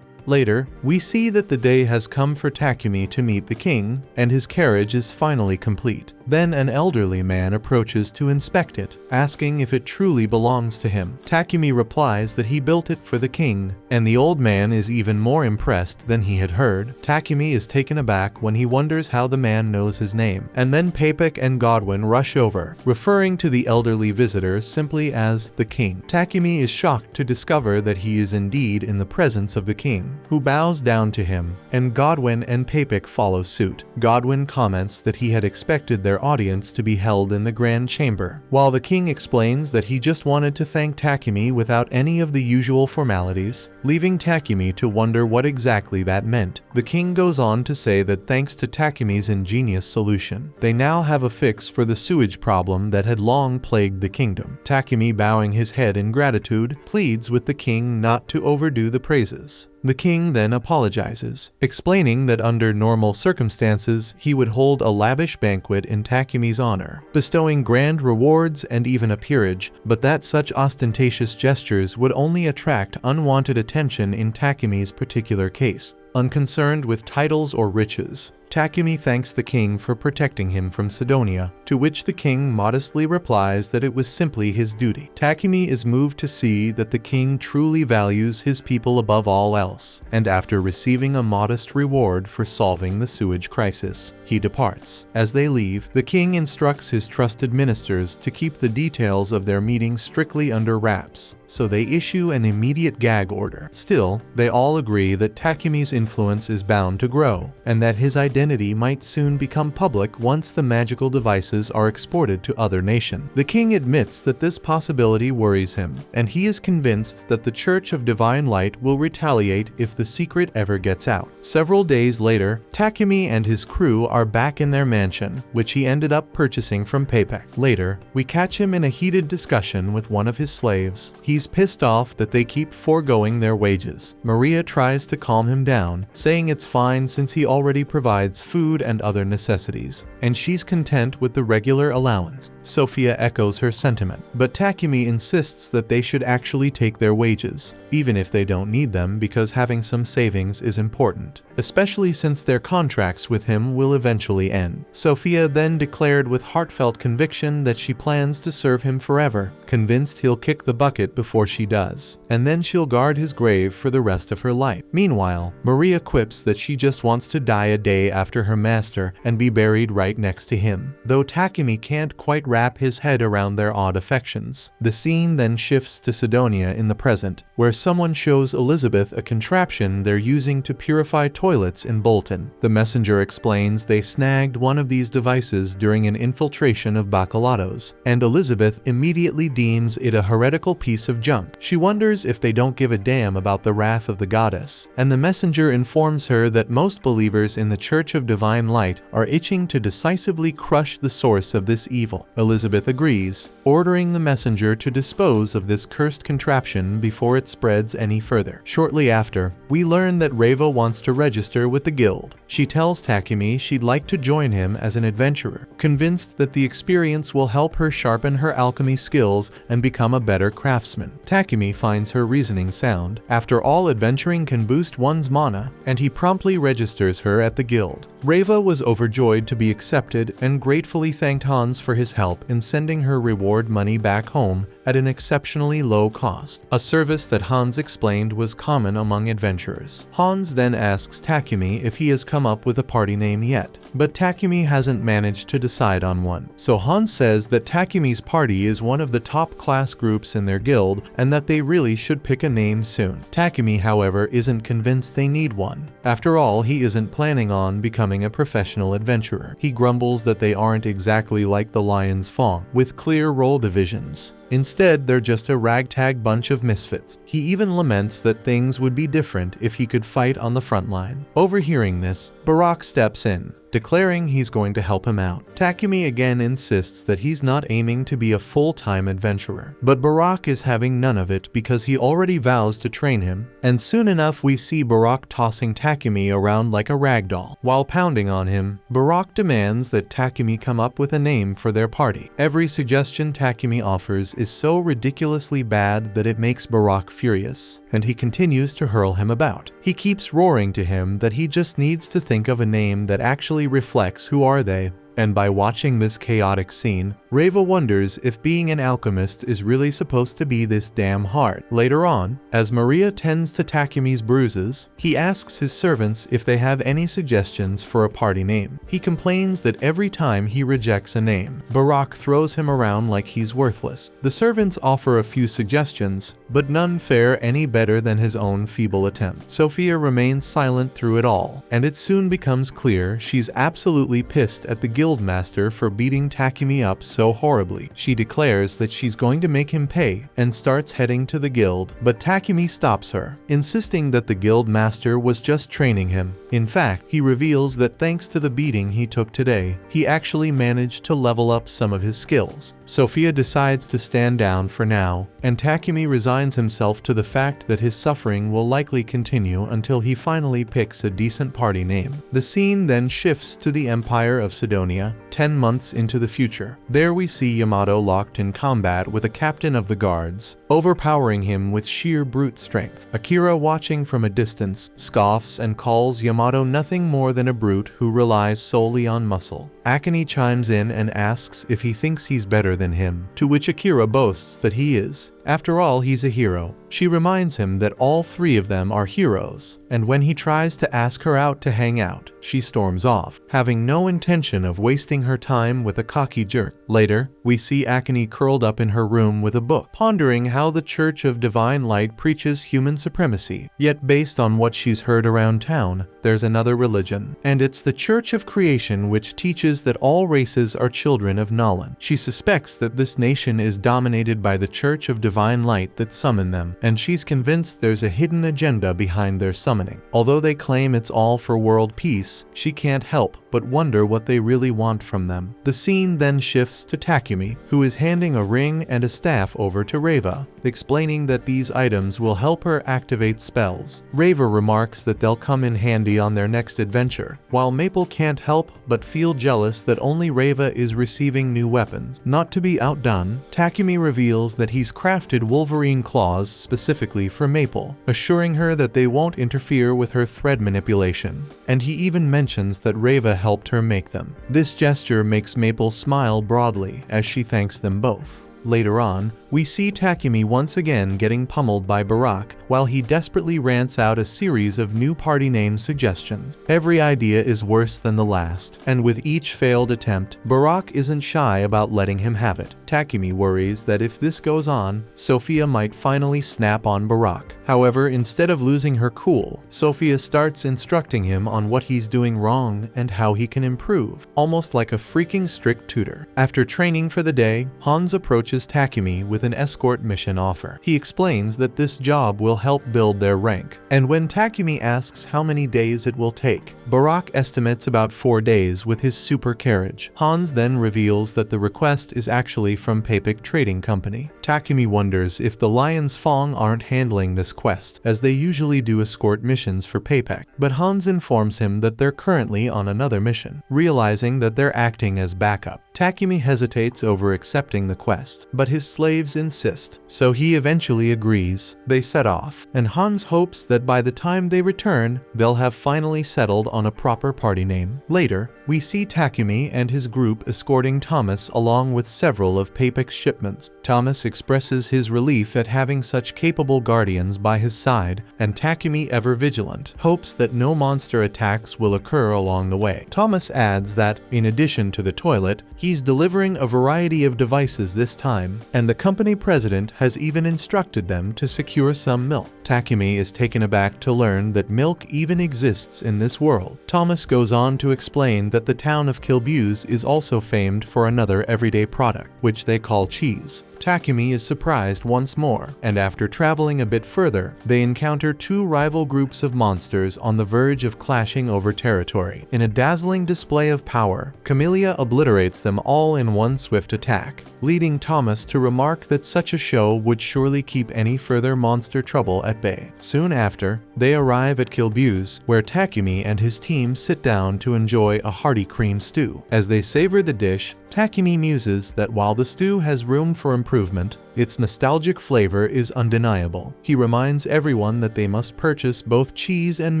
Speaker 1: Later, we see that the day has come for Takumi to meet the king, and his carriage is finally complete. Then an elderly man approaches to inspect it, asking if it truly belongs to him. Takumi replies that he built it for the king, and the old man is even more impressed than he had heard. Takumi is taken aback when he wonders how the man knows his name, and then Papik and Godwin rush over, referring to the elderly visitor simply as the king. Takumi is shocked to discover that he is indeed in the presence of the king, king, who bows down to him, and Godwin and Papik follow suit. Godwin comments that he had expected their audience to be held in the grand chamber, while the king explains that he just wanted to thank Takumi without any of the usual formalities, leaving Takumi to wonder what exactly that meant. The king goes on to say that thanks to Takumi's ingenious solution, they now have a fix for the sewage problem that had long plagued the kingdom. Takumi, bowing his head in gratitude, pleads with the king not to overdo the praises. The king then apologizes, explaining that under normal circumstances he would hold a lavish banquet in Takumi's honor, bestowing grand rewards and even a peerage, but that such ostentatious gestures would only attract unwanted attention in Takumi's particular case. Unconcerned with titles or riches, Takumi thanks the king for protecting him from Sidonia, to which the king modestly replies that it was simply his duty. Takumi is moved to see that the king truly values his people above all else, and after receiving a modest reward for solving the sewage crisis, he departs. As they leave, the king instructs his trusted ministers to keep the details of their meeting strictly under wraps, so they issue an immediate gag order. Still, they all agree that Takumi's influence is bound to grow, and that his identity might soon become public once the magical devices are exported to other nations. The king admits that this possibility worries him, and he is convinced that the Church of Divine Light will retaliate if the secret ever gets out. Several days later, Takumi and his crew are back in their mansion, which he ended up purchasing from Papik. Later, we catch him in a heated discussion with one of his slaves. He's pissed off that they keep foregoing their wages. Maria tries to calm him down, saying it's fine since he already provides food and other necessities, and she's content with the regular allowance. Sophia echoes her sentiment, but Takumi insists that they should actually take their wages, even if they don't need them, because having some savings is important, especially since their contracts with him will eventually end. Sophia then declared with heartfelt conviction that she plans to serve him forever, convinced he'll kick the bucket before she does, and then she'll guard his grave for the rest of her life. Meanwhile, Maria quips that she just wants to die a day after her master and be buried right next to him, though Takumi can't quite wrap his head around their odd affections. The scene then shifts to Sidonia in the present, where someone shows Elizabeth a contraption they're using to purify toilets in Bolton. The messenger explains they snagged one of these devices during an infiltration of Bacalados, and Elizabeth immediately deems it a heretical piece of junk. She wonders if they don't give a damn about the wrath of the goddess, and the messenger informs her that most believers in the Church of Divine Light are itching to decisively crush the source of this evil. Elizabeth agrees, ordering the messenger to dispose of this cursed contraption before it spreads any further. Shortly after, we learn that Reva wants to register with the guild. She tells Takumi she'd like to join him as an adventurer, convinced that the experience will help her sharpen her alchemy skills and become a better craftsman. Takumi finds her reasoning sound. After all, adventuring can boost one's mana, and he promptly registers her at the guild. Reva was overjoyed to be accepted and gratefully thanked Hans for his help in sending her reward money back home at an exceptionally low cost, a service that Hans explained was common among adventurers. Hans then asks Takumi if he has come up with a party name yet, but Takumi hasn't managed to decide on one. So Hans says that Takumi's party is one of the top class groups in their guild and that they really should pick a name soon. Takumi, however, isn't convinced they need one. After all, he isn't planning on becoming a professional adventurer. He grumbles that they aren't exactly like the Lion's Fong, with clear role divisions. Instead, they're just a ragtag bunch of misfits. He even laments that things would be different if he could fight on the front line. Overhearing this, Barak steps in, declaring he's going to help him out. Takumi again insists that he's not aiming to be a full-time adventurer, but Barak is having none of it because he already vows to train him, and soon enough we see Barak tossing Takumi around like a ragdoll. While pounding on him, Barak demands that Takumi come up with a name for their party. Every suggestion Takumi offers is so ridiculously bad that it makes Barak furious, and he continues to hurl him about. He keeps roaring to him that he just needs to think of a name that actually reflects who are they. And by watching this chaotic scene, Reva wonders if being an alchemist is really supposed to be this damn hard. Later on, as Maria tends to Takumi's bruises, he asks his servants if they have any suggestions for a party name. He complains that every time he rejects a name, Barack throws him around like he's worthless. The servants offer a few suggestions, but none fare any better than his own feeble attempt. Sophia remains silent through it all, and it soon becomes clear she's absolutely pissed at the guildmaster for beating Takumi up so horribly. She declares that she's going to make him pay and starts heading to the guild, but Takumi stops her, insisting that the guildmaster was just training him. In fact, he reveals that thanks to the beating he took today, he actually managed to level up some of his skills. Sophia decides to stand down for now, and Takumi resigns himself to the fact that his suffering will likely continue until he finally picks a decent party name. The scene then shifts to the Empire of Sidonia, 10 months into the future. There we see Yamato locked in combat with a captain of the guards, overpowering him with sheer brute strength. Akira, watching from a distance, scoffs and calls Yamato nothing more than a brute who relies solely on muscle. Akane chimes in and asks if he thinks he's better than him, to which Akira boasts that he is. After all, he's a hero. She reminds him that all three of them are heroes, and when he tries to ask her out to hang out, she storms off, having no intention of wasting her time with a cocky jerk. Later, we see Akane curled up in her room with a book, pondering how the Church of Divine Light preaches human supremacy. Yet based on what she's heard around town, there's another religion, and it's the Church of Creation, which teaches that all races are children of Nolan. She suspects that this nation is dominated by the Church of Divine Light that summoned them, and she's convinced there's a hidden agenda behind their summoning. Although they claim it's all for world peace, she can't help but wonder what they really want from them. The scene then shifts to Takumi, who is handing a ring and a staff over to Reva, explaining that these items will help her activate spells. Reva remarks that they'll come in handy on their next adventure, while Maple can't help but feel jealous that only Reva is receiving new weapons. Not to be outdone, Takumi reveals that he's crafted Wolverine claws specifically for Maple, assuring her that they won't interfere with her thread manipulation, and he even mentions that Reva helped her make them. This gesture makes Maple smile broadly as she thanks them both. Later on, we see Takumi once again getting pummeled by Barack while he desperately rants out a series of new party name suggestions. Every idea is worse than the last, and with each failed attempt, Barack isn't shy about letting him have it. Takumi worries that if this goes on, Sophia might finally snap on Barack. However, instead of losing her cool, Sophia starts instructing him on what he's doing wrong and how he can improve, almost like a freaking strict tutor. After training for the day, Hans approaches Takumi with an escort mission offer. He explains that this job will help build their rank, and when Takumi asks how many days it will take, Barack estimates about 4 days with his super carriage. Hans then reveals that the request is actually from Papik Trading Company. Takumi wonders if the Lions Fong aren't handling this quest, as they usually do escort missions for Papik, but Hans informs him that they're currently on another mission. Realizing that they're acting as backup, Takumi hesitates over accepting the quest, but his slaves insist, so he eventually agrees. They set off, and Hans hopes that by the time they return, they'll have finally settled on a proper party name. Later, we see Takumi and his group escorting Thomas along with several of Papik's shipments. Thomas expresses his relief at having such capable guardians by his side, and Takumi, ever vigilant, hopes that no monster attacks will occur along the way. Thomas adds that, in addition to the toilet, he's delivering a variety of devices this time, and the company president has even instructed them to secure some milk. Takumi is taken aback to learn that milk even exists in this world. Thomas goes on to explain that the town of Kilbuse is also famed for another everyday product, which they call cheese. Takumi is surprised once more, and after traveling a bit further, they encounter two rival groups of monsters on the verge of clashing over territory. In a dazzling display of power, Camellia obliterates them all in one swift attack, leading Thomas to remark that such a show would surely keep any further monster trouble at bay. Soon after, they arrive at Kilbuse, where Takumi and his team sit down to enjoy a hearty cream stew. As they savor the dish, Takumi muses that while the stew has room for improvement, improvement, its nostalgic flavor is undeniable. He reminds everyone that they must purchase both cheese and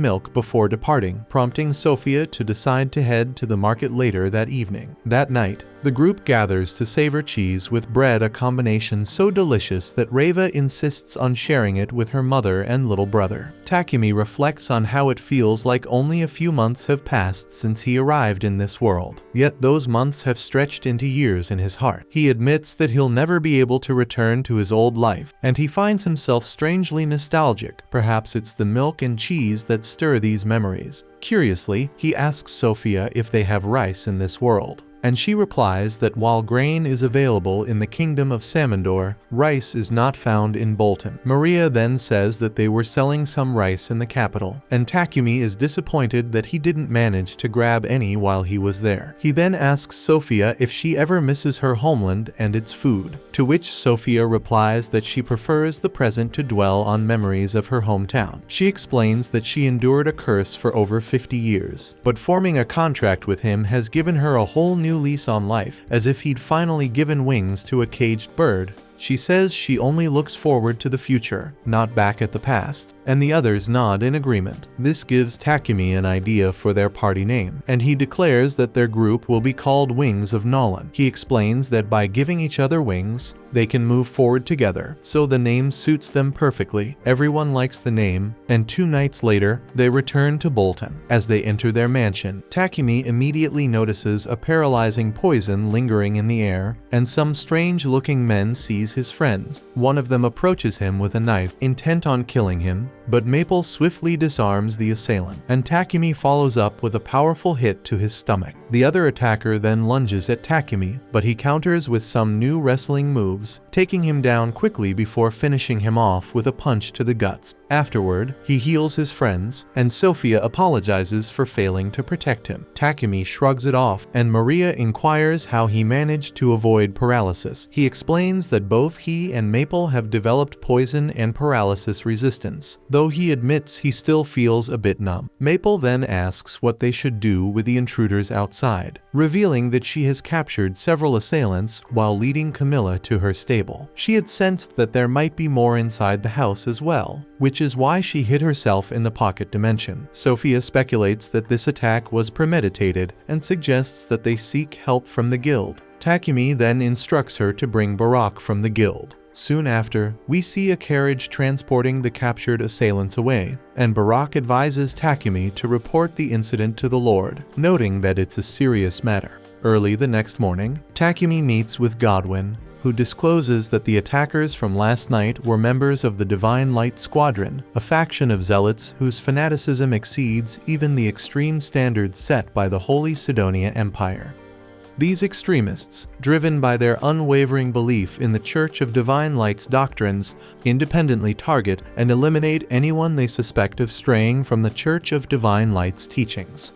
Speaker 1: milk before departing, prompting Sophia to decide to head to the market later that evening. That night, the group gathers to savor cheese with bread, a combination so delicious that Reva insists on sharing it with her mother and little brother. Takumi reflects on how it feels like only a few months have passed since he arrived in this world. Yet those months have stretched into years in his heart. He admits that he'll never be able to return to his old life, and he finds himself strangely nostalgic. Perhaps it's the milk and cheese that stir these memories. Curiously, he asks Sophia if they have rice in this world, and she replies that while grain is available in the kingdom of Samandor, rice is not found in Bolton. Maria then says that they were selling some rice in the capital, and Takumi is disappointed that he didn't manage to grab any while he was there. He then asks Sophia if she ever misses her homeland and its food, to which Sophia replies that she prefers the present to dwell on memories of her hometown. She explains that she endured a curse for over 50 years, but forming a contract with him has given her a whole new lease on life, as if he'd finally given wings to a caged bird. She says she only looks forward to the future, not back at the past, and the others nod in agreement. This gives Takumi an idea for their party name, and he declares that their group will be called Wings of Nolan. He explains that by giving each other wings, they can move forward together, so the name suits them perfectly. Everyone likes the name, and 2 nights later, they return to Bolton. As they enter their mansion, Takumi immediately notices a paralyzing poison lingering in the air, and some strange-looking men seize his friends. One of them approaches him with a knife, intent on killing him, but Maple swiftly disarms the assailant, and Takumi follows up with a powerful hit to his stomach. The other attacker then lunges at Takumi, but he counters with some new wrestling moves, taking him down quickly before finishing him off with a punch to the guts. Afterward, he heals his friends, and Sophia apologizes for failing to protect him. Takumi shrugs it off, and Maria inquires how he managed to avoid paralysis. He explains that both he and Maple have developed poison and paralysis resistance, though he admits he still feels a bit numb. Maple then asks what they should do with the intruders outside, revealing that she has captured several assailants while leading Camilla to her stable. She had sensed that there might be more inside the house as well, which is why she hid herself in the pocket dimension. Sophia speculates that this attack was premeditated and suggests that they seek help from the guild. Takumi then instructs her to bring Barak from the guild. Soon after, we see a carriage transporting the captured assailants away, and Barak advises Takumi to report the incident to the Lord, noting that it's a serious matter. Early the next morning, Takumi meets with Godwin, who discloses that the attackers from last night were members of the Divine Light Squadron, a faction of zealots whose fanaticism exceeds even the extreme standards set by the Holy Sidonia Empire. These extremists, driven by their unwavering belief in the Church of Divine Light's doctrines, independently target and eliminate anyone they suspect of straying from the Church of Divine Light's teachings.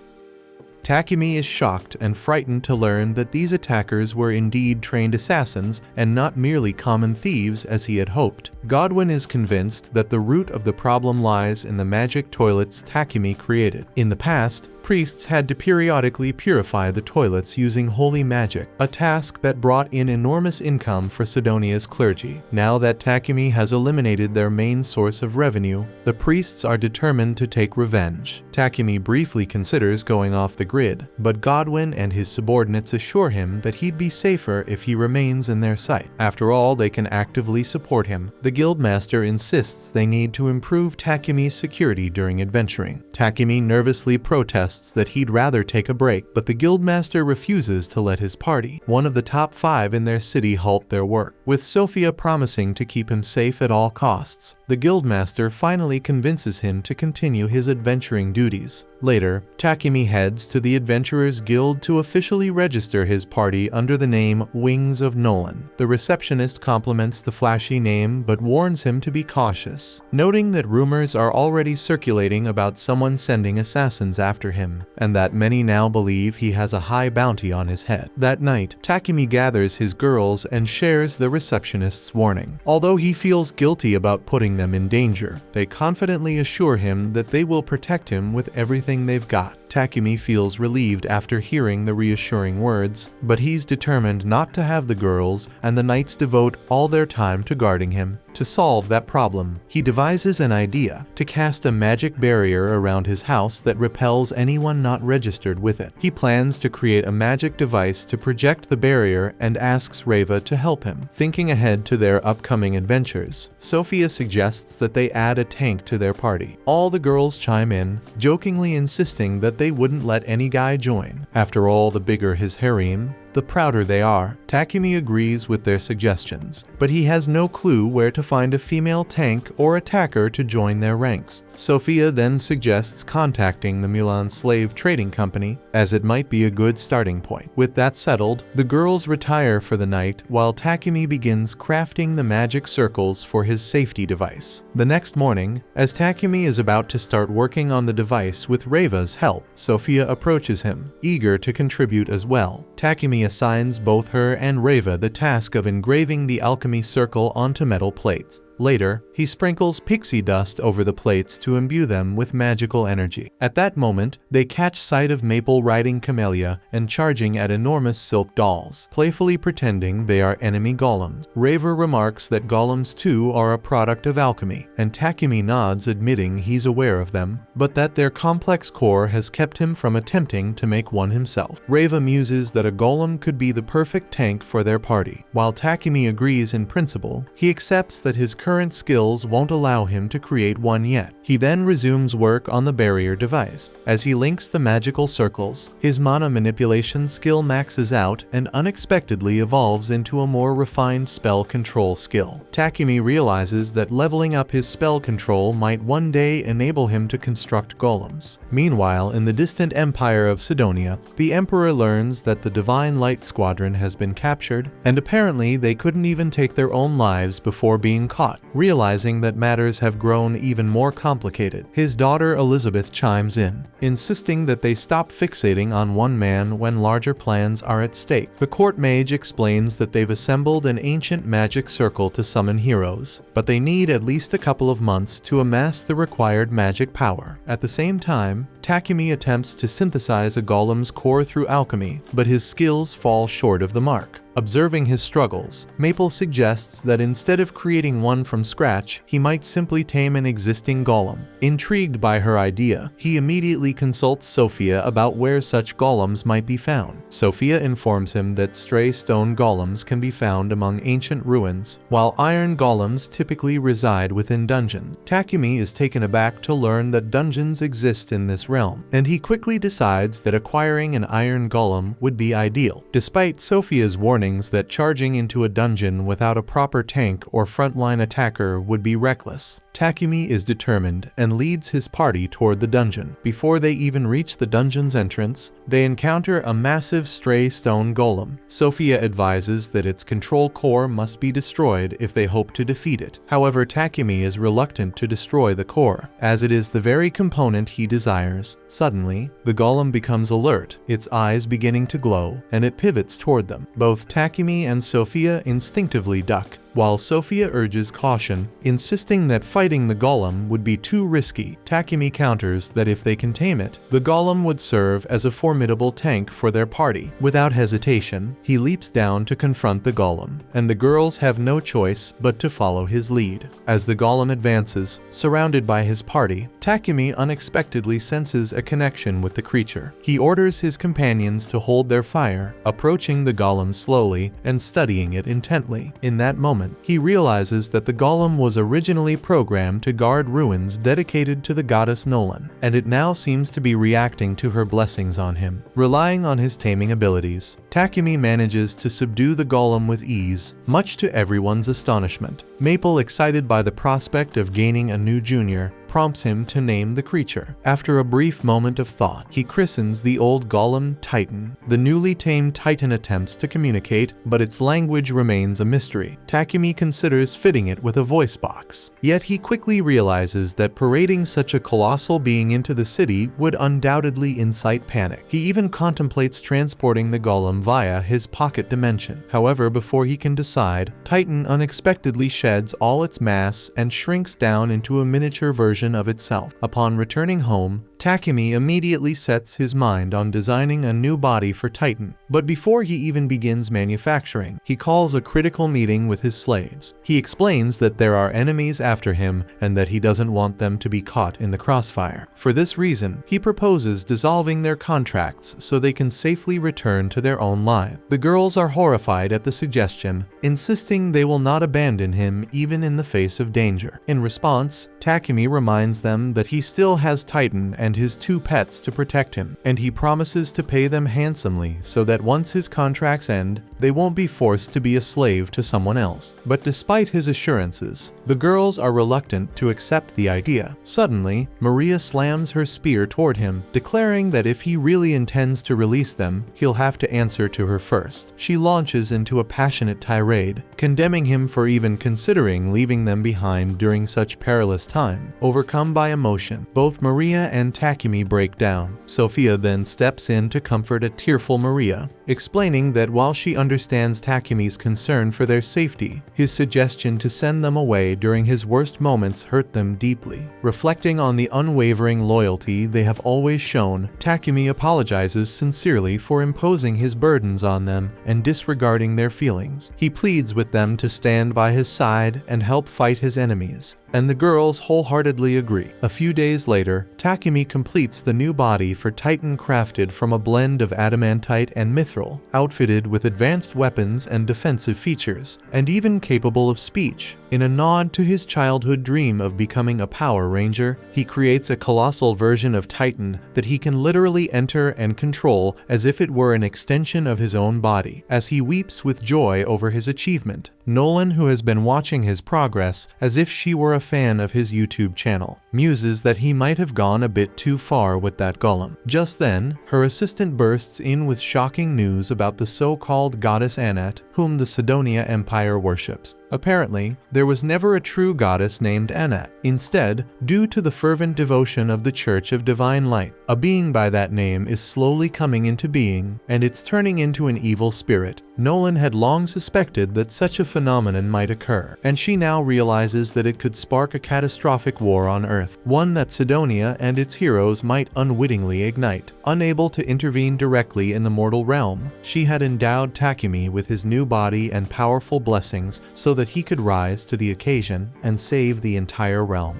Speaker 1: Takumi is shocked and frightened to learn that these attackers were indeed trained assassins and not merely common thieves as he had hoped. Godwin is convinced that the root of the problem lies in the magic toilets Takumi created. In the past, priests had to periodically purify the toilets using holy magic, a task that brought in enormous income for Sidonia's clergy. Now that Takumi has eliminated their main source of revenue, the priests are determined to take revenge. Takumi briefly considers going off the grid, but Godwin and his subordinates assure him that he'd be safer if he remains in their sight. After all, they can actively support him. The guildmaster insists they need to improve Takumi's security during adventuring. Takumi nervously protests that he'd rather take a break, but the guildmaster refuses to let his party, one of the top 5 in their city, halt their work. With Sophia promising to keep him safe at all costs, the guildmaster finally convinces him to continue his adventuring duties. Later, Takumi heads to the Adventurers Guild to officially register his party under the name Wings of Nolan. The receptionist compliments the flashy name but warns him to be cautious, noting that rumors are already circulating about someone sending assassins after him, and that many now believe he has a high bounty on his head. That night, Takumi gathers his girls and shares the receptionist's warning. Although he feels guilty about putting them in danger, they confidently assure him that they will protect him with everything they've got. Takumi feels relieved after hearing the reassuring words, but he's determined not to have the girls and the knights devote all their time to guarding him. To solve that problem, he devises an idea to cast a magic barrier around his house that repels anyone not registered with it. He plans to create a magic device to project the barrier and asks Reva to help him. Thinking ahead to their upcoming adventures, Sophia suggests that they add a tank to their party. All the girls chime in, jokingly insisting that they wouldn't let any guy join. After all, the bigger his harem, the prouder they are. Takumi agrees with their suggestions, but he has no clue where to find a female tank or attacker to join their ranks. Sophia then suggests contacting the Milan Slave Trading Company, as it might be a good starting point. With that settled, the girls retire for the night while Takumi begins crafting the magic circles for his safety device. The next morning, as Takumi is about to start working on the device with Reva's help, Sophia approaches him, eager to contribute as well. Takumi assigns both her and Reva the task of engraving the alchemy circle onto metal plates. Later, he sprinkles pixie dust over the plates to imbue them with magical energy. At that moment, they catch sight of Maple riding Camellia and charging at enormous silk dolls, playfully pretending they are enemy golems. Reva remarks that golems too are a product of alchemy, and Takumi nods, admitting he's aware of them, but that their complex core has kept him from attempting to make one himself. Reva muses that a golem could be the perfect tank for their party. While Takumi agrees in principle, he accepts that his current skills won't allow him to create one yet. He then resumes work on the barrier device. As he links the magical circles, his mana manipulation skill maxes out and unexpectedly evolves into a more refined spell control skill. Takumi realizes that leveling up his spell control might one day enable him to construct golems. Meanwhile, in the distant empire of Sidonia, the Emperor learns that the Divine Light Squadron has been captured, and apparently they couldn't even take their own lives before being caught. Realizing that matters have grown even more complicated, his daughter Elizabeth chimes in, insisting that they stop fixating on one man when larger plans are at stake. The court mage explains that they've assembled an ancient magic circle to summon heroes, but they need at least a couple of months to amass the required magic power. At the same time, Takumi attempts to synthesize a golem's core through alchemy, but his skills fall short of the mark. Observing his struggles, Maple suggests that instead of creating one from scratch, he might simply tame an existing golem. Intrigued by her idea, he immediately consults Sophia about where such golems might be found. Sophia informs him that stray stone golems can be found among ancient ruins, while iron golems typically reside within dungeons. Takumi is taken aback to learn that dungeons exist in this realm, and he quickly decides that acquiring an iron golem would be ideal. Despite Sophia's warning that charging into a dungeon without a proper tank or frontline attacker would be reckless, Takumi is determined and leads his party toward the dungeon. Before they even reach the dungeon's entrance, they encounter a massive stray stone golem. Sophia advises that its control core must be destroyed if they hope to defeat it. However, Takumi is reluctant to destroy the core, as it is the very component he desires. Suddenly, the golem becomes alert, its eyes beginning to glow, and it pivots toward them. Both Takumi and Sophia instinctively duck, while Sophia urges caution, insisting that fighting the golem would be too risky. Takumi counters that if they can tame it, the golem would serve as a formidable tank for their party. Without hesitation, he leaps down to confront the golem, and the girls have no choice but to follow his lead. As the golem advances, surrounded by his party, Takumi unexpectedly senses a connection with the creature. He orders his companions to hold their fire, approaching the golem slowly and studying it intently. In that moment, he realizes that the golem was originally programmed to guard ruins dedicated to the goddess Nolan, and it now seems to be reacting to her blessings on him. Relying on his taming abilities, Takumi manages to subdue the golem with ease, much to everyone's astonishment. Maple, excited by the prospect of gaining a new junior, prompts him to name the creature. After a brief moment of thought, he christens the old golem Titan. The newly tamed Titan attempts to communicate, but its language remains a mystery. Takumi considers fitting it with a voice box. Yet he quickly realizes that parading such a colossal being into the city would undoubtedly incite panic. He even contemplates transporting the golem via his pocket dimension. However, before he can decide, Titan unexpectedly sheds all its mass and shrinks down into a miniature version of itself. Upon returning home, Takumi immediately sets his mind on designing a new body for Titan. But before he even begins manufacturing, he calls a critical meeting with his slaves. He explains that there are enemies after him and that he doesn't want them to be caught in the crossfire. For this reason, he proposes dissolving their contracts so they can safely return to their own lives. The girls are horrified at the suggestion, insisting they will not abandon him even in the face of danger. In response, Takumi reminds them that he still has Titan and his 2 pets to protect him, and he promises to pay them handsomely so that once his contracts end, they won't be forced to be a slave to someone else. But despite his assurances, the girls are reluctant to accept the idea. Suddenly, Maria slams her spear toward him, declaring that if he really intends to release them, he'll have to answer to her first. She launches into a passionate tirade, condemning him for even considering leaving them behind during such perilous time. Overcome by emotion, both Maria and Takumi break down. Sophia then steps in to comfort a tearful Maria, explaining that while she understands Takumi's concern for their safety, his suggestion to send them away during his worst moments hurt them deeply. Reflecting on the unwavering loyalty they have always shown, Takumi apologizes sincerely for imposing his burdens on them and disregarding their feelings. He pleads with them to stand by his side and help fight his enemies, and the girls wholeheartedly agree. A few days later, Takumi completes the new body for Titan crafted from a blend of adamantite and mithril, outfitted with advanced weapons and defensive features, and even capable of speech. In a nod to his childhood dream of becoming a Power Ranger, he creates a colossal version of Titan that he can literally enter and control as if it were an extension of his own body. As he weeps with joy over his achievement, Nolan, who has been watching his progress as if she were a fan of his YouTube channel, muses that he might have gone a bit too far with that golem. Just then, her assistant bursts in with shocking news about the so-called goddess Anat, whom the Sidonia Empire worships. Apparently, there was never a true goddess named Anat. Instead, due to the fervent devotion of the Church of Divine Light, a being by that name is slowly coming into being, and it's turning into an evil spirit. Nolan had long suspected that such a phenomenon might occur, and she now realizes that it could spark a catastrophic war on Earth, one that Sidonia and its heroes might unwittingly ignite. Unable to intervene directly in the mortal realm, she had endowed Takumi with his new body and powerful blessings so that he could rise to the occasion and save the entire realm.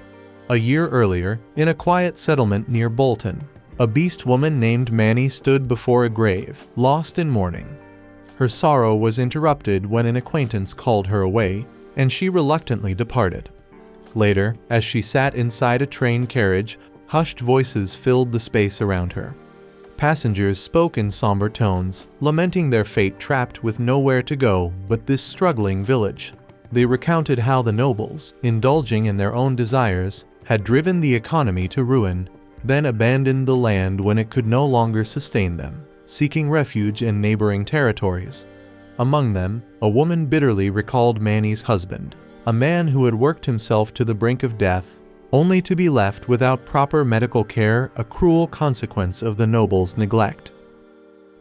Speaker 1: A year earlier, in a quiet settlement near Bolton, a beast woman named Manny stood before a grave, lost in mourning. Her sorrow was interrupted when an acquaintance called her away, and she reluctantly departed. Later, as she sat inside a train carriage, hushed voices filled the space around her. Passengers spoke in somber tones, lamenting their fate trapped with nowhere to go but this struggling village. They recounted how the nobles, indulging in their own desires, had driven the economy to ruin, then abandoned the land when it could no longer sustain them, seeking refuge in neighboring territories. Among them, a woman bitterly recalled Manny's husband, a man who had worked himself to the brink of death, only to be left without proper medical care, a cruel consequence of the nobles' neglect.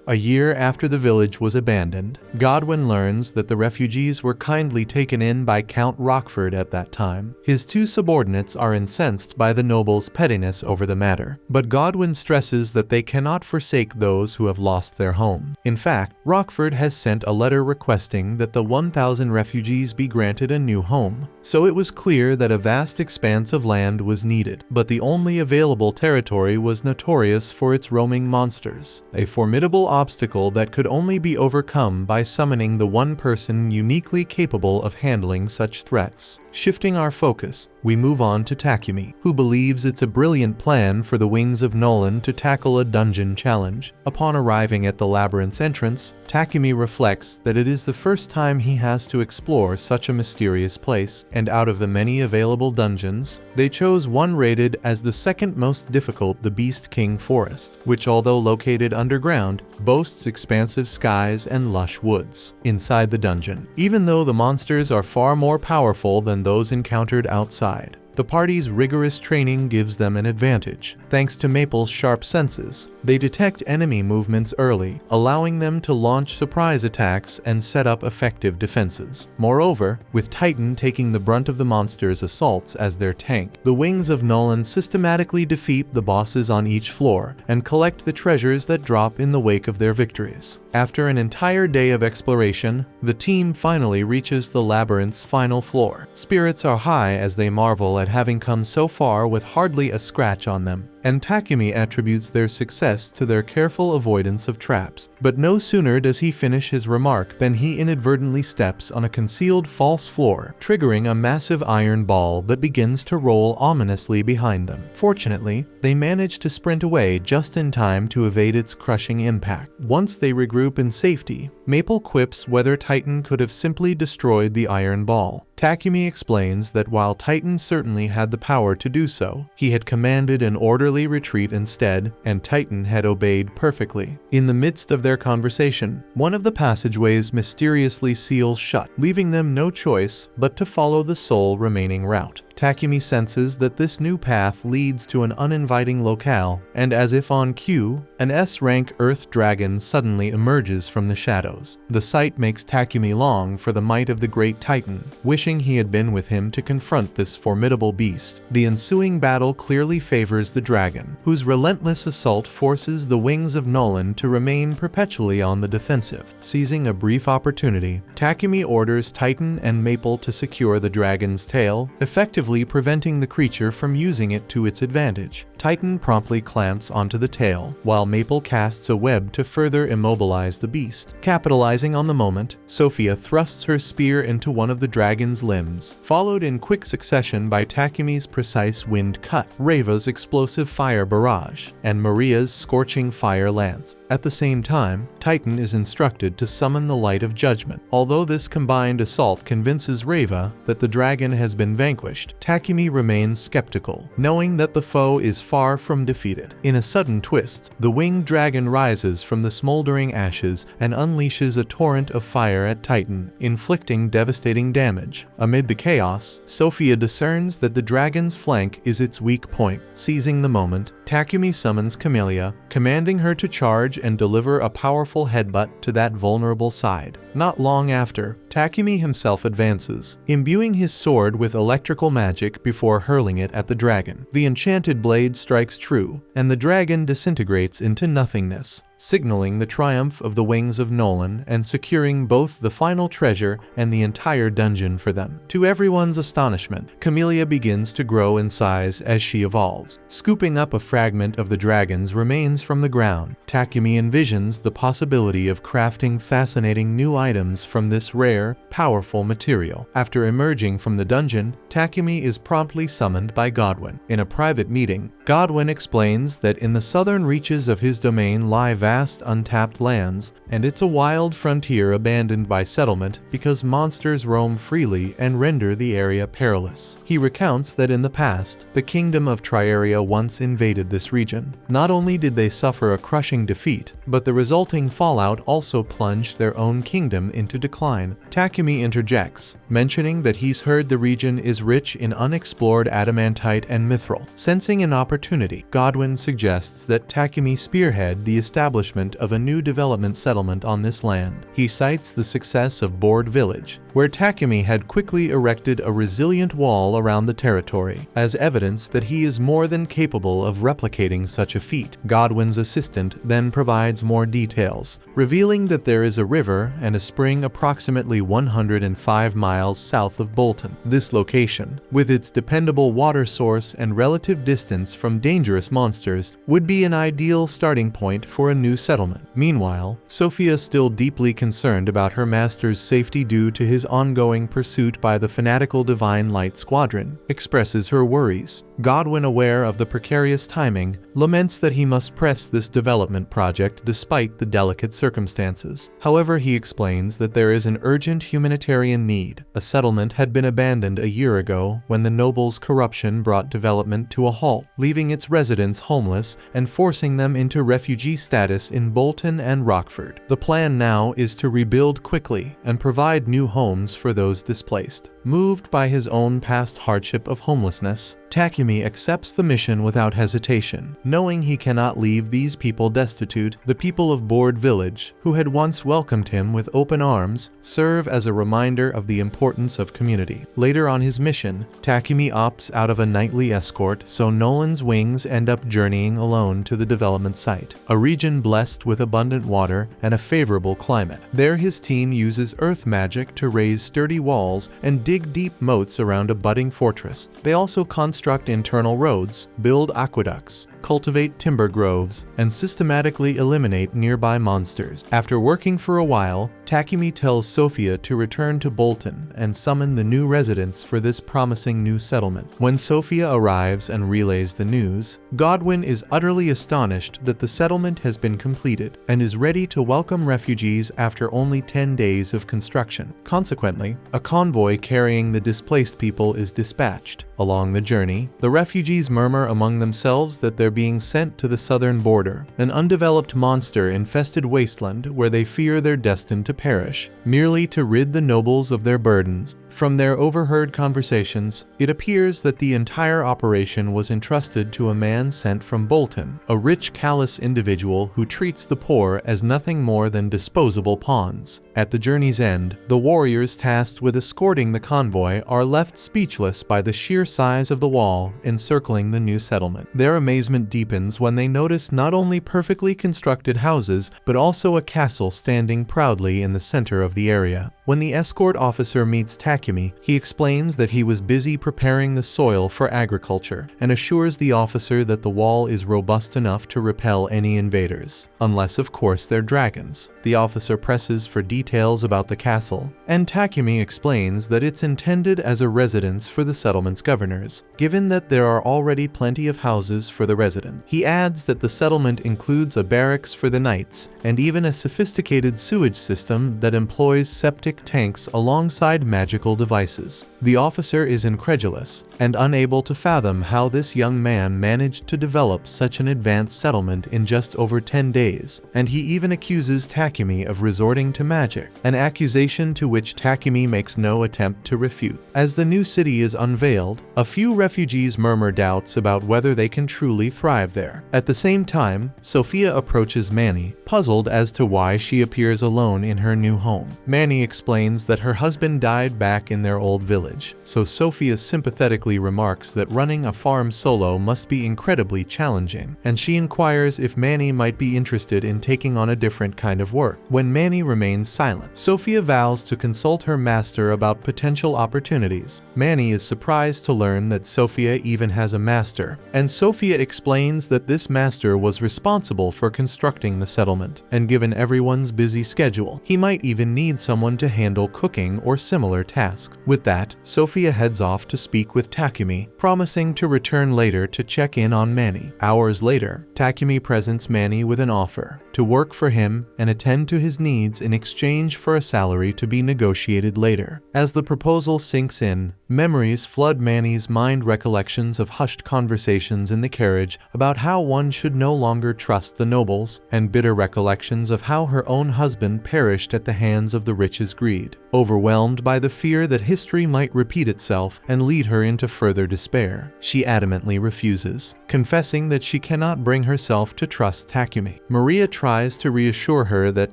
Speaker 1: A year after the village was abandoned, Godwin learns that the refugees were kindly taken in by Count Rockford at that time. His 2 subordinates are incensed by the nobles' pettiness over the matter, but Godwin stresses that they cannot forsake those who have lost their homes. In fact, Rockford has sent a letter requesting that the 1,000 refugees be granted a new home, so it was clear that a vast expanse of land was needed. But the only available territory was notorious for its roaming monsters, a formidable obstacle that could only be overcome by summoning the one person uniquely capable of handling such threats. Shifting our focus, we move on to Takumi, who believes it's a brilliant plan for the wings of Nolan to tackle a dungeon challenge. Upon arriving at the labyrinth's entrance, Takumi reflects that it is the first time he has to explore such a mysterious place, and out of the many available dungeons, they chose one rated as the second most difficult, the Beast King Forest, which, although located underground, boasts expansive skies and lush woods. Inside the dungeon, even though the monsters are far more powerful than those encountered outside, The party's rigorous training gives them an advantage. Thanks to Maple's sharp senses, they detect enemy movements early, allowing them to launch surprise attacks and set up effective defenses. Moreover, with Titan taking the brunt of the monster's assaults as their tank, the Wings of Nolan systematically defeat the bosses on each floor and collect the treasures that drop in the wake of their victories. After an entire day of exploration, the team finally reaches the labyrinth's final floor. Spirits are high as they marvel at having come so far with hardly a scratch on them, and Takumi attributes their success to their careful avoidance of traps. But no sooner does he finish his remark than he inadvertently steps on a concealed false floor, triggering a massive iron ball that begins to roll ominously behind them. Fortunately, they manage to sprint away just in time to evade its crushing impact. Once they regroup in safety, Maple quips whether Titan could have simply destroyed the iron ball. Takumi explains that while Titan certainly had the power to do so, he had commanded an orderly retreat instead, and Titan had obeyed perfectly. In the midst of their conversation, one of the passageways mysteriously seals shut, leaving them no choice but to follow the sole remaining route. Takumi senses that this new path leads to an uninviting locale, and as if on cue, an S-rank Earth dragon suddenly emerges from the shadows. The sight makes Takumi long for the might of the great Titan, wishing he had been with him to confront this formidable beast. The ensuing battle clearly favors the dragon, whose relentless assault forces the Wings of Nolan to remain perpetually on the defensive. Seizing a brief opportunity, Takumi orders Titan and Maple to secure the dragon's tail, effectively preventing the creature from using it to its advantage. Titan promptly clamps onto the tail, while Maple casts a web to further immobilize the beast. Capitalizing on the moment, Sophia thrusts her spear into one of the dragon's limbs, followed in quick succession by Takumi's precise wind cut, Reva's explosive fire barrage, and Maria's scorching fire lance. At the same time, Titan is instructed to summon the light of judgment. Although this combined assault convinces Reva that the dragon has been vanquished, Takumi remains skeptical, knowing that the foe is far from defeated. In a sudden twist, the winged dragon rises from the smoldering ashes and unleashes a torrent of fire at Titan, inflicting devastating damage. Amid the chaos, Sophia discerns that the dragon's flank is its weak point. Seizing the moment, Takumi summons Camellia, commanding her to charge and deliver a powerful headbutt to that vulnerable side. Not long after, Takumi himself advances, imbuing his sword with electrical magic before hurling it at the dragon. The enchanted blade strikes true, and the dragon disintegrates into nothingness, signaling the triumph of the Wings of Nolan and securing both the final treasure and the entire dungeon for them. To everyone's astonishment, Camellia begins to grow in size as she evolves. Scooping up a fragment of the dragon's remains from the ground, Takumi envisions the possibility of crafting fascinating new items from this rare, powerful material. After emerging from the dungeon, Takumi is promptly summoned by Godwin. In a private meeting, Godwin explains that in the southern reaches of his domain lie vast untapped lands, and it's a wild frontier abandoned by settlement because monsters roam freely and render the area perilous. He recounts that in the past, the kingdom of Triaria once invaded this region. Not only did they suffer a crushing defeat, but the resulting fallout also plunged their own kingdom into decline. Takumi interjects, mentioning that he's heard the region is rich in unexplored adamantite and mithril. Sensing an opportunity, Godwin suggests that Takumi spearhead the establishment of a new development settlement on this land. He cites the success of Board Village, where Takumi had quickly erected a resilient wall around the territory, as evidence that he is more than capable of replicating such a feat. Godwin's assistant then provides more details, revealing that there is a river and a spring approximately 105 miles south of Bolton. This location, with its dependable water source and relative distance from dangerous monsters, would be an ideal starting point for a new settlement. Meanwhile, Sophia, still deeply concerned about her master's safety due to his ongoing pursuit by the fanatical Divine Light Squadron, expresses her worries. Godwin, aware of the precarious timing, laments that he must press this development project despite the delicate circumstances. However, he explains that there is an urgent humanitarian need. A settlement had been abandoned a year ago when the nobles' corruption brought development to a halt, leaving its residents homeless and forcing them into refugee status status in Bolton and Rockford. The plan now is to rebuild quickly and provide new homes for those displaced. Moved by his own past hardship of homelessness, Takumi accepts the mission without hesitation, knowing he cannot leave these people destitute. The people of Board Village, who had once welcomed him with open arms, serve as a reminder of the importance of community. Later on his mission, Takumi opts out of a nightly escort, so Nolan's wings end up journeying alone to the development site, a region blessed with abundant water and a favorable climate. There his team uses earth magic to raise sturdy walls and dig deep moats around a budding fortress. They also construct internal roads, build aqueducts, cultivate timber groves, and systematically eliminate nearby monsters. After working for a while, Takumi tells Sophia to return to Bolton and summon the new residents for this promising new settlement. When Sophia arrives and relays the news, Godwin is utterly astonished that the settlement has been completed and is ready to welcome refugees after only 10 days of construction. Consequently, a convoy carrying the displaced people is dispatched. Along the journey, the refugees murmur among themselves that they're being sent to the southern border, an undeveloped monster-infested wasteland where they fear they're destined to perish, merely to rid the nobles of their burdens. From their overheard conversations, it appears that the entire operation was entrusted to a man sent from Bolton, a rich, callous individual who treats the poor as nothing more than disposable pawns. At the journey's end, the warriors tasked with escorting the convoy are left speechless by the sheer size of the wall encircling the new settlement. Their amazement deepens when they notice not only perfectly constructed houses, but also a castle standing proudly in the center of the area. When the escort officer meets Takumi, he explains that he was busy preparing the soil for agriculture and assures the officer that the wall is robust enough to repel any invaders, unless of course they're dragons. The officer presses for details about the castle, and Takumi explains that it's intended as a residence for the settlement's governors, given that there are already plenty of houses for the residents. He adds that the settlement includes a barracks for the knights and even a sophisticated sewage system that employs septic tanks alongside magical devices. The officer is incredulous and unable to fathom how this young man managed to develop such an advanced settlement in just over 10 days, and he even accuses Takumi of resorting to magic, an accusation to which Takumi makes no attempt to refute. As the new city is unveiled, a few refugees murmur doubts about whether they can truly thrive there. At the same time, Sophia approaches Manny, puzzled as to why she appears alone in her new home. Manny explains that her husband died back in their old village, so Sophia sympathetically remarks that running a farm solo must be incredibly challenging, and she inquires if Manny might be interested in taking on a different kind of work. When Manny remains silent, Sophia vows to consult her master about potential opportunities. Manny is surprised to learn that Sophia even has a master, and Sophia explains that this master was responsible for constructing the settlement, and given everyone's busy schedule, he might even need someone to handle cooking or similar tasks. With that, Sophia heads off to speak with Takumi, promising to return later to check in on Manny. Hours later, Takumi presents Manny with an offer to work for him and attend to his needs in exchange for a salary to be negotiated later. As the proposal sinks in, memories flood Manny's mind, recollections of hushed conversations in the carriage about how one should no longer trust the nobles, and bitter recollections of how her own husband perished at the hands of the rich's greed. Overwhelmed by the fear that history might repeat itself and lead her into further despair, she adamantly refuses, confessing that she cannot bring herself to trust Takumi. Maria tries to reassure her that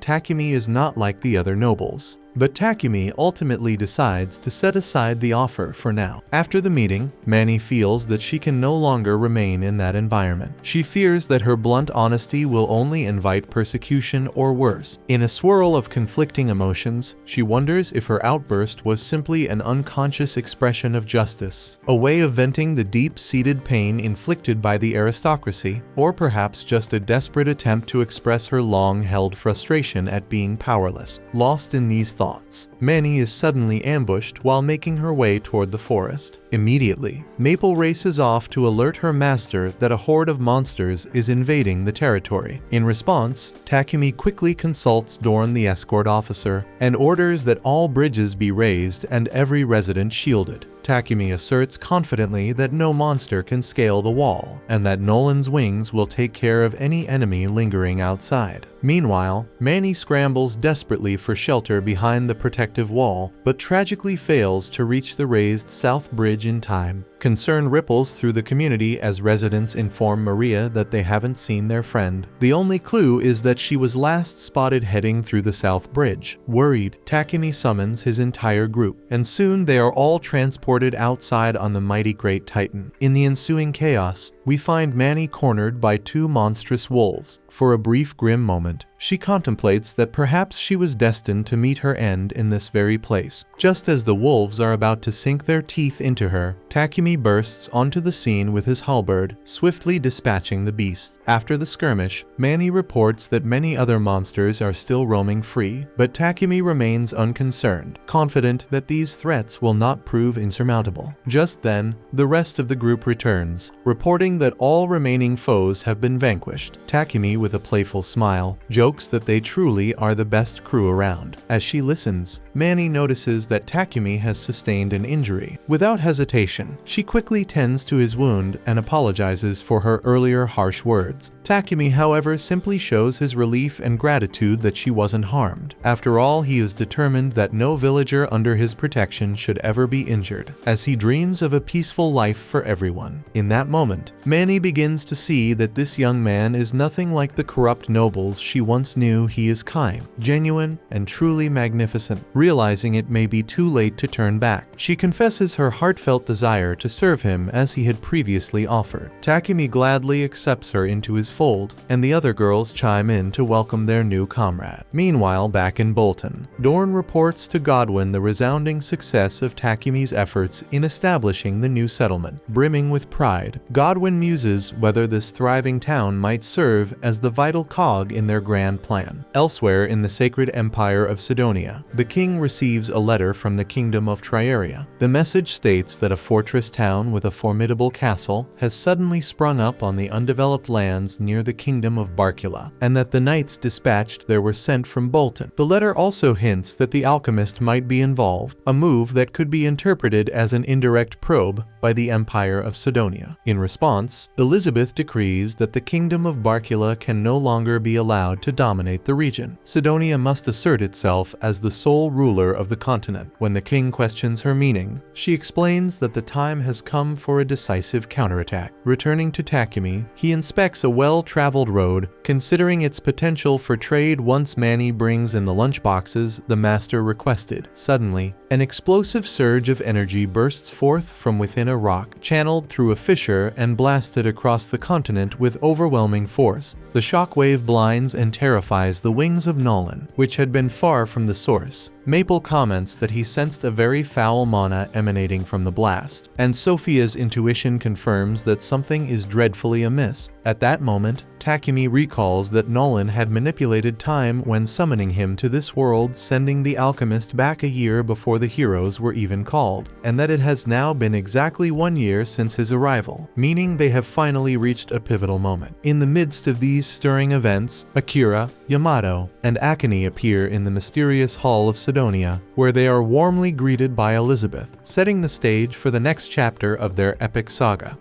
Speaker 1: Takumi is not like the other nobles, but Takumi ultimately decides to set aside the offer for now. After the meeting, Manny feels that she can no longer remain in that environment. She fears that her blunt honesty will only invite persecution or worse. In a swirl of conflicting emotions, she wonders if her outburst was simply an unconscious expression of justice, a way of venting the deep-seated pain inflicted by the aristocracy, or perhaps just a desperate attempt to express her long-held frustration at being powerless. Lost in these thoughts, Manny is suddenly ambushed while making her way toward the forest. Immediately, Maple races off to alert her master that a horde of monsters is invading the territory. In response, Takumi quickly consults Dorn, the escort officer, and orders that all bridges be raised and every resident shielded. Takumi asserts confidently that no monster can scale the wall, and that Nolan's wings will take care of any enemy lingering outside. Meanwhile, Manny scrambles desperately for shelter behind the protective wall, but tragically fails to reach the raised south bridge in time. Concern ripples through the community as residents inform Maria that they haven't seen their friend. The only clue is that she was last spotted heading through the south bridge. Worried, Takumi summons his entire group, and soon they are all transported outside on the mighty Great Titan. In the ensuing chaos, we find Manny cornered by two monstrous wolves. For a brief grim moment, she contemplates that perhaps she was destined to meet her end in this very place. Just as the wolves are about to sink their teeth into her, Takumi bursts onto the scene with his halberd, swiftly dispatching the beasts. After the skirmish, Manny reports that many other monsters are still roaming free, but Takumi remains unconcerned, confident that these threats will not prove insurmountable. Just then, the rest of the group returns, reporting that all remaining foes have been vanquished. Takumi, with a playful smile, jokes that they truly are the best crew around. As she listens, Manny notices that Takumi has sustained an injury. Without hesitation, she quickly tends to his wound and apologizes for her earlier harsh words. Takumi, however, simply shows his relief and gratitude that she wasn't harmed. After all, he is determined that no villager under his protection should ever be injured, as he dreams of a peaceful life for everyone. In that moment, Manny begins to see that this young man is nothing like the corrupt nobles she once knew. He is kind, genuine, and truly magnificent. Realizing it may be too late to turn back, she confesses her heartfelt desire to serve him as he had previously offered. Takumi gladly accepts her into his fold, and the other girls chime in to welcome their new comrade. Meanwhile, back in Bolton, Dorn reports to Godwin the resounding success of Takumi's efforts in establishing the new settlement. Brimming with pride, Godwin muses whether this thriving town might serve as the vital cog in their grand plan. Elsewhere in the sacred empire of Sidonia, the king receives a letter from the kingdom of Triaria. The message states that a fortress town with a formidable castle has suddenly sprung up on the undeveloped lands near the kingdom of Barcula, and that the knights dispatched there were sent from Bolton. The letter also hints that the alchemist might be involved, a move that could be interpreted as an indirect probe by the Empire of Sidonia. In response, Elizabeth decrees that the kingdom of Barcula can no longer be allowed to dominate the region. Sidonia must assert itself as the sole ruler of the continent. When the king questions her meaning, she explains that the time has come for a decisive counterattack. Returning to Takumi, he inspects a well-traveled road, considering its potential for trade once Manny brings in the lunchboxes the master requested. Suddenly, an explosive surge of energy bursts forth from within a rock, channeled through a fissure and blasted across the continent with overwhelming force. The shockwave blinds and terrifies the wings of Nolan, which had been far from the source. Maple comments that he sensed a very foul mana emanating from the blast, and Sophia's intuition confirms that something is dreadfully amiss. At that moment, Takumi recalls that Nolan had manipulated time when summoning him to this world, sending the alchemist back a year before the heroes were even called, and that it has now been exactly 1 year since his arrival, meaning they have finally reached a pivotal moment. In the midst of these stirring events, Akira, Yamato, and Akane appear in the mysterious hall of Sidonia, where they are warmly greeted by Elizabeth, setting the stage for the next chapter of their epic saga.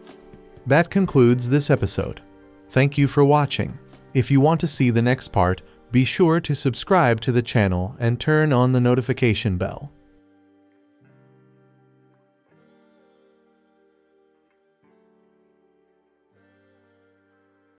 Speaker 1: That concludes this episode. Thank you for watching. If you want to see the next part, be sure to subscribe to the channel and turn on the notification bell.